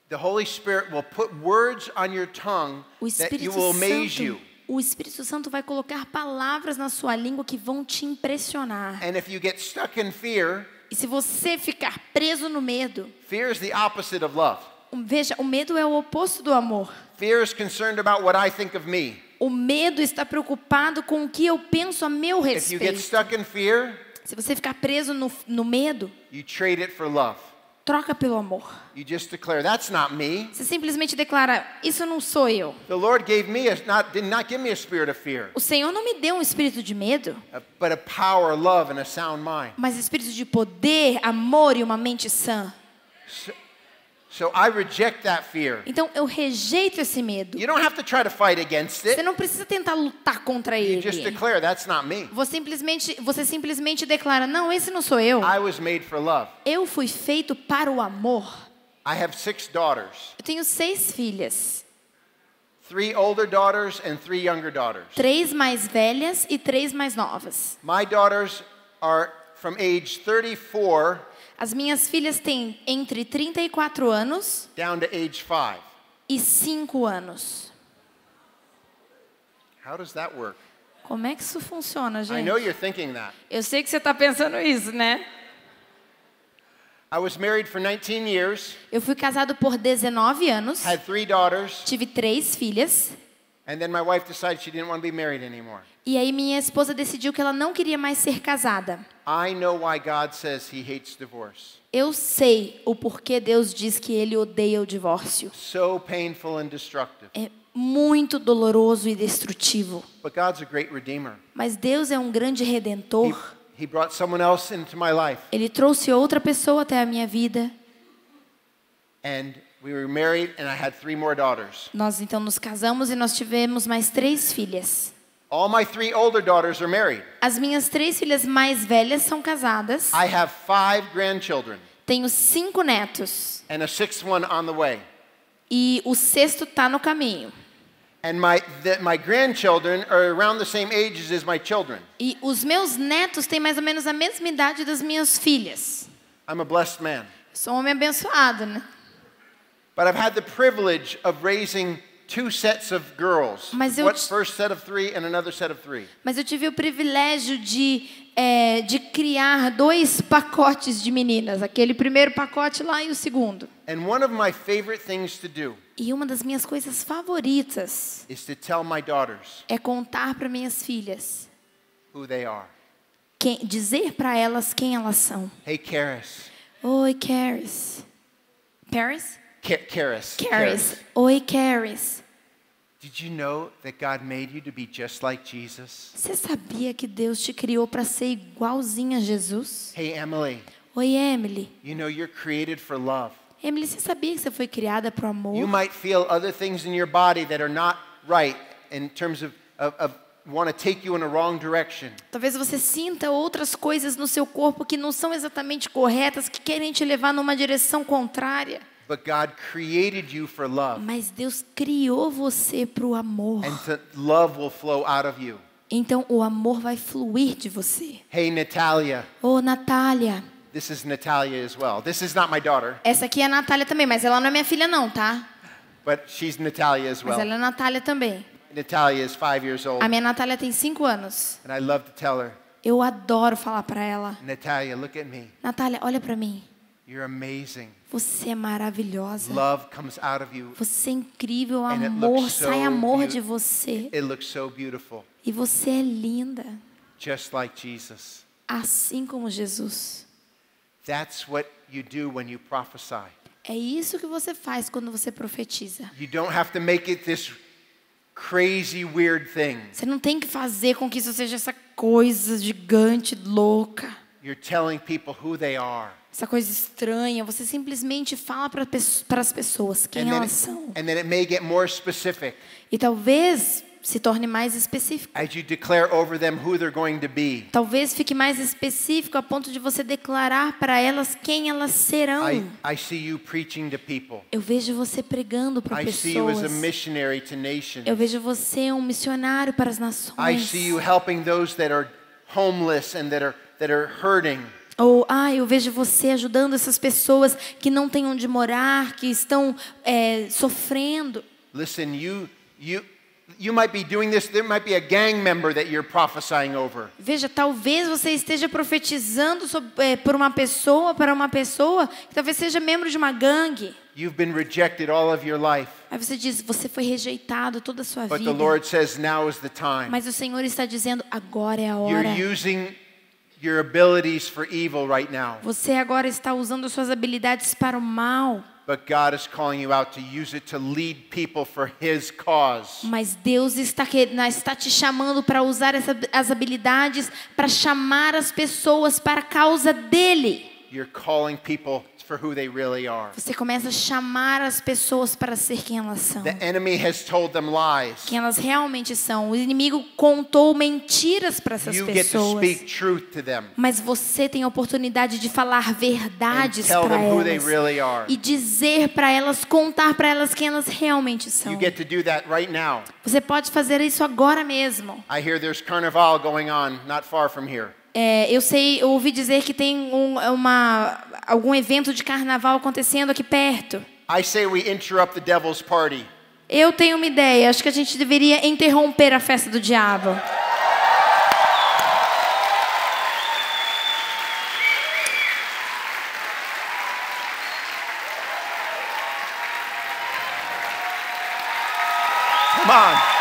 The Holy Spirit will put words on your tongue O that you Espírito will amaze Santo, you. o Espírito Santo vai colocar palavras na sua língua que vão te impressionar. And if you get stuck in fear, E se você ficar preso no medo, fear is the opposite of love. veja, o medo é o oposto do amor. Fear is concerned about what I think of me. O medo está preocupado com o que eu penso a meu If you get respeito. stuck in fear, Se você ficar preso no medo, you trade it for love. troca pelo amor. You just declare, that's not me. Você simplesmente declara: isso não sou eu. The Lord did not give me a spirit of fear, O Senhor não me deu um espírito de medo, but a power, love, and a sound mind. mas espírito de poder, amor e uma mente sã. So I reject that fear. Então eu rejeito esse medo. You don't have to try to fight against it. Você não precisa tentar lutar contra You ele. just declare that's not me. Você simplesmente declara, não, esse não sou eu. I was made for love. Eu fui feito para o amor. I have 6 daughters. Eu tenho 6 filhas. 3 older daughters and 3 younger daughters. 3 mais velhas e 3 mais novas. My daughters are from age 34 As minhas filhas têm entre 34 anos down to age 5. e 5 anos. How does that work? Como é que isso funciona, I gente? know you're thinking that. Eu sei que você está pensando isso, né? I was married for 19 years. Eu fui casado por 19 anos. Had 3 daughters. Tive 3 filhas. And then my wife decided she didn't want to be married anymore. E aí minha esposa decidiu que ela não queria mais ser casada. I know why God says he hates divorce. Eu sei o porquê Deus diz que ele odeia o divórcio. So painful and destructive. É muito doloroso e destrutivo. But God's a great redeemer. Mas Deus é um grande redentor. He brought someone else into my life. Ele trouxe outra pessoa até a minha vida. And we were married and I had 3 more daughters. Nós então nos casamos e nós tivemos mais 3 filhas. All my 3 older daughters are married. As minhas 3 filhas mais velhas são casadas. I have 5 grandchildren. Tenho 5 netos. And a 6th one on the way. E o 6º está no caminho. And my grandchildren are around the same ages as my children. E os meus netos têm mais ou menos a mesma idade das minhas filhas. I'm a blessed man. Sou um homem abençoado, né? But I've had the privilege of raising 2 sets of girls. First set of 3 and another set of 3. Mas eu tive o privilégio de criar 2 pacotes de meninas, aquele primeiro pacote lá e o segundo. And one of my favorite things to do E uma das minhas coisas favoritas is to tell my daughters é contar para minhas filhas, who they are. dizer para elas quem elas são. Hey, Karis. Oi, Karis. Paris? Karis. Oi, Karis. Did you know that God made you to be just like Jesus? Você sabia que Deus te criou para ser igualzinha a Jesus? Hey, Emily. Oi, Emily. You know you're created for love. Emily, você sabia que você foi criada para o amor? You might feel other things in your body that are not right in terms of want to take you in a wrong direction. Talvez você sinta outras coisas no seu corpo que não são exatamente corretas, que querem te levar numa direção contrária. But God created you for love. Mas Deus criou você para o amor. And love will flow out of you. Então o amor vai fluir de você. Hey, Natalia. Oh, Natália. This is Natalia as well. This is not my daughter. Essa aqui é a Natália também, mas ela não é minha filha não, tá? But she's Natalia as well. Mas ela é Natália também. Natalia is 5 years old. A minha Natália tem 5 anos. And I love to tell her. Eu adoro falar para ela. Natalia, look at me. Natália, olha para mim. You're amazing. Você é maravilhosa. Love comes out of you. Você é incrível, And it amor, looks sai so amor de você. It looks so beautiful. E você é linda. Just like Jesus. Assim como Jesus. That's what you do when you prophesy. É isso que você faz quando você profetiza. You don't have to make it this crazy, weird thing. Você não tem que fazer com que isso seja essa coisa gigante, louca. You're telling people who they are. Essa coisa estranha. Você simplesmente fala para as pessoas quem elas são. And then it may get more specific. E talvez se torne mais específico. As you declare over them who they're going to be. Talvez fique mais específico a ponto de você declarar para elas quem elas serão. I see you preaching to people. Eu vejo você pregando para pessoas. I see you as a missionary to nations. Eu vejo você um missionário para as nações. I see you helping those that are homeless and that are hurting. Ou, eu vejo você ajudando essas pessoas que não têm onde morar, que estão sofrendo. Listen, you might be doing this. There might be a gang member that you're prophesying over. Veja, talvez você esteja profetizando por uma pessoa, para uma pessoa que talvez seja membro de uma gangue. You've been rejected all of your life. Aí você diz, você foi rejeitado toda a sua But vida. the Lord says now is the time. Mas o Senhor está dizendo, agora é a hora. You're using your abilities for evil right now. Você agora está usando suas habilidades para o mal. But God is calling you out to use it to lead people for His cause. Mas Deus está te chamando para usar as habilidades para chamar as pessoas para a causa dele. you're calling people for who they really are. Você começa a chamar as pessoas para ser quem elas são. The enemy has told them lies. Quem elas realmente são. O inimigo contou mentiras para essas You get to pessoas. speak truth to them. Mas você tem a oportunidade de falar verdades Tell para them who they elas. really are. E dizer para elas, contar para elas quem elas realmente são. You get to do that right now. Você pode fazer isso agora mesmo. I hear there's carnival going on not far from here. Eu ouvi dizer que tem algum evento de carnaval acontecendo aqui perto. I say we interrupt the devil's party. Eu tenho uma ideia. Acho que a gente deveria interromper a festa do diabo. Come on.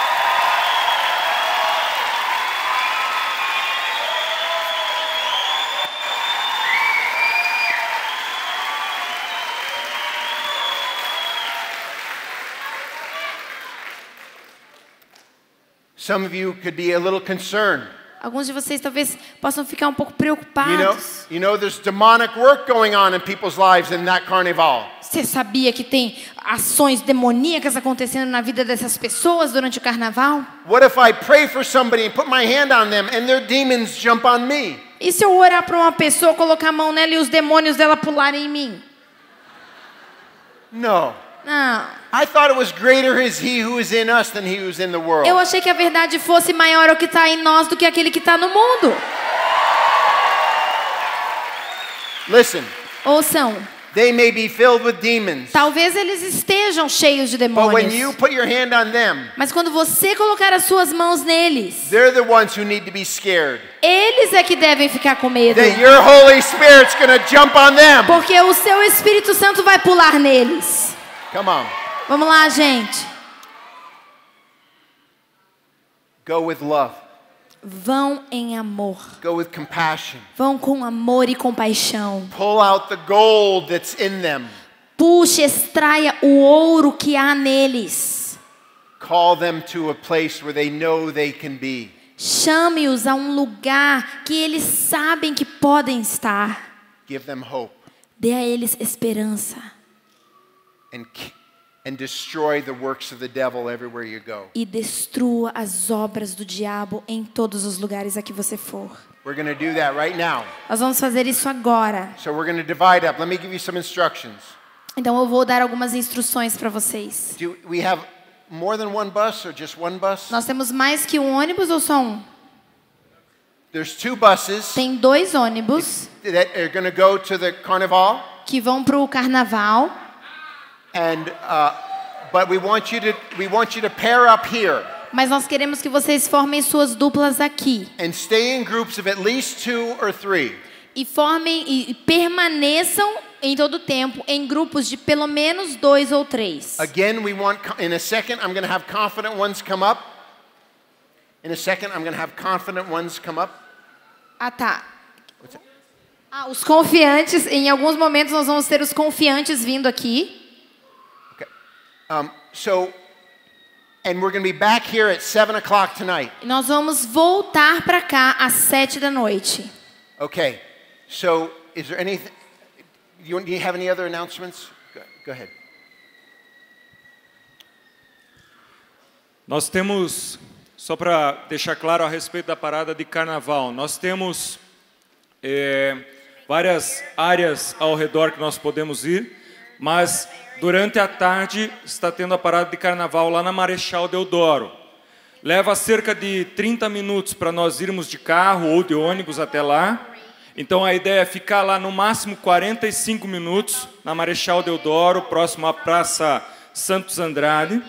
Some of you could be a little concerned. Alguns de vocês talvez possam ficar um pouco preocupados. You know there's demonic work going on in people's lives in that carnival. Você sabia que tem ações demoníacas acontecendo na vida dessas pessoas durante o carnaval? What if I pray for somebody and put my hand on them and their demons jump on me? E se eu orar para uma pessoa, colocar a mão nela e os demônios dela pularem em mim? No. Não. I thought it was greater is he who is in us than he who is in the world. Eu achei que a verdade fosse maior o que está em nós do que aquele que está no mundo. Listen. Ouçam. They may be filled with demons. Talvez eles estejam cheios de demônios. But when you put your hand on them, mas quando você colocar as suas mãos neles, they're the ones who need to be scared. Eles é que devem ficar com medo. That your Holy Spirit's going to jump on them. Porque o seu Espírito Santo vai pular neles. Come on. Vamos lá, gente. Go with love. Vão em amor. Go with compassion. Vão com amor e compaixão. Pull out the gold that's in them. Puxe, extraia o ouro que há neles. Call them to a place where they know they can be. Chame-os a um lugar que eles sabem que podem estar. Give them hope. Dê a eles esperança. And destroy the works of the devil everywhere you go. E destrua as obras do diabo em todos os lugares a que você for. We're going to do that right now. Nós vamos fazer isso agora. So we're going to divide up. Let me give you some instructions. Então eu vou dar algumas instruções para vocês. Do we have more than one bus or just one bus? Nós temos mais que um ônibus ou só um? There's two buses. Tem 2 ônibus that are going to go to the carnival. Que vão para o carnaval. And but we want you to pair up here. Mas nós queremos que vocês formem suas duplas aqui. And stay in groups of at least 2 or 3. E formem e permaneçam em todo o tempo em grupos de pelo menos 2 ou 3. Again, we want in a second I'm going to have confident ones come up. In a second I'm going to have confident ones come up. Ah, tá. Os confiantes, em alguns momentos nós vamos ter os confiantes vindo aqui. And we're going to be back here at 7 o'clock tonight. Nós vamos voltar para cá às 7 da noite. Okay. So, is there anything? Do you have any other announcements? Go ahead. Nós temos, só para deixar claro a respeito da parada de carnaval, nós temos várias áreas ao redor que nós podemos ir, mas durante a tarde está tendo a parada de carnaval lá na Marechal Deodoro. Leva cerca de 30 minutos para nós irmos de carro ou de ônibus até lá. Então a ideia é ficar lá no máximo 45 minutos na Marechal Deodoro, próximo à Praça Santos Andrade.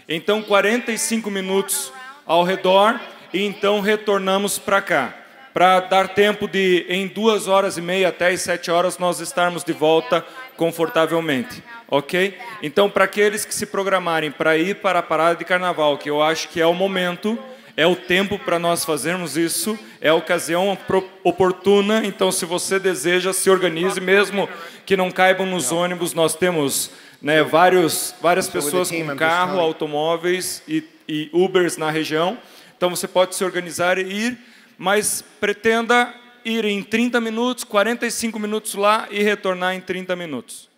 Então 45 minutos ao redor e então retornamos para cá, para dar tempo de em 2 horas e meia até as 7 horas nós estarmos de volta confortavelmente. Ok? Então, para aqueles que se programarem para ir para a parada de carnaval, que eu acho que é o momento, é o tempo para nós fazermos isso, é a ocasião oportuna. Então, se você deseja, se organize, mesmo que não caibam nos ônibus, nós temos várias pessoas com carro, automóveis e Ubers na região. Então, você pode se organizar e ir, mas pretenda ir em 30 minutos, 45 minutos lá e retornar em 30 minutos.